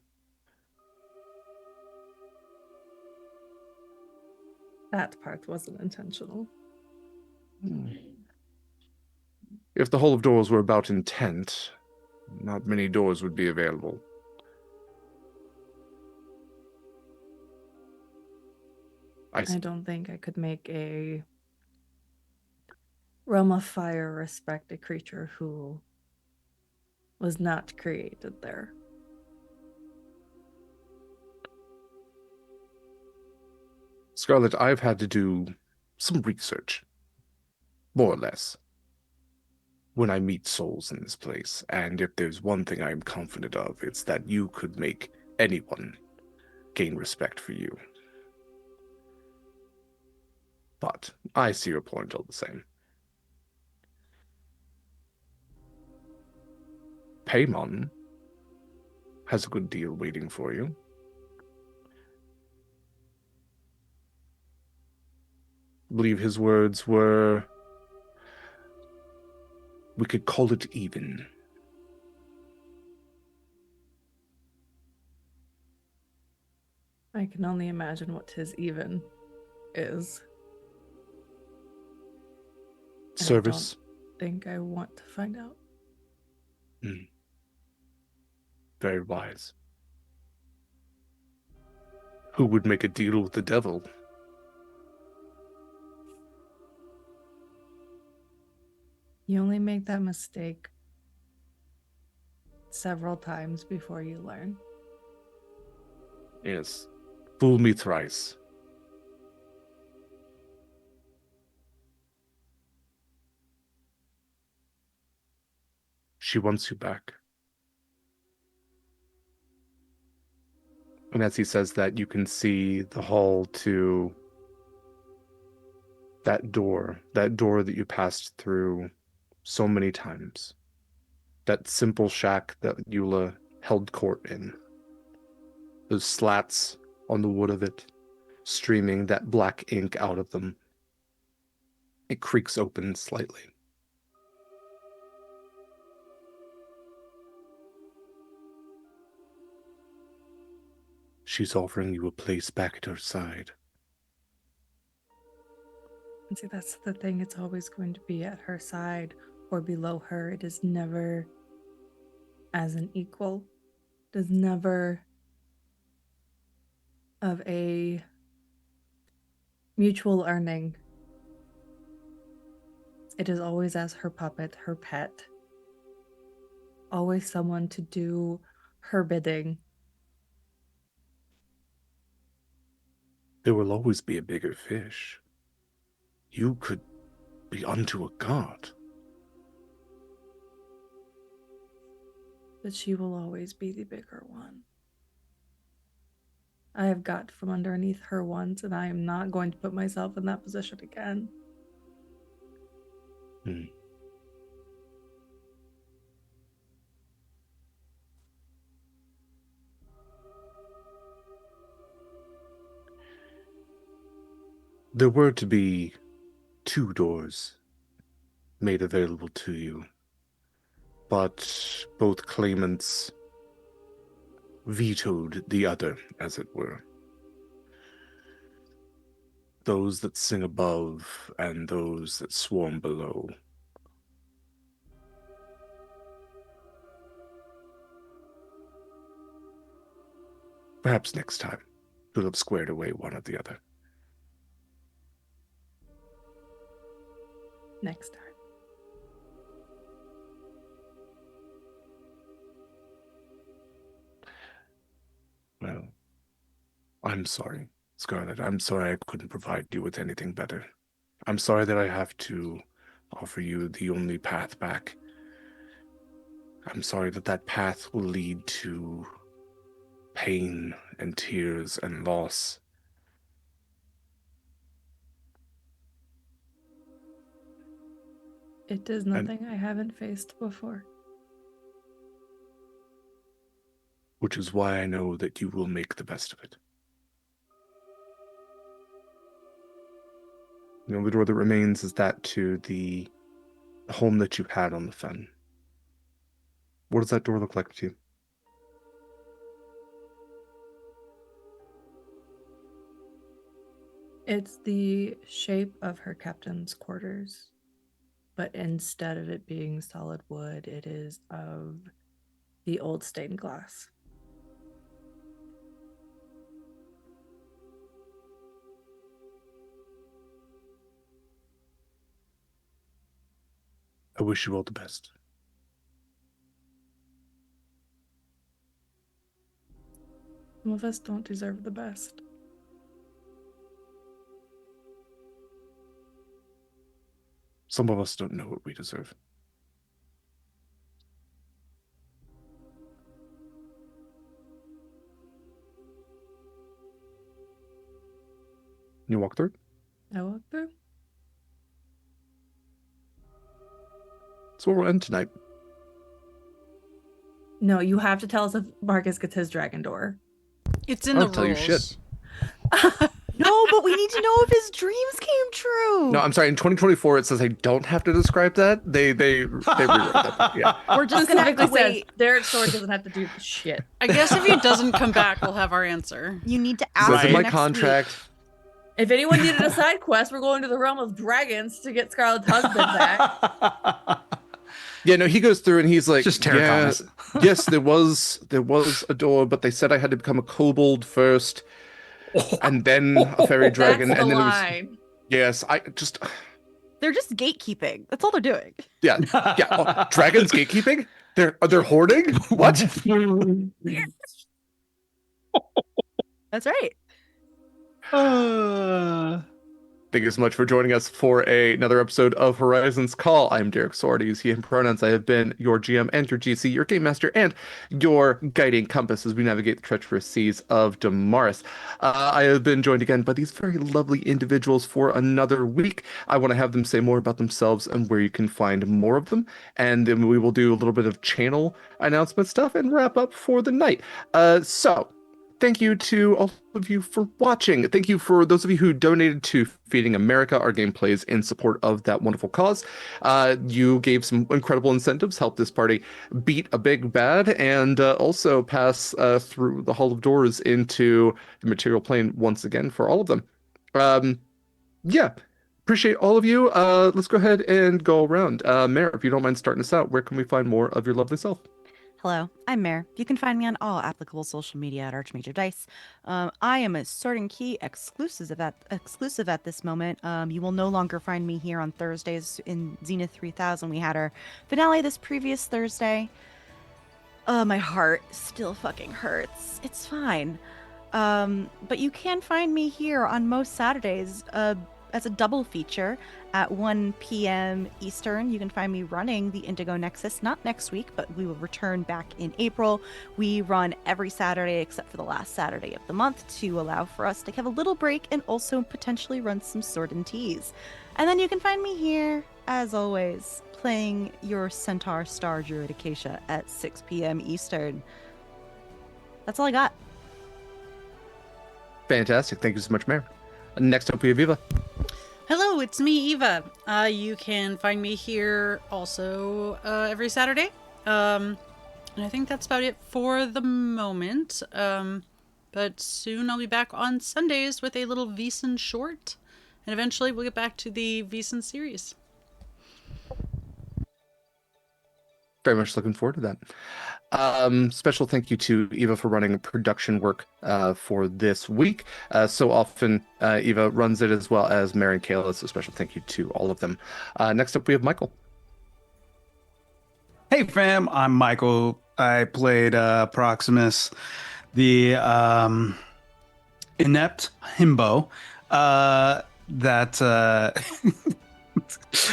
That part wasn't intentional. If the Hall of Doors were about intent, not many doors would be available. I don't think I could make a realm of fire respect a creature who was not created there. Scarlett, I've had to do some research, more or less, when I meet souls in this place, and if there's one thing I'm confident of, it's that you could make anyone gain respect for you. But I see your point all the same. Paimon has a good deal waiting for you. I believe his words were, We could call it even. I can only imagine what tis even is. And Service. I don't think I want to find out. Very wise. Who would make a deal with the devil? You only make that mistake several times before you learn. Yes. Fool me thrice. She wants you back. And as he says that, you can see the hall to that door that you passed through so many times. That simple shack that Eula held court in. Those slats on the wood of it, streaming that black ink out of them. It creaks open slightly. She's offering you a place back at her side. And see, that's the thing. It's always going to be at her side or below her. It is never as an equal. It is never of a mutual earning. It is always as her puppet, her pet. Always someone to do her bidding. There will always be a bigger fish. You could be unto a god. But she will always be the bigger one. I have got from underneath her once, and I am not going to put myself in that position again. There were to be 2 doors made available to you, but both claimants vetoed the other, as it were. Those that sing above and those that swarm below. Perhaps next time, you'll have squared away one or the other. Next time. Well, I'm sorry, Scarlett. I'm sorry I couldn't provide you with anything better. I'm sorry that I have to offer you the only path back. I'm sorry that that path will lead to pain and tears and loss. It is nothing I haven't faced before. Which is why I know that you will make the best of it. The only door that remains is that to the home that you had on the fen. What does that door look like to you? It's the shape of her captain's quarters, but instead of it being solid wood, it is of the old stained glass. I wish you all the best. Some of us don't deserve the best. Some of us don't know what we deserve. You walk through? I walk through. That's where we'll end tonight. No, you have to tell us if Marcus gets his dragon door. It's in I'll the tell you rules. shit. No, but we We need to know if his dreams came true. No, I'm sorry. In 2024, it says I don't have to describe that. They rewrote that part. Yeah. We're just gonna have to Specifically says wait. Derek Sword doesn't have to do the shit. I guess if he doesn't come back, we'll have our answer. You need to ask Says in him my next contract. If anyone needed a side quest, we're going to the realm of dragons to get Scarlett's husband back. Yeah, no, he goes through and he's like, Just yeah, terracomas. yes, there was a door, but they said I had to become a kobold first, and then a fairy dragon, That's the and then line. it was yes, I just They're just gatekeeping. That's all they're doing. yeah. Oh, dragons gatekeeping? They're hoarding? What? That's right. Thank you so much for joining us for another episode of Horizons Call. I'm Derek Sword. I use he, him pronouns. I have been your GM and your GC, your game master, and your guiding compass as we navigate the treacherous seas of Damaris. I have been joined again by these very lovely individuals for another week. I want to have them say more about themselves and where you can find more of them. And then we will do a little bit of channel announcement stuff and wrap up for the night. Thank you to all of you for watching. Thank you for those of you who donated to Feeding America, our game plays in support of that wonderful cause. You gave some incredible incentives, helped this party beat a big bad, and also pass through the Hall of Doors into the material plane once again for all of them. Yeah, appreciate all of you. Let's go ahead and go around. Mare, if you don't mind starting us out, where can we find more of your lovely self? Hello, I'm Mare. You can find me on all applicable social media at Archmajor Dice. I am a Sword and Key exclusive at this moment. You will no longer find me here on Thursdays in Zenith 3000. We had our finale this previous Thursday. My heart still fucking hurts. It's fine. But you can find me here on most Saturdays as a double feature at 1 p.m. Eastern. You can find me running the Indigo Nexus, not next week, but we will return back in April. We run every Saturday except for the last Saturday of the month to allow for us to have a little break and also potentially run some Sword and Teas. And then you can find me here, as always, playing your Centaur Star Druid Acacia at 6 p.m. Eastern. That's all I got. Fantastic. Thank you so much, Mare. Next up, we have Eva. Hello, it's me, Eva. You can find me here also every Saturday. And I think that's about it for the moment. But soon I'll be back on Sundays with a little Veesen short. And eventually we'll get back to the Veesen series. Very much looking forward to that. Special thank you to Eva for running production work for this week. So often Eva runs it as well as Mary and Kaila, so special thank you to all of them. Next up we have Mikyl. Hey fam, I'm Mikyl. I played Proximus, the inept himbo that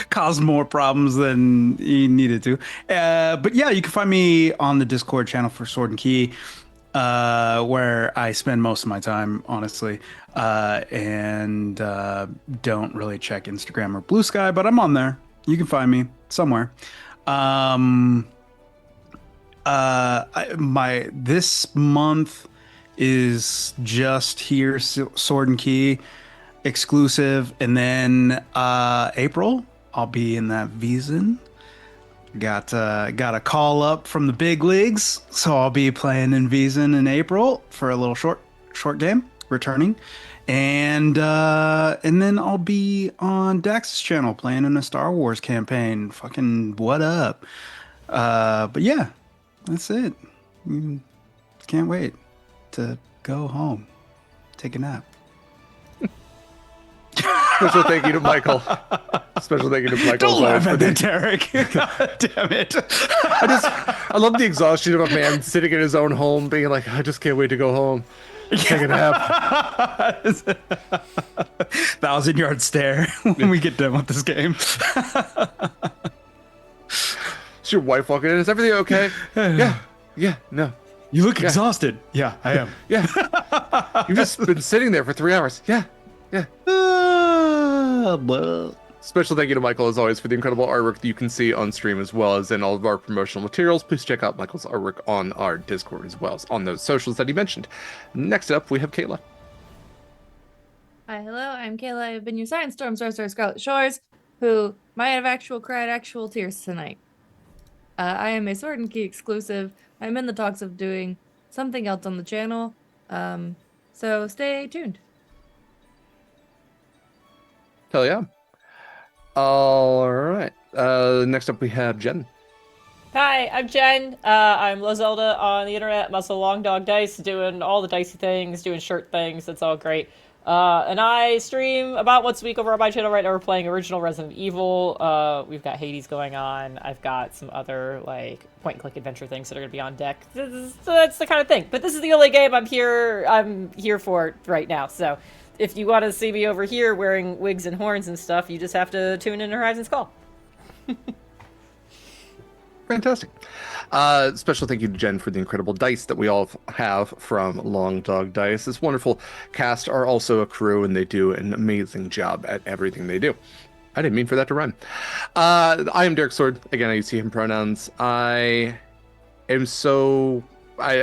caused more problems than he needed to. But yeah, you can find me on the Discord channel for Sword and Key, where I spend most of my time, honestly, and don't really check Instagram or BlueSky, but I'm on there. You can find me somewhere. This month is just here, Sword and Key exclusive, and then April I'll be in that Veesen. Got a call up from the big leagues, so I'll be playing in Veesen in April for a little short game, returning, and then I'll be on Dax's channel playing in a Star Wars campaign. Fucking what up? But yeah, that's it. Can't wait to go home, take a nap. Special thank you to Mikyl. Special thank you to Mikyl. Don't laugh at that, Derek. God damn it. I love the exhaustion of a man sitting in his own home being like, I just can't wait to go home. Take a nap. 1,000-yard stare when we get done with this game. Is your wife walking in? Is everything okay? Yeah, no. You look exhausted. Yeah, I am. Yeah. You've just been sitting there for 3 hours. Yeah. Special thank you to Mikyl, as always, for the incredible artwork that you can see on stream, as well as in all of our promotional materials. Please check out Mykyl's artwork on our Discord, as well as on those socials that he mentioned. Next up, we have Kaila. Hi, hello, I'm Kayla. I've been your Science Storm Sorcerer Scarlett Shores, who might have cried actual tears tonight. I am a Sword and Key exclusive. I'm in the talks of doing something else on the channel. So stay tuned. Hell yeah. All right. Next up we have Jenn. Hi, I'm Jenn. I'm La Zelda on the internet, muscle long dog dice, doing all the dicey things, doing shirt things. That's all great. And I stream about once a week over on my channel. Right now we're playing original Resident Evil. We've got Hades going on. I've got some other like point and click adventure things that are gonna be on deck. That's the kind of thing. But this is the only game I'm here for right now. So if you want to see me over here wearing wigs and horns and stuff, you just have to tune in to Horizon's Call. Fantastic. Special thank you to Jenn for the incredible dice that we all have from Long Dog Dice. This wonderful cast are also a crew, and they do an amazing job at everything they do. I didn't mean for that to rhyme. I am Derek Sword. Again, I use he, him pronouns. I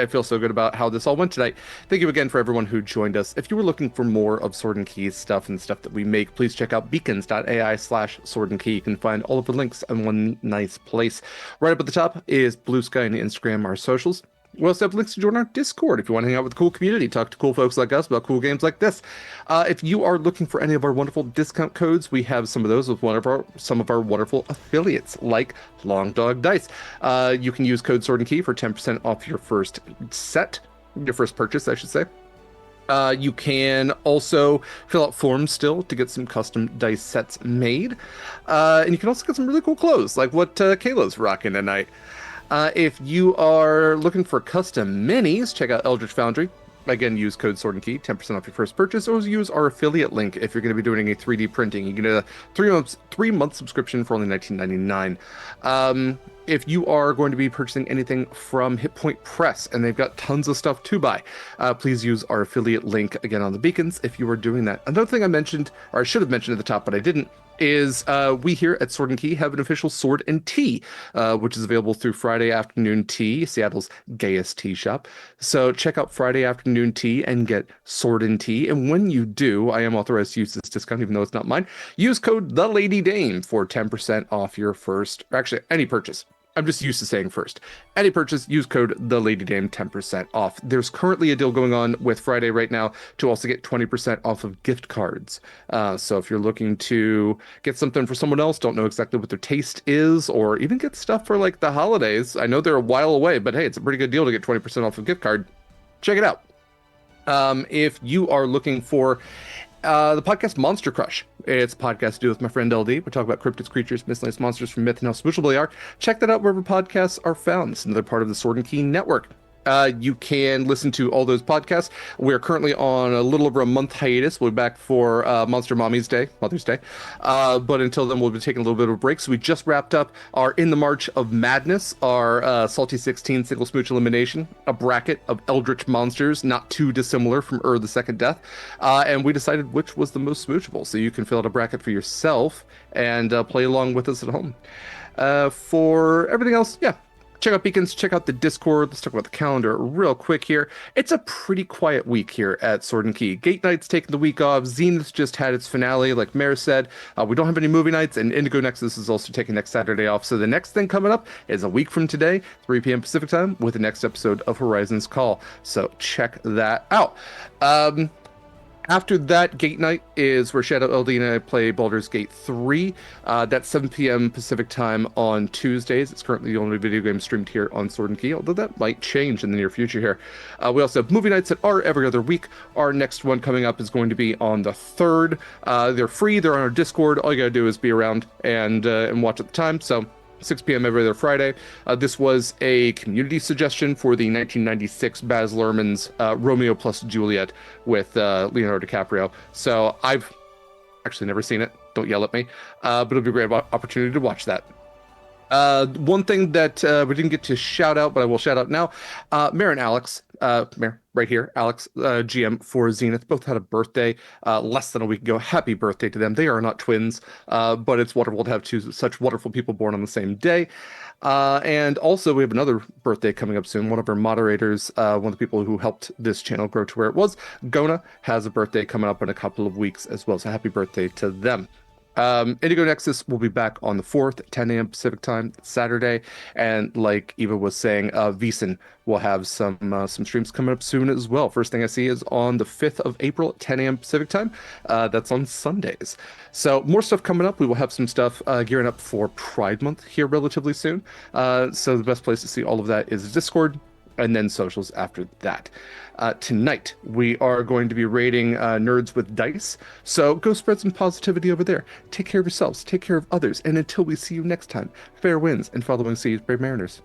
feel so good about how this all went tonight. Thank you again for everyone who joined us. If you were looking for more of Sword and Key stuff and stuff that we make, please check out beacons.ai/Sword and Key. You can find all of the links in one nice place. Right up at the top is BlueSky and Instagram, our socials. We also have links to join our Discord if you want to hang out with the cool community, talk to cool folks like us about cool games like this. If you are looking for any of our wonderful discount codes, we have some of those with some of our wonderful affiliates like Long Dog Dice. You can use code Sword and Key for 10% off your first purchase, I should say. You can also fill out forms still to get some custom dice sets made. And you can also get some really cool clothes like what Kayla's rocking tonight. If you are looking for custom minis, check out Eldritch Foundry. Again, use code Sword and Key, 10% off your first purchase, or use our affiliate link if you're going to be doing a 3D printing. You get a 3-month subscription for only $19.99. If you are going to be purchasing anything from Hit Point Press, and they've got tons of stuff to buy, please use our affiliate link again on the beacons if you are doing that. Another thing I mentioned, or I should have mentioned at the top, but I didn't, is we here at Sword and Key have an official Sword and Tea, which is available through Friday Afternoon Tea, Seattle's gayest tea shop. So check out Friday Afternoon Tea and get Sword and Tea. And when you do, I am authorized to use this discount, even though it's not mine. Use code TheLadyDame for 10% off your first, or actually any purchase. I'm just used to saying first. Any purchase, use code TheLadyDame, 10% off. There's currently a deal going on with Friday right now to also get 20% off of gift cards. So if you're looking to get something for someone else, don't know exactly what their taste is, or even get stuff for like the holidays. I know they're a while away, but hey, it's a pretty good deal to get 20% off a gift card. Check it out. If you are looking for the podcast Monster Crush. It's a podcast to do with my friend LD. We talk about cryptids, creatures, miscellaneous monsters from myth and how switchable they are. Check that out wherever podcasts are found. It's another part of the Sword and Key network. You can listen to all those podcasts. We're currently on a little over a month hiatus. We'll be back for Monster Mother's Day. But until then, we'll be taking a little bit of a break. So we just wrapped up our In the March of Madness, our Salty 16 single smooch elimination, a bracket of eldritch monsters, not too dissimilar from the Second Death. And we decided which was the most smoochable. So you can fill out a bracket for yourself and play along with us at home. For everything else, yeah. Check out Beacons, check out the Discord. Let's talk about the calendar real quick here. It's a pretty quiet week here at Sword and Key. Gate Night's taking the week off. Zenith just had its finale, like Mare said. We don't have any movie nights, and Indigo Nexus is also taking next Saturday off. So the next thing coming up is a week from today, 3 p.m. Pacific time, with the next episode of Horizon's Call. So check that out. After that, Gate Night is where Shadow LD and I play Baldur's Gate 3. That's 7 p.m. Pacific time on Tuesdays. It's currently the only video game streamed here on Sword and Key, although that might change in the near future here. We also have movie nights that are every other week. Our next one coming up is going to be on the 3rd. They're free. They're on our Discord. All you gotta do is be around and watch at the time. So 6 p.m. every other Friday. This was a community suggestion for the 1996 Baz Luhrmann's Romeo plus Juliet with Leonardo DiCaprio. So I've actually never seen it. Don't yell at me. But it'll be a great opportunity to watch that. One thing that we didn't get to shout out, but I will shout out now. Mare and Alex, Mare, right here, Alex, GM for Zenith, both had a birthday less than a week ago. Happy birthday to them. They are not twins, but it's wonderful to have two such wonderful people born on the same day. And also, we have another birthday coming up soon. One of our moderators, one of the people who helped this channel grow to where it was, Gona, has a birthday coming up in a couple of weeks as well. So happy birthday to them. Indigo Nexus will be back on the 4th at 10 a.m. Pacific time, Saturday. And like Eva was saying, Vison will have some streams coming up soon as well. First thing I see is on the 5th of April at 10 a.m. Pacific time. That's on Sundays. So more stuff coming up. We will have some stuff gearing up for Pride Month here relatively soon. So the best place to see all of that is Discord, and then socials after that. Tonight, we are going to be raiding Nerds with Dice, so go spread some positivity over there. Take care of yourselves, take care of others, and until we see you next time, fair winds and following seas, brave mariners.